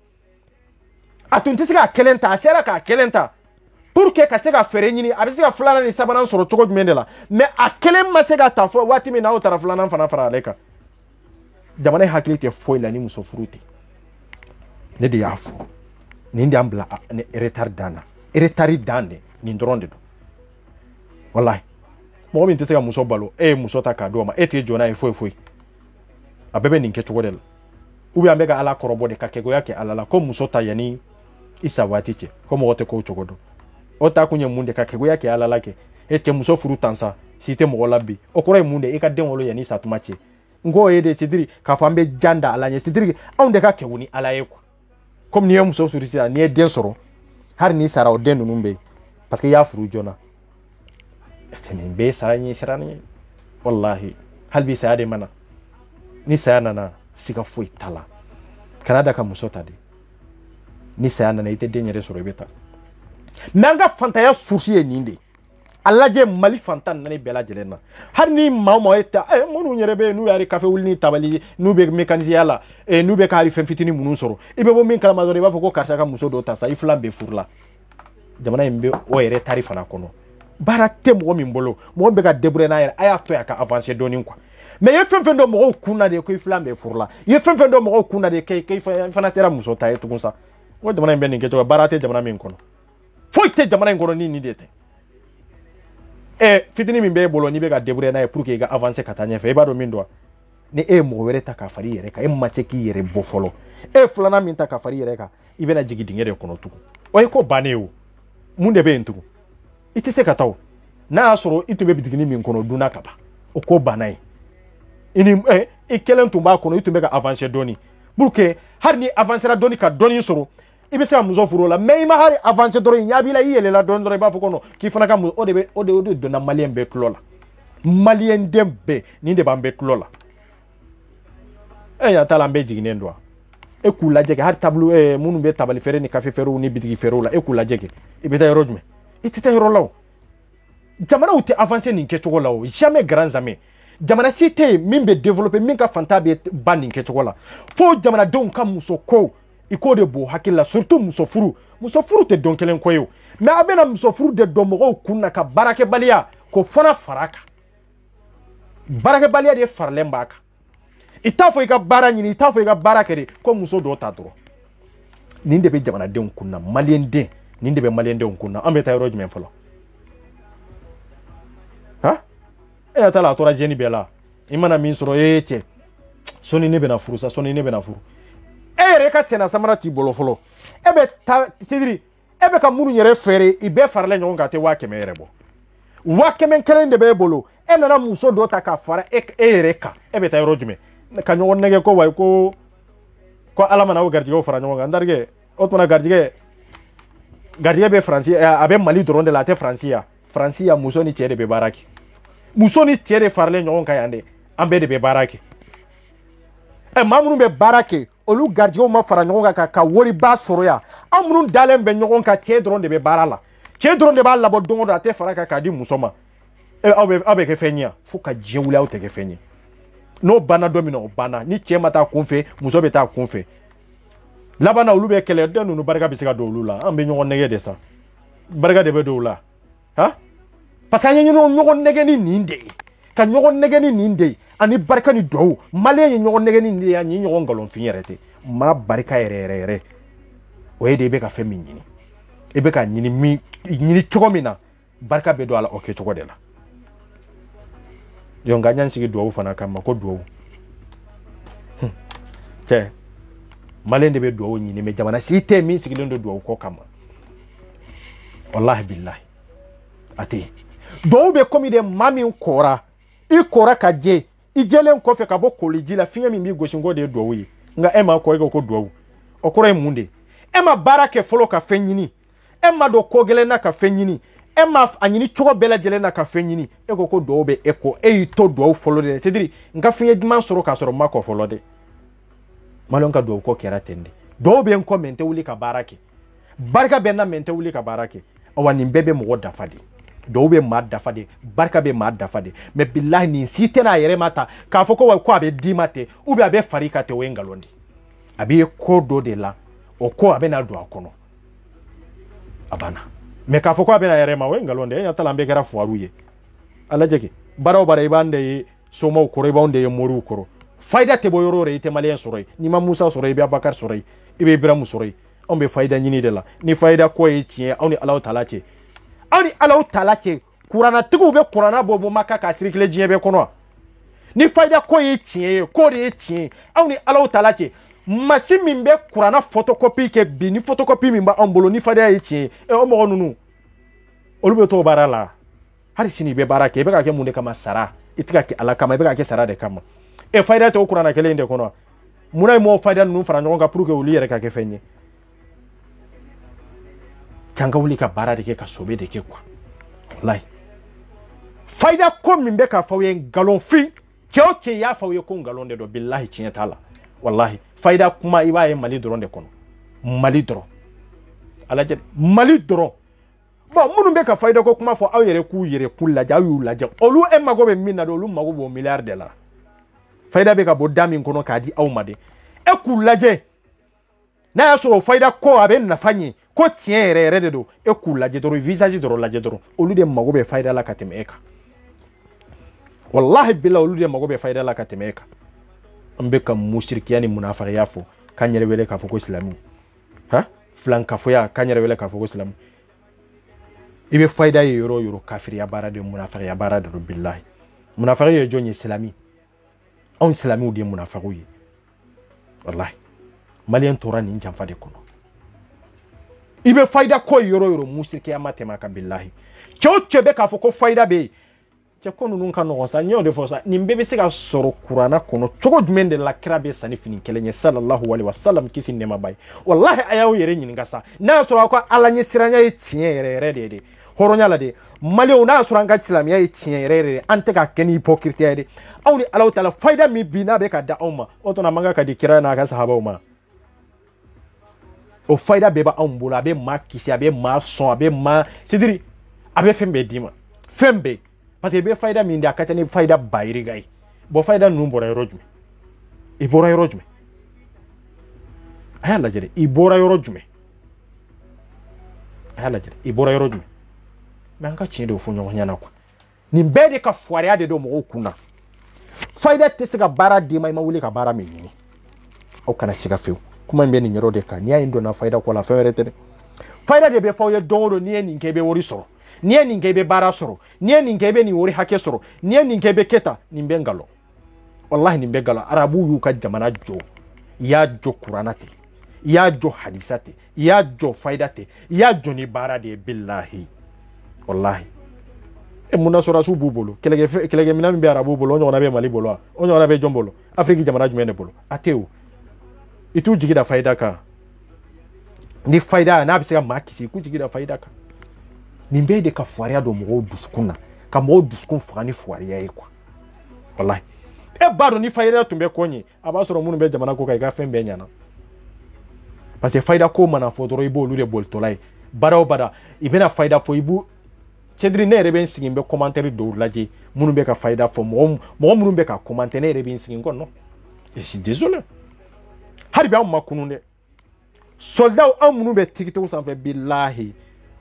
A: a tun tɛ se ka kelen ta a sera k'a kelen ta pour que ka se ka fɛɛrɛ ɲini a bɛ se ka filanan ni sabanan sɔrɔ cogo jumɛn de la mais a kelen ma se ka ta fɔ waati min n'aw taara filanan fana fara ale kan jamana hakili tɛ foyi la ni muso furu tɛ ne de y'a fɔ nin de y'an bila ni retard dan na retard dan de nin dɔrɔn de don wallahi mɔgɔ min tɛ se ka muso balo e ye muso ta k'a d'o ma e t'e jɔ n'a ye foyi foyi a bɛɛ bɛ nin kɛ cogo de la ou bien an bɛ ka ala kɔrɔbɔ de ka kɛgoya kɛ ala la ko muso ta yanni i sa waati cɛ ko mɔgɔ tɛ k'o cogo dɔn o ta kun ye mun de ka kɛgoya kɛ ala la kɛ e cɛ muso furu tan sa si tɛ mɔgɔ la bi o kɔrɔ ye mun de e ka den wolo yanni i sa tuma cɛ n k'o ye de sidiri k'a fɔ an bɛ jan da ala ɲɛ sidiri anw de ka kɛwu ni ala ye quoi comme n'i ye muso furu sisan n'i ye den sɔrɔ hali n'i sara o den ninnu bɛ yen parce que i y'a furu joona nin bɛɛ ye sara ɲɛ siranni ye wallahi hali bi saya de mana ni saya nana siga foyi t'a la kana da ka muso ta de ni saya nana i tɛ den yɛrɛ sɔrɔ i bɛ taa mais an ka fantanya source ye nin de a lajɛ mali fantan naani bɛɛ lajɛlen na hali ni maa o maa ye ta minnu yɛrɛ bɛ yen n'u y'a kafe wuli ni tabali n'u bɛ mécanisiya la n'u bɛ ka hali fɛn fitinin minnu sɔrɔ i bɛ bɔ min kalama dɔrɔn i b'a fɔ ko karisa ka muso dɔ ta sa i filan bɛ furu la jamana in bɛ o yɛrɛ tari fana kɔnɔ baara tɛ mɔgɔ min bolo mɔgɔ bɛ ka débrouiller n'a yɛrɛ a y'a to a ka avancer dɔɔnin quoi mais i ye fɛn fɛn dɔn mɔgɔw kun na de ko i filan bɛ furu la i ye fɛn fɛn dɔn mɔgɔw kun na de k'i fana sera muso ta ye tugun sa n ko jamana in bɛ nin kɛ cogo baara tɛ jamana min kɔnɔ foyi tɛ jamana in kɔnɔ ni nin de tɛ fitinin min b'e bolo n'i bɛ ka débrouiller n'a ye pour que i ka avancer ka taa ɲɛfɛ i b'a dɔn min don ni e ye mɔgɔ wɛrɛ ta ka fari i yɛrɛ kan e ma se k'i yɛrɛ bɔ fɔlɔ e filanan min ta ka fari i yɛrɛ kan i bɛna jigin dingɛ de kɔnɔ tugun o ye ko bannen o mun de bɛ yen tugun i tɛ se ka taa o n'a y'a sɔrɔ i tun bɛ bitiginin min kɔnɔ dunna ka ban o ko banna ye i kelen tun b'a kɔnɔ i tun bɛ ka avancer dɔɔnin pour que hali ni avancera dɔɔnin ka dɔɔnin sɔrɔ i bɛ se ka muso furu o la mais i ma hali avancer dɔrɔn ɲɛ b'i la i yɛlɛla dɔɔnin dɔrɔn i b'a fɔ ko non k'i fana ka muso o de donna maliyɛn bɛɛ tulo la maliyɛn den bɛɛ nin de b'an bɛɛ tulo la ɲa t'a la an bɛɛ jiginnen don wa e k'u lajɛ kɛ hali tableau minnu bɛ tabali feere ni kafe feerew ni bitigi feerew la e k'u lajɛ kɛ i bɛ taa yɔrɔ jumɛn i tɛ taa yɔrɔ la o jamanaw tɛ avancer nin kɛcogo la o jamais grand jamais jamana si tɛ yen min bɛ développer min ka fanta bɛ ban nin kɛcogo la fo jamanadenw ka muso ko i k'o de b'o hakili la surtout muso furu tɛ dɔn kelen ko ye o mais a bɛna muso furu de dɔn mɔgɔw kun na ka baarakɛbaliya k'o fana fara a kan baarakɛbaliya de faralen b'a kan i t'a fɔ i ka baara ɲini i t'a fɔ i ka baara kɛ de ko muso dɔ ta dɔrɔn nin de bɛ jamanadenw kun na maliyɛn den nin de bɛ maliyɛndenw kun na an bɛ taa yɔrɔ jumɛn fɔlɔ e y'a ta la a tora jeune bɛɛ la i mana min sɔrɔ cɛ sɔni ne bɛna furu sa sɔni ne bɛna furu e yɛrɛ ka sɛnɛ samara t'i bolo fɔlɔ e bɛ taa sidiri e bɛ ka minnu yɛrɛ feere i bɛɛ faralen ɲɔgɔn kan a tɛ 500 yɛrɛ bɔ 500 kelen de b'e bolo e nana muso dɔ ta ka fara e yɛrɛ kan e bɛ taa yɔrɔ jumɛn ka ɲɔgɔn nɛgɛ ko wayi ko ala mana o garijɛgɛw fara ɲɔgɔn kan n darikɛ o tuma garijɛgɛ bɛ faransi a bɛ mali dɔrɔn de la a tɛ faransi ya muso ni cɛ de bɛ baara kɛ muso ni cɛ de faralen ɲɔgɔn kan yan de an bɛɛ de bɛ baara kɛ maa minnu bɛ baara kɛ olu garijɛgɛw ma fara ɲɔgɔn kan ka wariba sɔrɔ yan an minnu dalen bɛ ɲɔgɔn kan cɛ dɔrɔn de bɛ baara la cɛ dɔrɔn de b'a labɔ don o don a tɛ fara kan k'a di muso ma aw bɛ kɛ fɛn ye fo ka diɲɛ wuli aw tɛ kɛ fɛn ye n'o banna don min na o banna ni cɛ ma taa kun fɛ muso bɛ taa kun fɛ laban na olu bɛ kɛlɛ den ninnu barika bɛ se ka don olu la an bɛ ɲɔgɔn nɛgɛ de sa barika de bɛ don o la parce que an ye ɲɔgɔn nɛgɛ ni nin de ye ka ɲɔgɔn nɛgɛ ni nin de ye ani barika ni duwawu maliyɛn ye ɲɔgɔn nɛgɛ ni nin de ye an ye ɲɔgɔn nkalonfin yɛrɛ tɛ maa barika yɛrɛ o ye de i bɛ ka fɛn min ɲini i bɛ ka ɲini cogo min na barika bɛ don a la o kɛcogo de la donc an y'an sigi duwawu fana kama ko duwawu cɛ maliyɛn de bɛ duwawu ɲini mais jamana si tɛ min sigilen don duwawu ko kama wallahi billahi a tɛ yen duwawu bɛ komi de maa min kɔra i kɔra ka jɛ i jɛlen kɔfɛ ka bɔ koliji la fiɲɛ min b'i gosi ko de ye duwawu ye nka e ma kɔ e ko duwawu o kɔrɔ ye mun de e ma baara kɛ fɔlɔ ka fɛn ɲini e ma dɔn ko gɛlɛn na ka fɛn ɲini e ma a ɲini cogo bɛɛ lajɛlen na ka fɛn ɲini e ko duwawu bɛ e kɔ e y'i to duwawu fɔlɔ de la c'est à dire n ka fiɲɛ duman sɔrɔ k'a sɔrɔ n ma kɔ fɔlɔ dɛ maliyɛnw ka duwawu ko kɛra ten de duwawu bɛ n kɔ mɛ n tɛ wuli ka baara kɛ barka bɛ na mente wuli ka baara kɛ awa nin bɛɛ bɛ mɔgɔ dafa de dɔw bɛ maa dafa de barka bɛ maa dafa de mais billahi nin si tɛ n'a yɛrɛ ma ta k'a fɔ ko a bɛ d'i ma ten ou bien a bɛ fari ka ten o ye nkalon de a b'i ko dɔ de la o ko a bɛ na don a kɔnɔ a banna mais k'a fɔ ko a bɛ na yɛrɛ ma o ye nkalon de e ɲɛ t'a la an bɛɛ kɛra fuwariw ye a lajɛ kɛ baara o baara i b'an de ye somaw kɔrɔ i b'anw de ye moriw kɔrɔ fayida tɛ bɔ yɔrɔ o yɔrɔ i tɛ maliyɛn sɔrɔ yen n'i ma musa sɔrɔ i bɛ abakari sɔrɔ yen i bɛ ibirahimu sɔrɔ yen anw bɛ fayida ɲini de la ni fayida ko ye tiɲɛ aw ni alaw taala cɛ aw ni alaw taala cɛ kuranatigiw bɛ kuranna bɔ maka k'a sirikile diɲɛ bɛɛ kɔnɔ ni fayida ko ye tiɲɛ ye k'o de ye tiɲɛ ye aw ni alaw taala cɛ masi min bɛ kuranna photocopie kɛ bi ni photocopie min b'anw bolo ni fayida ye tiɲɛ ye o mɔgɔ ninnu olu bɛ t'o baara la hali sini i bɛ baara kɛ i bɛ ka kɛ mun de kama sara i tɛ ka kɛ ala kama i bɛ ka kɛ sara de kama fayida tɛ o kuranna kelen de kɔnɔ munna ye mɔgɔw fayida ninnu fara ɲɔgɔn kan pour que olu yɛrɛ ka kɛ fɛn ye can ka wuli ka baara de kɛ ka sobe de kɛ quoi wallahi fayida ko min bɛ k'a fɔ aw ye nkalonfin cɛ o cɛ y'a fɔ aw ye ko nkalon de don billahi tiɲɛ t'a la wallahi fayida kuma i b'a ye Mali dɔrɔn de kɔnɔ Mali dɔrɔn ala jɛ Mali dɔrɔn bon minnu bɛ ka fayida ko kuma fɔ aw yɛrɛ k'u yɛrɛ ku lajɛ aw y'u lajɛ olu mago bɛ min na de olu mago b'o miliyari de la fayida bɛ ka bɔ da min kɔnɔ k'a di aw ma de k'u lajɛ n'a y'a sɔrɔ fayida ko a bɛ nafa ɲɛ ko tiɲɛ yɛrɛ yɛrɛ de don k'u lajɛ dɔrɔn visage dɔrɔn lajɛ dɔrɔn olu de mago bɛ fayida la ka tɛmɛ e kan wallahi billahi olu de mago bɛ fayida la ka tɛmɛ e kan an bɛ ka musirikiya ni munafikiya fɔ k'an yɛrɛ wele k'a fɔ ko silamɛw filankafoya k'an yɛrɛ wele k'a fɔ ko silamɛw i bɛ fayida ye yɔrɔ o yɔrɔ kafiriya baara de munafikiya baara de don billahi munafiki ye jɔn ye silami anw silamɛw de ye munafikiw ye wallahi maliyɛn tora nin janfa de kɔnɔ i bɛ fayida ko yɔrɔ o yɔrɔ musirikiya ma tɛmɛ a kan billahi cɛ o cɛ bɛ k'a fɔ ko fayida bɛ yen cɛ ko ninnu ka nɔgɔn sa n y'o de fɔ sa nin bɛɛ bɛ se ka sɔrɔ kuranna kɔnɔ cogo jumɛn de la kira bɛ sanni fini kelen ye sallallahu alaihi wasallam kisi nɛɛma ba ye wallahi a y'aw yɛrɛ ɲininka sa n'a y'a sɔrɔ aw ka ala ɲɛsiranya ye tiɲɛ yɛrɛ yɛrɛ de ye de hɔrɔnya la de maliyɛnw n'a y'a sɔrɔ an ka silamɛya ye tiɲɛ yɛrɛ yɛrɛ de an tɛ ka kɛ ni hypocrite ye de aw ni alaw taala fayida min bi n'a bɛ ka da anw ma o tuma man kan ka di kira n'a ka sahabaw ma o fayida bɛɛ b'anw bolo a bɛ maa kisi a bɛ maa sɔn a bɛ maa sidiri a bɛ fɛn bɛɛ d'i ma fɛn bɛɛ parce que i bɛ fayida min di a ka ca ni fayida bayiriga ye bon fayida ninnu bɔra yɔrɔ jumɛn i bɔra yɔrɔ jumɛn a y'a lajɛ dɛ i bɔra yɔrɔ jumɛn a y'a lajɛ dɛ i bɔra yɔrɔ jumɛn mais an ka tiɲɛ de fɔ ɲɔgɔn ɲɛna quoi nin bɛɛ de ka fariya de don mɔgɔw kun na fayida tɛ se ka baara d'i ma i ma wuli ka baara min ɲini aw kana siga fewu kuma in bɛ nin yɔrɔ de kan n'i y'a ye n donna fayida ko la fɛn wɛrɛ tɛ dɛ fayida de bɛ fɔ aw ye don o don n'i ye nin kɛ i bɛ wari sɔrɔ n'i ye nin kɛ i bɛ baara sɔrɔ n'i ye nin kɛ i bɛ nin wari hakɛ sɔrɔ n'i ye nin kɛ i bɛ kɛ tan nin bɛ nkalon wallahi nin bɛ nkalon arabuw y'u ka jamana jɔ i y'a jɔ kuranna ten i y'a jɔ hadisa ten i y'a jɔ fayida ten i y'a jɔ ni baara de ye billahi wallahi munna sɔrɔsiw b'u bolo kɛlɛkɛminɛn min bɛ arabuw bolo o ɲɔgɔnna bɛ Mali bolo wa o ɲɔgɔnna bɛ jɔn bolo Afiriki jamana jumɛn de bolo a tɛ o i t'u jigi da fayida kan ni fayida n'a bɛ se ka maa kisi i k'u jigi da fayida kan nin bɛɛ de ka fariya don mɔgɔw dusukun na ka mɔgɔw dusukun faga ni fariya ye quoi wallahi b'a dɔn ni fayida tun bɛ kɔn ye a b'a sɔrɔ minnu bɛ jamana ko kan i ka fɛn bɛɛ ɲɛna parce que fayida ko mana fɔ dɔrɔn i b'olu de bolitɔla ye baara o baara i bɛna fayida fɔ i b'u cɛdiri ne yɛrɛ bɛ n sigi n bɛ commentaire dɔw lajɛ minnu bɛ ka fayida fɔ mɔgɔ minnu bɛ ka commenter ne yɛrɛ bɛ n sigi n kɔ non je suis désolé hali bi anw ma kunun dɛ soldat anw minnu bɛ tiktok sanfɛ billahi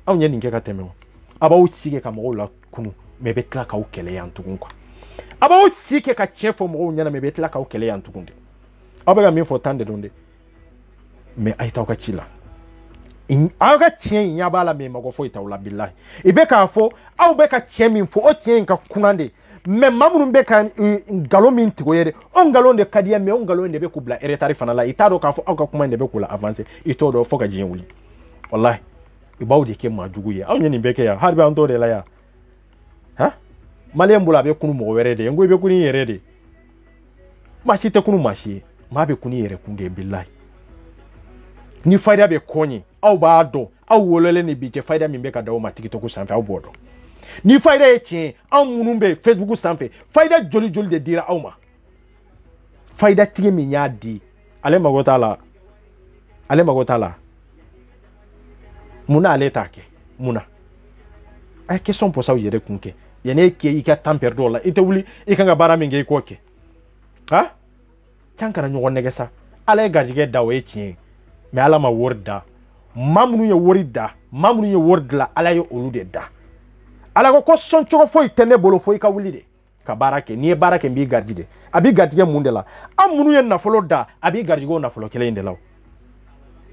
A: anw ye nin kɛ ka tɛmɛ o a b'aw sigi ka mɔgɔw la kunun mais bɛ tila k'aw kɛlɛ yan tugun quoi a b'aw sigi ka tiɲɛ fɔ mɔgɔw ɲɛna mais bɛ tila k'aw kɛlɛ yan tugun de aw bɛ ka min fɔ tan de don dɛ mais a ye t'aw ka ci la aw ka tiɲɛ in ɲɛ b'a la mais mɔgɔ foyi t'aw la billahi i bɛ k'a fɔ aw bɛ ka tiɲɛ min fɔ o tiɲɛ in ka kunnan de mais maa minnu bɛ ka nkalon min tigɛ o ye dɛ o nkalon de ka di ye mais o nkalon in de bɛ k'u bila retard fana la i t'a dɔn k'a fɔ aw ka kuma in de bɛ k'u la avancer i t'o dɔn fo ka diɲɛ wuli wallahi i b'aw de kɛ maa jugu ye aw ye nin bɛɛ kɛ yan hali bi an t'o de la yan han maliyɛn bolo a bɛ kunu mɔgɔ wɛrɛ de n ko i bɛ kunu i yɛrɛ de maa si tɛ kunu maa si ye maa bɛ kunu i yɛrɛ kun de billahi ni fayida bɛ kɔn ye aw b'a dɔn aw wololen ni bi cɛ fayida min bɛ ka da o ma tiktok sanfɛ aw b'o dɔn ni fayida ye tiɲɛ anw minnu bɛ facebook sanfɛ fayida joli joli de dira aw ma fayida tigi min y'a di ale mago t'a la ale mago t'a la Muna ale t'a kɛ muna a question posa u yɛrɛ kun kɛ yan'e kɛ i ka temps perdu la i tɛ wuli i kan ka baara min kɛ i k'o kɛ ha can kana ɲɔgɔn nɛgɛ sa ala ye garijɛgɛ da o ye tiɲɛ ye mais ala ma wari da maa minnu ye wari da maa minnu ye wari dilan ala ye olu de da ala ko sɔn cogo foyi tɛ ne bolo fo i ka wuli de ka baara kɛ n'i ye baara kɛ n b'i garijɛgɛ a b'i garijɛgɛ mun de la an minnu ye nafolo da a b'i garijɛgɛ o nafolo kelen in de la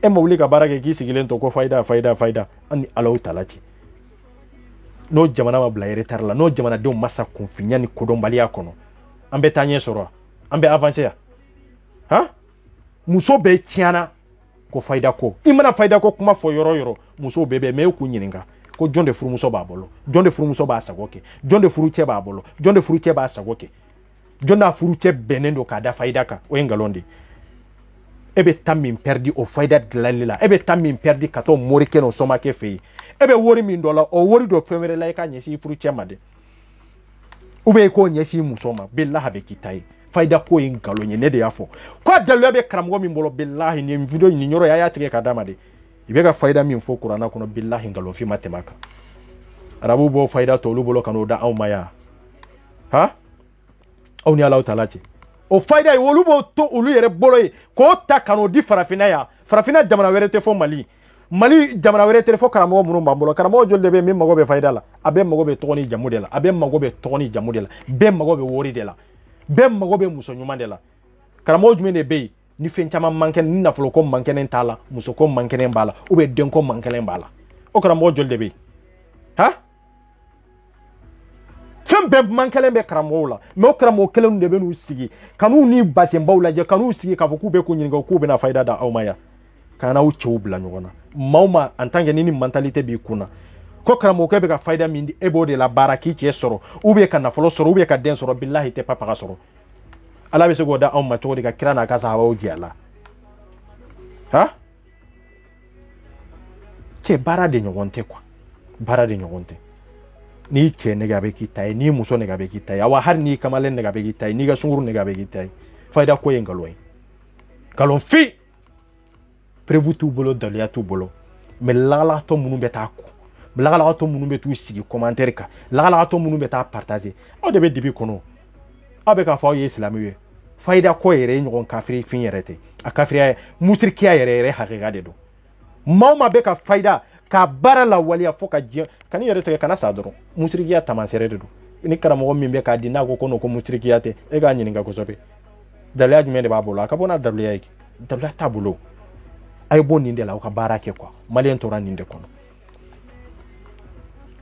A: e ma wuli ka baara kɛ k'i sigilen to ko fayida an ni ala ta'ala cɛ n'o jamana ma bila retard la n'o jamanadenw ma sa kunfinya ni kodɔnbaliya kɔnɔ an bɛ taa ɲɛ sɔrɔ an bɛ avancer ya ha muso bɛɛ tiɲɛna ko fayida ko i mana fayida ko kuma fɔ yɔrɔ yɔrɔ muso bɛɛ bɛ mais e k'u ɲininka ko jɔn de furumuso b'a bolo jɔn de furumuso b'a sago kɛ jɔn de furucɛ b'a bolo jɔn de furucɛ b'a sago kɛ jɔn n'a furucɛ bɛnnen don k'a da fayida kan o ye ngalon de e bɛ temps min perdi o fayida dilanli la e bɛ temps min perdi ka t'o morikɛ n'o somakɛ fɛ yen e bɛ wari min dɔ la o wari dɔ fɛn wɛrɛ la i ka ɲɛsin i furucɛ ma dɛ ou bien i k'o ɲɛsin muso ma billahi a bɛ k'i ta ye fayida ko ye ngalon ye ne de y'a fɔ ko a daluya bɛ karamɔgɔ min bolo billahi nin video nin yɔrɔ a y'a tigɛ ka d'a ma de i bɛ ka fayida min fɔ kuranna kɔnɔ billahi ngalon fi ma tɛmɛ a kan arabu b'o fayida to olu bolo ka n'o da anw ma yan ha aw ni Alahu Taala cɛ o fayida ye olu b'o to olu yɛrɛ bolo ye k'o ta ka n'o di farafinna yan farafinna jamana wɛrɛ tɛ fɔ Mali jamana wɛrɛ tɛ fɔ karamɔgɔ minnu b'an bolo karamɔgɔ joli de bɛ min mago bɛ fayida la a bɛɛ mago bɛ tɔgɔ ni jamu de la a bɛɛ mago bɛ tɔgɔ ni jamu de la bɛɛ mago bɛ wari de la bɛɛ mago bɛ muso ɲuman de la karamɔgɔ jumɛn de bɛ yen ni fɛn caman man kɛnɛ ni nafolo ko man kɛnɛ t'a la muso ko man kɛnɛ b'a la ou bien den ko man kɛnɛ b'a la o karamɔgɔ joli de bɛ yen ha fɛn bɛɛ man kɛnɛ bɛ karamɔgɔw la mais o karamɔgɔ kelenw de bɛ n'u sigi ka n'u ni basenbaw lajɛ ka n'u sigi k'a fɔ k'u bɛ k'u ɲininka k'u bɛna fayida da aw ma yan ka n'aw cɛw bila ɲɔgɔn na maa o maa en tant que ni mentalité b'i kun na ko karamɔgɔkɛ bɛ ka fayida min di e b'o de la baara k'i cɛ sɔrɔ ou bien ka nafolo sɔrɔ ou bien ka den sɔrɔ billahi tɛ papaga sɔrɔ ala bɛ se k'o da anw ma cogo di ka kira n'a ka sahabaw jɛ a la ha cɛ baara de ɲɔgɔn tɛ quoi baara de ɲɔgɔn tɛ n'i cɛ nɛgɛ a bɛ k'i ta ye n'i muso nɛgɛ a bɛ k'i ta ye awa hali n'i kamalen nɛgɛ a bɛ k'i ta ye n'i ka sunkuru nɛgɛ a bɛ k'i ta ye fayida ko ye ngalon ye ngalon fi prévu t'u bolo daluya t'u bolo mais lagalatɔ minnu bɛ taa ko lagalatɔ minnu bɛ t'u sigi commentaire kan lagalatɔ minnu bɛ taa partager aw de bɛ dibi kɔnɔ aw bɛ k'a fɔ aw ye silamɛw ye fayida ko yɛrɛ ye ɲɔgɔn kafiri fin yɛrɛ tɛ a kafiriya ye musirikiya yɛrɛ hakika de don maa o maa bɛ ka fayida ka baara la waliya fo ka diɲɛ kan'i yɛrɛ sɛgɛn kana sa dɔrɔn musirikiya tamaseere de don ni karamɔgɔ min bɛ k'a di n'a ko ko musirikiya tɛ e k'a ɲininka kosɛbɛ daluya jumɛn de b'a bolo a ka bɔ n'a daluya ye daluya t'a bolo a ye bɔ nin de la aw ka baara kɛ quoi maliyɛn tora nin de kɔnɔ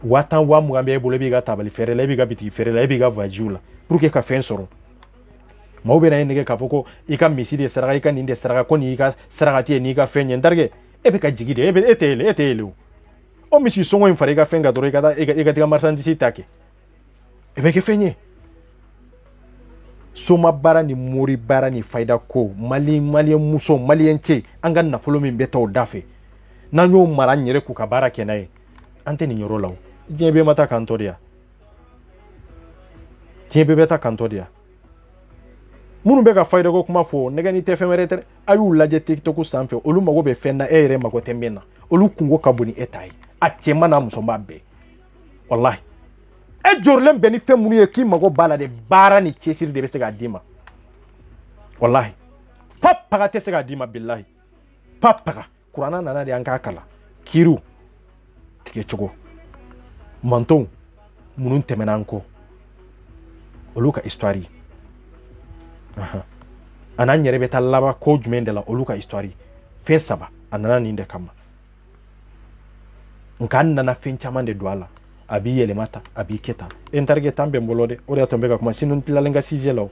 A: 10,000 20,000 bɛ e bolo e b'i ka tabali feere la e b'i ka bitigi feere la e b'i ka voyage la pour que ka fɛn sɔrɔ maaw bɛ na e nɛgɛ k'a fɔ ko i ka misi de saraka i ka nin de saraka ko nin i ka sarakati ye n'i ka fɛn ye n tarikɛ e bɛ ka jigi de e tɛ yɛlɛ o misi sɔngɔ in fara i ka fɛn kan dɔrɔn i ka taa i ka marchandise ta kɛ e bɛ kɛ fɛn ye soma baara ni mori baara ni fayida ko maliyɛn muso maliyɛn cɛ an ka nafolo min bɛ taa o da fɛ n'an y'o mara an yɛrɛ k'u ka baara kɛ n'a ye an tɛ nin yɔrɔ la o diɲɛ bɛɛ ma taa kantɔ de yan diɲɛ bɛɛ bɛ taa kantɔ de yan minnu bɛ ka fayida ko kuma fɔ nɛgɛni tɛ fɛn wɛrɛ tɛ a y'u lajɛ TikTok sanfɛ olu mago bɛ fɛn na e yɛrɛ mago tɛ min na olu kungo ka bon ni e ta ye a cɛman n'a musoman bɛɛ wallahi e jɔrilen bɛ ni fɛn minnu ye k'i mago b'a la de baara ni cɛsiri de bɛ se k'a d'i ma wallahi papaga tɛ se k'a d'i ma billahi papaga kuranna nana de an k'a kala kiiriw tigɛcogo mantonw minnu tɛmɛna an kɔ olu ka histoire a n'an yɛrɛ bɛ taa laban ko jumɛn de la olu ka histoire fɛn 3 a nana nin de kama nka an nana fɛn caman de don a la a b'i yɛlɛma ta a b'i kɛ tan e n tarikɛ tan bɛ n bolo dɛ o de y'a to n bɛ ka kuma sini n tilalen ka 6e la o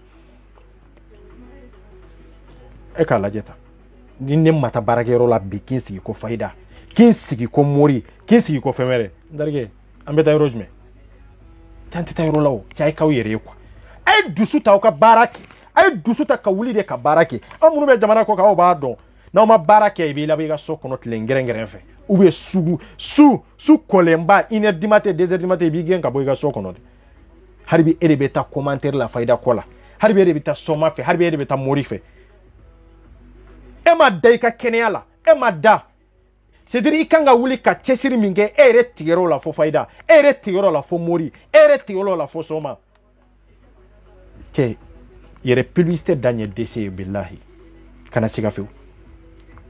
A: e k'a lajɛ tan ni ne ma taa baarakɛyɔrɔ la bi k'i sigi ko fayida k'i sigi ko mori k'i sigi ko fɛn wɛrɛ n tarikɛ an bɛ taa yɔrɔ jumɛn can tɛ taa yɔrɔ la o cɛ a ye k'aw yɛrɛ ye quoi a ye dusu ta aw ka baara kɛ a ye dusu ta ka wuli de ka baara kɛ an minnu bɛ jamana kɔ kan aw b'a dɔn n'aw ma baara kɛ i b'i labɔ i ka so kɔnɔ tile gɛrɛngɛrɛn fɛ ou bien su kɔlɛnba 1h du matin 2h du matin i b'i gɛn ka bɔ i ka so kɔnɔ de hali bi e de bɛ taa commentaire la fayida ko la hali bi e de bɛ taa sɔma fɛ hali bi e de bɛ taa mori fɛ e ma da i ka kɛnɛya la e ma da c'est dire i kan ka wuli ka cɛsiri min kɛ e yɛrɛ tigɛr'o la fo fayida e yɛrɛ tigɛr'o la fo mori e yɛrɛ tigɛr'o la fo soma cɛ yɛrɛ publicité da ɲɛ dese ye bilahi kana siga fewu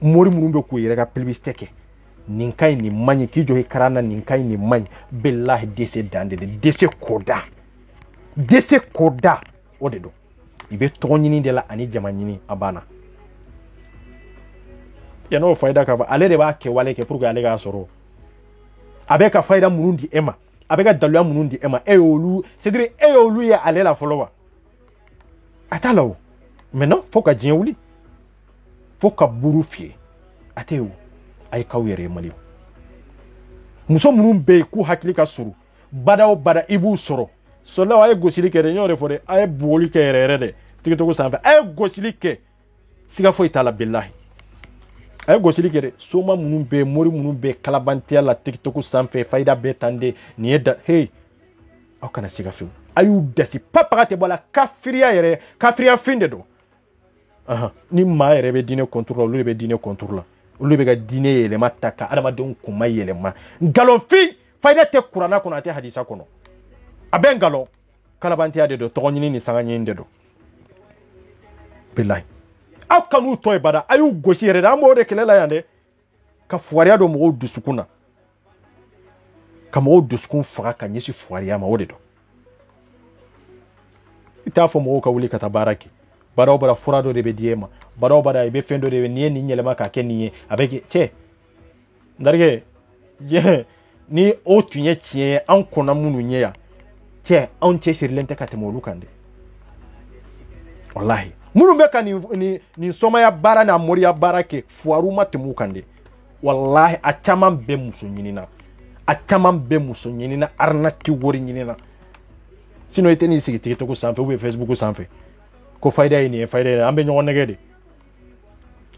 A: mori minnu bɛ k'u yɛrɛ ka publicité kɛ nin ka ɲi nin man ɲi k'i jɔ i karan na nin ka ɲi nin man ɲi bilahi dese dan de dese koda o de don i bɛ tɔgɔ ɲini de la ani jama ɲini a banna yan'o fayida k'a fɔ ale de b'a kɛwale kɛ pour que ale k'a sɔrɔ a bɛ ka fayida minnu di e ma a bɛ ka daluya minnu di e ma e y'olu c'est dire e y'olu ye ale la fɔlɔ wa a t'a la o maintenant fo ka diɲɛ wuli fo ka buru fiyɛ a tɛ o a ye k'aw yɛrɛ ye mali muso minnu bɛ yen k'u hakili ka surun bada o bada i b'u sɔrɔ sɔlaw a ye gosili kɛ dɛ n y'o de fɔ dɛ a ye bugɔli kɛ yɛrɛ yɛrɛ dɛ tigitogo sanfɛ a ye gosili kɛ siga foyi t'a la bilahi a ye gosili kɛ dɛ soma minnu bɛ yen mori minnu bɛ yen kalabantiya la tigitogo sanfɛ fayida bɛɛ tan de nin ye da hey aw kana siga fewu a y'u dasi papaga tɛ bɔ a la kafiriya yɛrɛ kafiriya fin de don ni maa yɛrɛ bɛ diinɛ contour la olu de bɛ diinɛ contour la olu de bɛ ka diinɛ yɛlɛma ta ka adamadenw kunma yɛlɛma nkalonfin fayida tɛ kuranna kɔnɔ a tɛ hadisa kɔnɔ a bɛ nkalon kalabantiya de don tɔgɔ ɲini ni sanga ɲini de don bilahi aw kan'u tɔ ye bada a y'u gosi yɛrɛ de an b'o de kɛlɛ la yan dɛ ka fugariya don mɔgɔw dusukun na ka mɔgɔw dusukun faga ka ɲɛsin fugariya ma o de don i t'a fɔ mɔgɔw ka wuli ka taa baara kɛ baara o baara fura dɔ de bɛ di e ma baara o baara i bɛ fɛn dɔ de bɛ n'i ye nin yɛlɛma k'a kɛ nin ye a bɛ kɛ cɛ n darikɛ ni o tun ye tiɲɛ ye an kɔnna minnu ɲɛ yan cɛ anw cɛsirilen tɛ ka tɛmɛ olu kan dɛ walahi minnu bɛ ka nin sɔmaya baara n'a moriya baara kɛ fuwariw ma tɛmɛ u kan dɛ walahi a caman bɛ muso ɲinina a caman bɛ muso ɲinina arnaque wari ɲinina sinon i tɛ n'i sigi tigitogo sanfɛ ou bien Facebook sanfɛ ko fayida ye nin ye fayida ye an bɛ ɲɔgɔn nɛgɛ de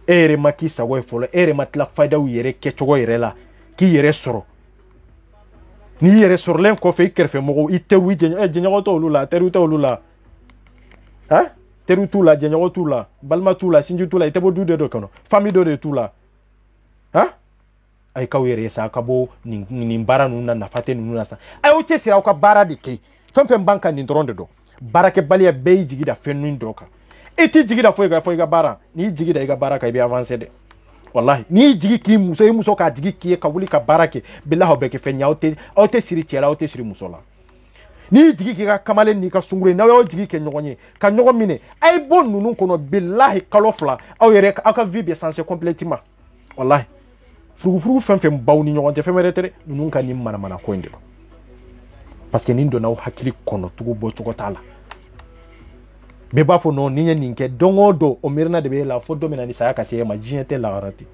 A: e yɛrɛ ma k'i sago ye fɔlɔ e yɛrɛ ma tila fayidaw yɛrɛ kɛcogo yɛrɛ la k'i yɛrɛ sɔrɔ n'i yɛrɛ sɔrɔlen kɔfɛ i kɛrɛfɛ mɔgɔw i teriw jɛɲɔgɔn tɛ olu la teriw tɛ olu la han teriw t'u la jɛɲɔgɔn t'u la balima t'u la sinji t'u la i tɛ bɔ du de dɔ kɔnɔ famille dɔ de t'u la han a ye k'aw yɛrɛ ye sa a ka bɔ nin baara ninnu na nafa tɛ ninnu na sa a y'aw cɛsiri aw ka baara de kɛ fɛn fɛn b'an kan nin dɔrɔn de dɔn baarakɛbaliya bɛɛ y'i jigi da fɛn min dɔ kan i t'i jigi da foyi kan fɔ i ka baara n'i jigi da i ka baara kan i bɛ avancer dɛ wallahi n'i jigi k'i muso i muso k'a jigi k'i ye ka wuli ka baara kɛ bilahi aw bɛɛ kɛ fɛn ɲɛ aw tɛ siri cɛ la aw tɛ siri muso la n'i jigi k'i ka kamalen n'i ka sunguru n'aw y'aw jigi kɛ ɲɔgɔn ye ka ɲɔgɔn minɛ a ye bɔ ninnu kɔnɔ bilahi kalo fila aw yɛrɛ aw ka vie bɛ changer complètement wallahi furugufurugu fɛn fɛn baw ni ɲɔgɔn cɛ fɛn wɛrɛ tɛ dɛ ninnu ka nin manamana ko in de don parce que nin donna aw hakili kɔnɔ tugu bɔcogo t'a la bɛɛ b'a fɔ non ni ye nin kɛ don o don o miirina de bɛ e la fo don min na ni saya ka se e ma diɲɛ tɛ lahara ten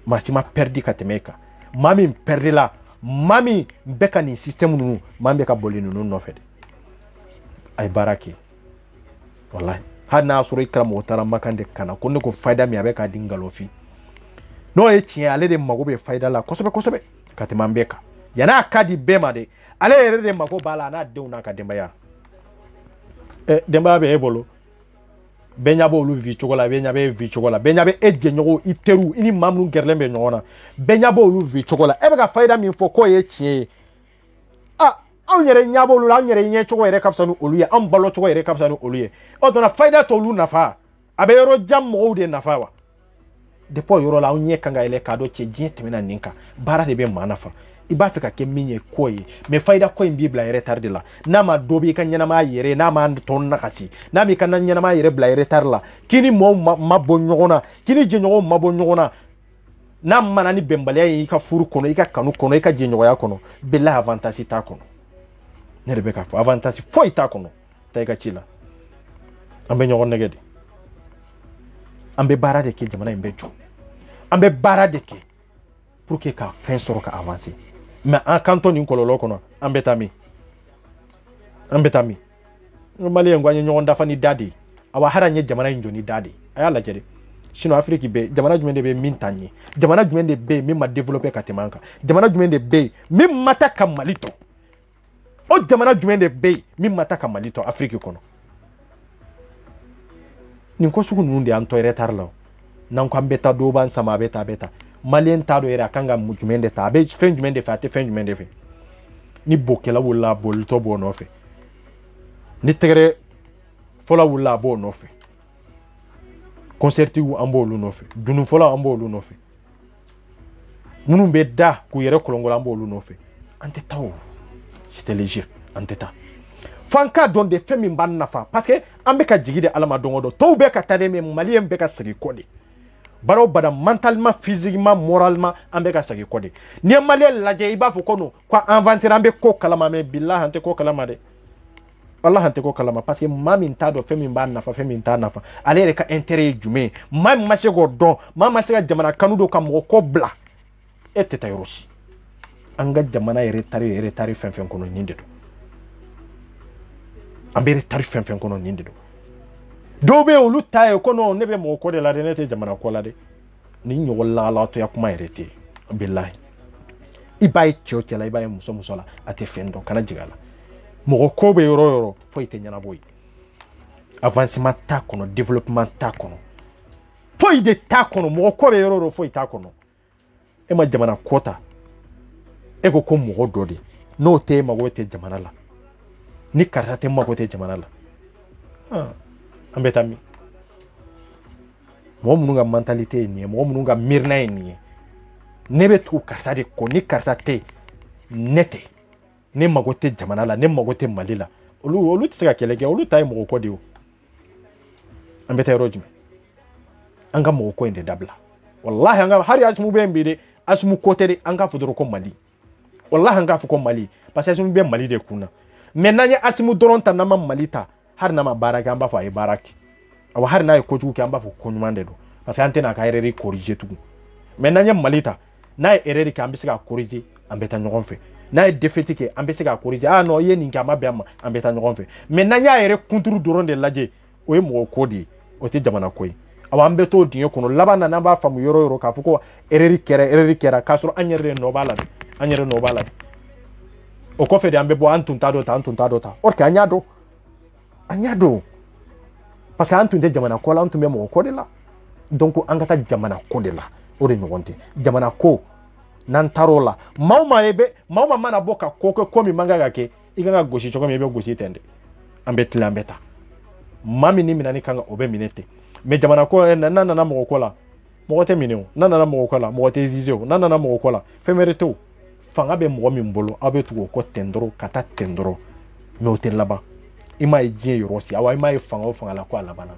A: maa si ma perdi ka tɛmɛ e kan maa min perdi la maa min bɛ ka nin système ninnu maa min bɛ ka boli ninnu nɔfɛ de a ye baara kɛ wallahi hali n'a y'a sɔrɔ i karamɔgɔ taara makan de kana ko ne ko fayida min a bɛ k'a di nkalonfin n'o ye tiɲɛ ale de mago bɛ fayida la kosɛbɛ kosɛbɛ ka tɛmɛ an bɛɛ kan yan'a ka di bɛɛ ma dɛ ale yɛrɛ de mago b'a la a n'a denw n'a ka denbaya denbaya bɛ e bolo bɛɛ ɲɛ b'olu vi cogo la bɛɛ ɲɛ bɛ vi cogo la bɛɛ ɲɛ bɛ e jɛɲɔgɔnw i teriw i ni maa minnu gɛrɛlen bɛ ɲɔgɔn na bɛɛ ɲɛ b'olu vi cogo la e bɛ ka fayida min fɔ k'o ye tiɲɛ ye anw yɛrɛ ɲɛ b'olu la anw yɛrɛ ɲɛ cogo yɛrɛ ka fisa ni olu ye anw balo cogo yɛrɛ ka fisa ni olu ye o donna fayida t'olu nafa a bɛ yɔrɔ jan mɔgɔw de nafa wa depuis o yɔrɔ la anw ɲɛ kan ka yɛlɛ k'a dɔn cɛ diɲɛ tɛmɛna nin kan baara de bɛ maa nafa i b'a fɛ ka kɛ min ye ko ye mais fayida ko in b'i bila retard de la n'a ma dɔ b'i ka ɲɛnamaya yɛrɛ n'a ma tɔ nakasi n'a m'i ka ɲɛnamaya yɛrɛ bila retard la k'i ni mɔɔw ma bɔ ɲɔgɔn na k'i ni jɛɲɔgɔnw ma bɔ ɲɔgɔn na n'a mana ni bɛnbaliya ye i ka furu kɔnɔ i ka kanu kɔnɔ i ka jɛɲɔgɔnya kɔnɔ bilahi avantage t'a kɔnɔ ne de bɛ k'a fɔ avantage foyi t'a kɔnɔ taa i ka ci la an bɛ ɲɔgɔn nɛgɛ de an bɛ baara de kɛ jamana in bɛ jɔ an bɛ baara de kɛ pour que ka fɛn sɔrɔ ka avancer mais an kan to nin kɔlɔlɔ kɔnɔ an bɛ taa min an bɛ taa min maliyɛn ko an ye ɲɔgɔn dafa ni da de ye awa hali an ye jamana in jɔ ni da de ye a y'a lajɛ dɛ sinon Afrique bɛ jamana jumɛn de bɛ min ta ɲɛ jamana jumɛn de bɛ yen min ma développer ka tɛmɛ an kan jamana jumɛn de bɛ yen min ma taa ka Mali tɔ o jamana jumɛn de bɛ yen min ma taa ka Mali tɔ Afrique kɔnɔ nin ko sugu ninnu de y'an tɔ retard la n'an ko an bɛ taa dɔw b'an sama a bɛ taa malien t'a do yɛrɛ a kan ka jumɛn de ta a bɛ fɛn jumɛn de fɛ a tɛ fɛn jumɛn de fɛ ni bokɛla wulila a bolitɔ b'o nɔfɛ ni tɛgɛrɛ fɔlɔ wulila a b'o nɔfɛ concertiw an b'olu nɔfɛ dunu fɔlɔ an b'olu nɔfɛ minnu bɛ da k'u yɛrɛ kɔlɔnkɔlɔ an b'olu nɔfɛ an tɛ taa o c'était léger an tɛ taa fo an k'a dɔn de fɛn min b'an nafa parce que an bɛ ka jigi de ala ma don o don tɔw bɛ ka taa de mais maliyɛn bɛ ka segin kɔ de bara o bara mentalement physiquement moralement an bɛ ka segin kɔ de n'i ye maliyɛn lajɛ i b'a fɔ ko non ko avancer an bɛ ko kalama mais bilahi an tɛ ko kalama dɛ Allah han tɛ ko kalama parce que maa min t'a dɔn fɛn min b'a nafa fɛn min t'a nafa ale yɛrɛ ka intérêt ye jumɛn ye maa min ma se k'o dɔn maa ma se ka jamana kanu don ka mɔgɔ kɔ bila e tɛ taa yɔrɔ si an ka jamana yɛrɛ tari fɛn fɛn kɔnɔ nin de don an bɛ tari fɛn fɛn kɔnɔ nin de don dɔw bɛ yen olu ta ye ko non ne bɛ mɔgɔ kɔ de la dɛ ne tɛ jamana kɔ la dɛ ni ɲɔgɔn lahalatɔya kuma yɛrɛ tɛ yen bilahi i b'a ye cɛ o cɛ la i b'a ye muso muso la a tɛ fɛn dɔn kana jigin a la mɔgɔ ko bɛ yɔrɔ yɔrɔ foyi tɛ ɲɛnabɔ ye avancement t'a kɔnɔ développement t'a kɔnɔ foyi de t'a kɔnɔ mɔgɔ ko bɛ yɔrɔ yɔrɔ foyi t'a kɔnɔ e ma jamana ko ta e ko mɔgɔ dɔ de n'o tɛ e mago tɛ jamana la ni karisa tɛ mago tɛ jamana la an bɛ taa min mɔgɔ minnu ka mentalité ye nin ye mɔgɔ minnu ka miirina ye nin ye ne bɛ tugu karisa de kɔ ni karisa tɛ ne tɛ ne mago tɛ jamana la ne mago tɛ Mali la olu tɛ se ka kɛlɛ kɛ olu ta ye mɔgɔ kɔ de o an bɛ taa yɔrɔ jumɛn an ka mɔgɔ kɔ in de dabila wallahi an ka hari Asimu bɛ yen bi de Asimu ko tɛ de an k'a fɔ dɔrɔn ko Mali wallahi an k'a fɔ ko Mali parce que Asimu bɛ Mali de kun na mais n'an ye Asimu dɔrɔn ta n'an ma Mali ta hari n'a ma baara kɛ an b'a fɔ a ye baara kɛ awa hari n'a ye kojugu kɛ an b'a fɔ ko ɲuman de don parce que an tɛna ka erreur corriger tugun mais n'an ye Mali ta n'a ye erreur kɛ an bɛ se ka corriger an bɛ taa ɲɔgɔn fɛ n'a ye défaite kɛ an bɛ se ka corriger ah non i ye nin kɛ a ma bɛn a ma an bɛ taa ɲɔgɔn fɛ mais n'an y'a yɛrɛ kunturu dɔrɔn de lajɛ o ye mɔgɔ ko de ye o tɛ jamana ko ye awa an bɛ t'o dingɛ kɔnɔ laban na n'an b'a faamu yɔrɔ yɔrɔ k'a fɔ ko erreur kɛra k'a sɔrɔ an yɛrɛ de nɔ b'a la dɛ an yɛrɛ nɔ b'a la o kɔfɛ de an bɛ bɔ an tun t'a dɔ ta or que an y'a dɔn parce que an tun tɛ jamana ko la an tun bɛ mɔgɔ ko de la donc an ka taa jamana ko de la o de ɲɔgɔn tɛ jamana ko n'an taar'o la maa o maa mana bɔ ka ko kɛ ko min man kan ka kɛ i kan ka gosi cogo min i bɛ gosi ten de an bɛ tilen an bɛ taa maa min ni minɛni kan ka o bɛ minɛ ten mais jamana ko n'an nana mɔgɔ ko la mɔgɔ tɛ minɛ o n'an nana mɔgɔ ko la mɔgɔ tɛ exigé o n'an nana mɔgɔ ko la fɛn wɛrɛ tɛ o fanga bɛ mɔgɔ min bolo aw bɛ tugu o kɔ ten dɔrɔn ka taa ten dɔrɔn mais o tɛ laban i m'a ye diɲɛ yɔrɔ si awa i m'a ye fanga o fanga la ko a labanna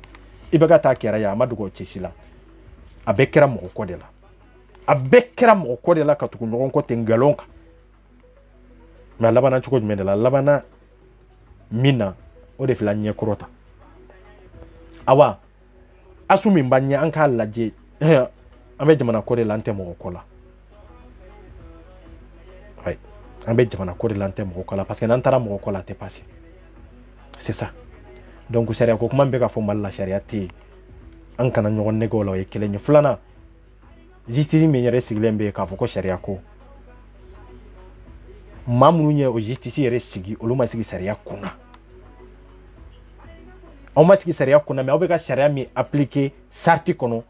A: i bɛ ka taa kɛra yan a ma dogo o cɛ si la a bɛɛ kɛra mɔgɔ kɔ de la a bɛɛ kɛra mɔgɔ kɔ de la ka tugu ɲɔgɔn kɔ ten nkalon kan mais a labanna cogo jumɛn de la a labanna min na o de filɛ ɲɛkɔrɔ ta awa asu min b'an ɲɛ an k'a lajɛ an bɛ jamana ko de la an tɛ mɔgɔ kɔ la an bɛ jamana ko de la an tɛ mɔgɔ kɔ la parce que n'an taara mɔgɔ kɔ la a tɛ passer c'est ça donc sariya ko kuma bɛ ka fɔ Mali la sariya tɛ yen an kana ɲɔgɔn nɛgɛ o la o ye kelen ye filanan justice min yɛrɛ sigilen bɛ yen k'a fɔ ko sariya ko maa minnu ye o justice yɛrɛ sigi olu ma sigi sariya kunna aw ma sigi sariya kunna mais aw bɛ ka sariya min appliquer sarti kɔnɔ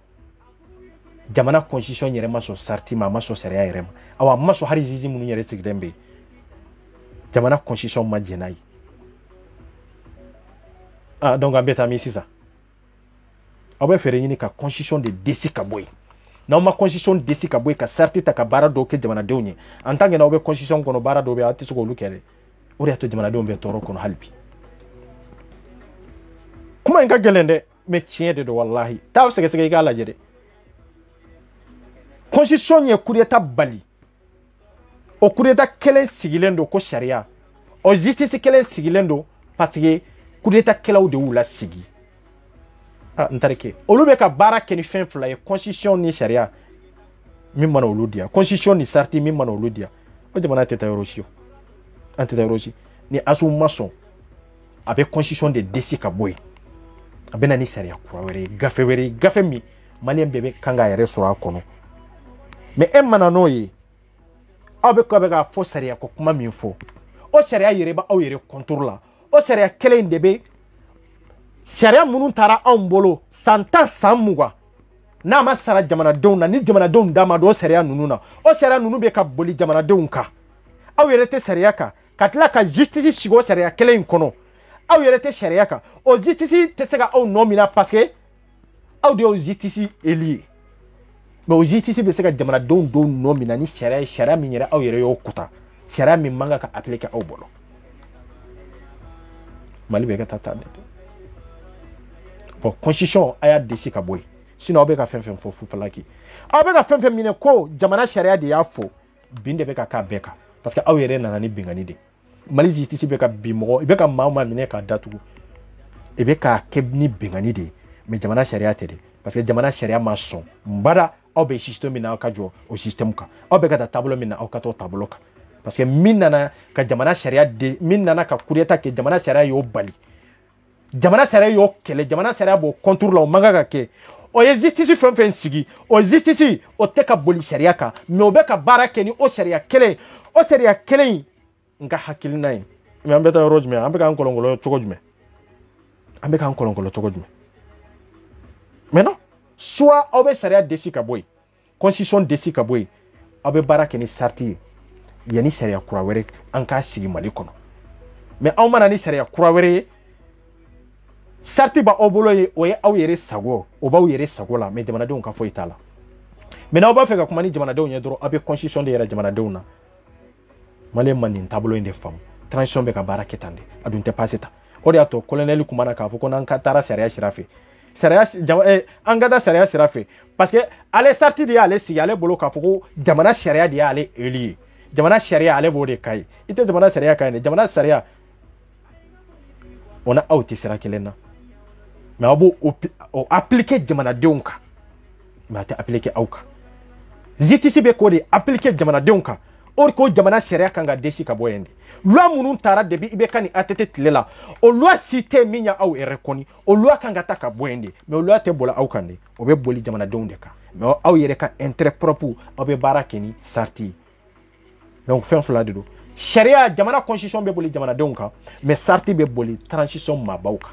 A: jamana constitution yɛrɛ ma sɔn sarti ma a ma sɔn sariya yɛrɛ ma awa a ma sɔn hali justice minnu yɛrɛ sigilen bɛ yen jamana constitution ma jɛn n'a ye donc an bɛ taa min sisan aw bɛ fɛɛrɛ ɲini ka constitution de desi ka bɔ yen n'aw ma constitution desi ka bɔ yen ka sarti ta ka baara dɔw kɛ jamanadenw ye en tant que n'aw bɛ constitution kɔnɔ baara dɔw bɛ yen aw tɛ se k'olu kɛ dɛ o de y'a to jamanadenw bɛ tɔɔrɔ kɔnɔ hali bi kuma in ka gɛlɛn dɛ mais tiɲɛ de don walahi taa sɛgɛsɛgɛ i k'a lajɛ dɛ constitution ye coup d'état bali o coup d'état kelen sigilen don ko sariya o justice kelen sigilen don parce que coup d'état kɛlaw de y'u lasigi n tarike olu bɛ ka baara kɛ ni fɛn fila ye constitution ni sariya min mana olu diya constitution ni sarti min mana olu diya o jamana tɛ taa yɔrɔ si o an tɛ taa yɔrɔ si ni asu ma sɔn a bɛ constitution de desi ka bɔ yen a bɛ na ni sariya kura wɛrɛ ye gafe wɛrɛ ye gafe min maliyɛn bɛɛ bɛ kan k'a yɛrɛ sɔrɔ a kɔnɔ mais e mana n'o ye aw bɛ ka fɔ sariya ko kuma min fɔ o sariya yɛrɛ b'aw yɛrɛ contrôle la o sariya kelen de bɛ sariya minnu taara anw bolo san 10 san 20 n'a ma sara jamanadenw na ni jamanadenw d'a ma don sariya ninnu na o sariya ninnu bɛ ka boli jamanadenw kan aw yɛrɛ tɛ sariya kan ka tila ka justice sigi o sariya kelen in kɔnɔ aw yɛrɛ tɛ sariya kan o justice tɛ se ka aw nɔ minɛ parce que aw de y'o justice élu ye mais o justice bɛ se ka jamanadenw dɔw nɔ minɛ ni sariya ye sariya min yɛrɛ aw yɛrɛ y'o kuta sariya min man kan ka appliquer aw bolo Mali bɛ ka taa de bon constitution a y'a desi ka bɔ yen sinon aw bɛ ka fɛn fɛn fɔ fufalaki aw bɛ ka fɛn fɛn minɛ ko jamana sariya de y'a fɔ bin de bɛ ka k'a bɛɛ kan parce que aw yɛrɛ nana ni bingani de Mali justice bɛ ka bin mɔgɔ i bɛ ka maa minɛ k'a datugu i bɛ k'a kɛ ni bingani de mais jamana sariya tɛ de parce que jamana sariya ma sɔn n bada aw bɛ système min na aw ka jɔ o système kan aw bɛ ka taa taabolo min na aw ka t'o taabolo kan parce que min nana ka jamana sariya de min nana ka coup d'état kɛ jamana sariya y'o bali jamana sariya y'o kɛlɛ jamana sariya b'o contour la o man kan ka kɛ o ye justice fɛn fɛn sigi o justice o tɛ ka boli sariya kan mais o bɛ ka baara kɛ ni o sariya kelen in n ka hakilina ye mais an bɛ taa yɔrɔ jumɛn an bɛ k'an kɔlɔnkɔlɔ cogo jumɛn an bɛ k'an kɔlɔnkɔlɔ cogo jumɛn mais non soit aw bɛ sariya desi ka bɔ yen constitution desi ka bɔ yen aw bɛ baara kɛ ni sarti ye yanni sariya kura wɛrɛ an k'a sigi Mali kɔnɔ mais aw mana ni sariya kura wɛrɛ ye sarti b'aw bolo ye o ye aw yɛrɛ sago o b'aw yɛrɛ sago la mais jamanadenw ka foyi t'a la mais n'aw b'a fɛ ka kuma ni jamanadenw ye dɔrɔn aw bɛ constitution de yɛrɛ jamanadenw na Mali man nin taabolo in de faamu transition bɛ ka baara kɛ tan de a dun tɛ passé tan o de y'a to colonel kuma na k'a fɔ ko n'an ka taara sariya sira fɛ an ka taa sariya sira fɛ parce que ale sarti de y'ale sigi ale bolo k'a fɔ ko jamana sariya de y'ale élu ye jamana sariya ale b'o de ka ye i tɛ jamana sariya ka ye dɛ jamana sariya o na aw tɛ sira kelen na mais aw b'o appliquer jamanadenw kan mais a tɛ appliquer aw kan justice bɛ k'o de appliquer jamanadenw kan o ko jamana sariya kan ka desi ka bɔ yen de loi minnu taara depuis i bɛ ka nin ATT tile la o loi si tɛ min ya aw yɛrɛ kɔni o loi kan ka taa ka bɔ yen de mais o loi tɛ boli aw kan de o bɛ boli jamanadenw de kan mais aw yɛrɛ ka intérêt propre aw bɛ baara kɛ ni sarti ye donc fɛn fila de don sariya jamana constitution bɛ boli jamanadenw kan mais sarti bɛ boli transition maabaw kan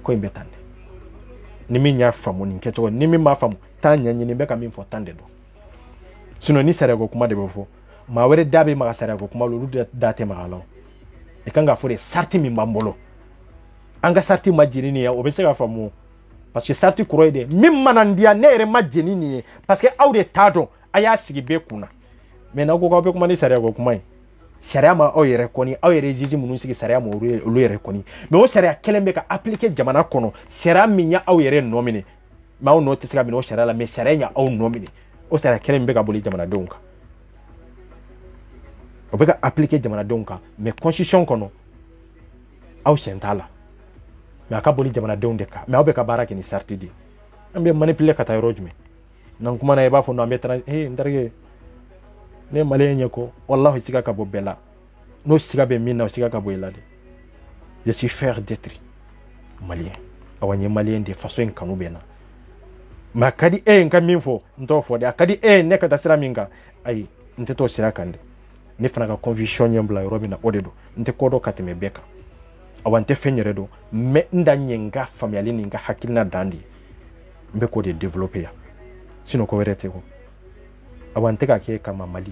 A: ko in bɛ tan de ni min y'a faamu nin kɛcogo ni min m'a faamu taa ɲɛɲini bɛ ka min fɔ tan de don sinon ni sariya ko kuma de bɛ fɔ maa wɛrɛ da bɛ maga sariya ko kuma la olu da tɛ maga la i kan ka fɔ de sarti min b'an bolo an ka sarti ma jeni nin ye o bɛ se ka faamu parce que sarti kɔrɔ ye de min mana n diya ne yɛrɛ ma jeni nin ye parce que aw de t'a dɔn a y'a sigi bɛɛ kunna mais n'aw ko k'aw bɛ kuma ni sariya ko kuma ye sariya ma aw yɛrɛ kɔni aw yɛrɛ juge minnu sigi sariya ma olu yɛrɛ kɔni mais o sariya kelen bɛ ka appliquer jamana kɔnɔ sariya min ya aw yɛrɛ nɔ minɛ mais aw nɔ tɛ se ka minɛ o sariya la mais sariya ya aw nɔ minɛ o sariya kelen bɛ ka boli jamanadenw kan o bɛ ka appliquer jamanadenw kan mais constitution kɔnɔ aw sɛn t'a la mais a ka boli jamanadenw de kan mais aw bɛ ka baara kɛ ni sarti de an bɛ manipuler ka taa yɔrɔ jumɛn n'an kumana i b'a fɔ non an bɛ taara n terikɛ ne maliyɛn ɲɛ ko wallahi siga ka bɔ bɛɛ la n'o siga bɛ min na o siga ka bɔ i la de je suis fier d'être malien awa n ye maliyɛn de faso in kanu bɛ na mais a ka di e ye n ka min fɔ n t'o fɔ de a ka di e ye ne ka taa sira min kan ayi n tɛ t'o sira kan de ne fana ka conviction ɲɛ bila yɔrɔ min na o de don n tɛ ko dɔn ka tɛmɛ bɛɛ kan awa n tɛ fɛn yɛrɛ dɔn mais n da ɲɛ n ka faamuyali ni n ka hakilina dan de ye n bɛ k'o de développer yan sinon ko wɛrɛ tɛ ko awa n tɛ ka kɛ kama Mali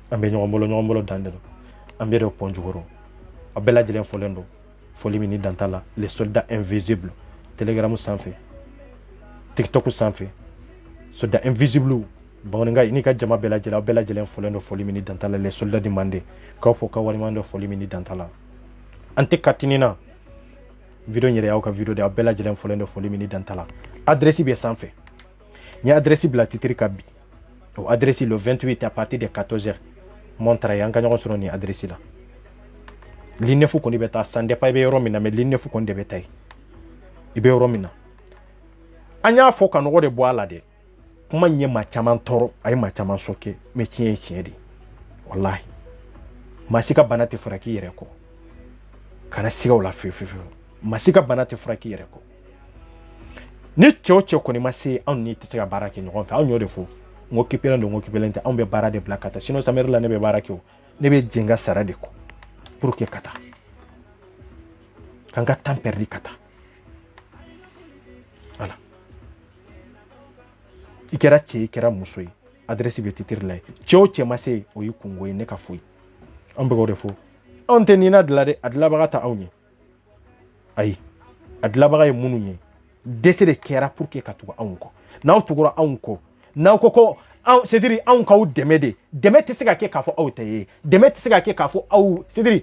A: an bɛ ɲɔgɔn bolo dan de don an bɛ de pɔn jukɔrɔ a bɛɛ lajɛlen fɔlen don foli min ni dan t'a la les soldats invisibles telegram sanfɛ tiktok sanfɛ soldats invisibles bamanankan n'i ka jama bɛɛ lajɛlen aw bɛɛ lajɛlen fɔlen don foli min ni dan t'a la les soldats du Mandé k'aw fɔ k'aw waleɲuman dɔn foli min ni dan t'a la an tɛ katini na video yɛrɛ y'aw ka video de aw bɛɛ lajɛlen fɔlen don foli min ni dan t'a la adresse bɛ sanfɛ n ye adresse bila titre ka bi o adresse le 28 à partir de 14h montre yan ka ɲɔgɔn sɔrɔ ni adresse la ligne 9 kɔni bɛ taa sans dépend i bɛ yɔrɔ min na mais ligne 9 kɔni de bɛ taa i bɛ yɔrɔ min na an y'a fɔ ka nɔgɔ de bɔ a la dɛ kuma in ye maa caman tɔɔrɔ a ye maa caman sɔkɛ mais tiɲɛ ye tiɲɛ de wallahi maa si ka bana tɛ furakɛ i yɛrɛ kɔ kana siga o la fiyewu fiyewu maa si ka bana tɛ furakɛ i yɛrɛ kɔ ni cɛ o cɛ kɔni ma se anw ni tɛ se ka baara kɛ ɲɔgɔn fɛ anw y'o de fɔ n ko occupé don n ko occupé tɛ anw bɛ baara de bila ka taa sinon samedi la ne bɛ baara kɛ o ne bɛ jɛn n ka sara de kɔ pour que ka taa k'an ka temps perdu ka taa voilà ikera cɛ ikera muso ye adresse bɛ titre la ye cɛ o cɛ ma se o ye kungo ye ne ka foyi an bɛ k'o de fɔ anw tɛ nin na dilan dɛ a dilanbaga ta anw ye ayi a dilanbaga ye minnu ye dɛsɛ de kɛra pour que ka tugu anw kɔ n'aw tugura anw kɔ n'aw ko ko c'est à dire anw k'aw dɛmɛ de dɛmɛ tɛ se ka kɛ k'a fɔ aw tɛ ye dɛmɛ tɛ se ka kɛ k'a fɔ aw c'est à dire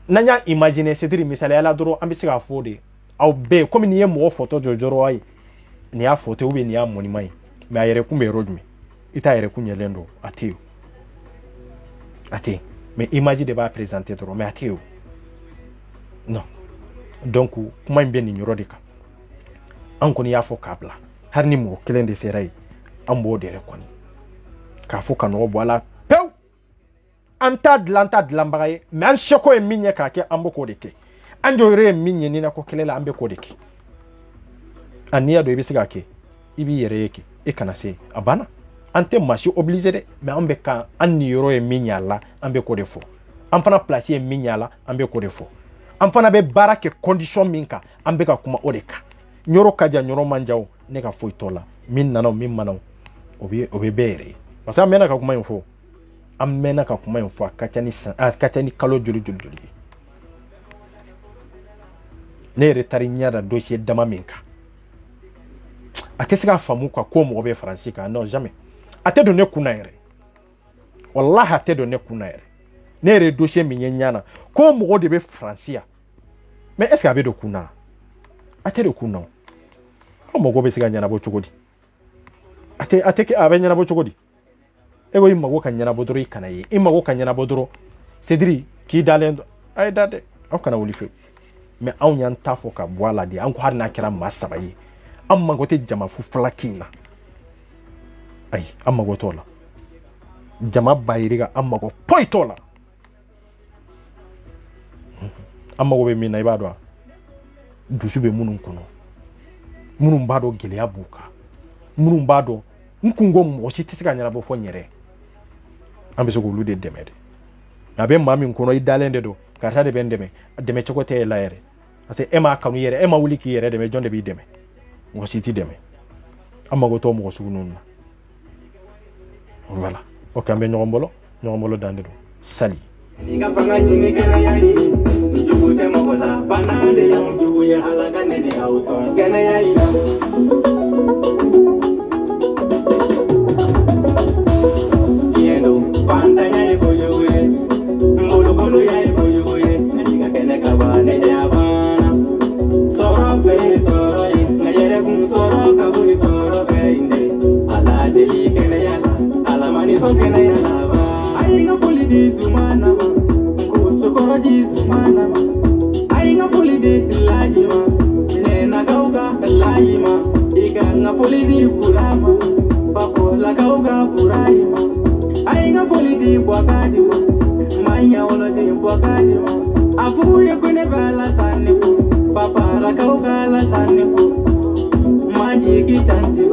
A: n'an y'a imaginer c'est à dire misaliyala dɔrɔn an bɛ se k'a fɔ de aw bɛɛ komi nin ye mɔgɔ fɔtɔ jɔjɔrɔ ye nin y'a fɔtɔ ou bien nin y'a monument ye mais a yɛrɛ kun bɛ yɔrɔ jumɛn i t'a yɛrɛ kun ɲɛlen don a tɛ yen a tɛ yen mais image de b'a présenter dɔrɔn mais a tɛ yen non donc kuma in bɛ nin yɔrɔ de kan an kɔni y'a fɔ k'a bila hali ni mɔgɔ kelen de sera yen an b'o de yɛrɛ kɔni k'a fɔ ka nɔgɔ bɔ a la pewu an t'a dilanbaga ye mais an seko ye min ye k'a kɛ an bɛ k'o de kɛ an jɔyɔrɔ ye min ye ninakɔ kɛlɛ la an bɛ k'o de kɛ a n'i y'a dɔn i bɛ se k'a kɛ i b'i yɛrɛ ye kɛ i kana se a banna an tɛ maa si obligé dɛ mais an bɛ kan an niyɔrɔ ye min y'a la an bɛ k'o de fɔ an fana place ye min y'a la an bɛ k'o de fɔ an fana bɛ baara kɛ condition min kan an bɛ ka kuma o de kan yɔrɔ ka jan yɔrɔ man jan ne ka foyi t'o la min nana o min mana o bɛ bɛɛ yɛrɛ ye parce que an mɛnna ka kuma in fɔ an mɛnna ka kuma in fɔ a ka ca ni kalo joli ye ne yɛrɛ taara ɲɛ da dossier dama min kan a tɛ se ka faamu quoi ko mɔgɔ bɛ faransi kan non jamais a tɛ don ne kunna yɛrɛ wallahi a tɛ don ne kunna yɛrɛ ne yɛrɛ dossier min ye ɲana ko mɔgɔ de bɛ faransi yan mais est ce que a bɛ don kunna a tɛ don kunna o mɔgɔ bɛ se ka ɲɛnabɔ cogo di a bɛ ɲɛnabɔ cogo di e ko i mago ka ɲɛnabɔ dɔrɔn i kana ye i mago ka ɲɛnabɔ dɔrɔn c'est à dire k'i dalen don a ye da dɛ aw kana wuli fewu mais anw y'an ta fɔ ka bɔ a la de an ko hali n'a kɛra maa saba ye an mago tɛ jama fu falaki in na ayi an mago t'o la jama bayiriga an mago foyi t'o la an mago bɛ min na i b'a dɔn dusu bɛ minnu kɔnɔ minnu b'a dɔn gɛlɛya b'u kan minnu b'a dɔn n kun ko mɔgɔ si tɛ se ka ɲɛnabɔ fɔ n yɛrɛ an bɛ se k'olu de dɛmɛ de a bɛ maa min kɔnɔ i dalen de don karisa de bɛ n dɛmɛ dɛmɛ cogo tɛ e la yɛrɛ parce que e m'a kanu yɛrɛ e ma wuli k'i yɛrɛ dɛmɛ jɔn de b'i dɛmɛ mɔgɔ si t'i dɛmɛ an mago t'o mɔgɔ sugu ninnu na voilà ok an bɛ ɲɔgɔn bolo dan de don sali
E: Papa la kauka la sanifu maji gitanti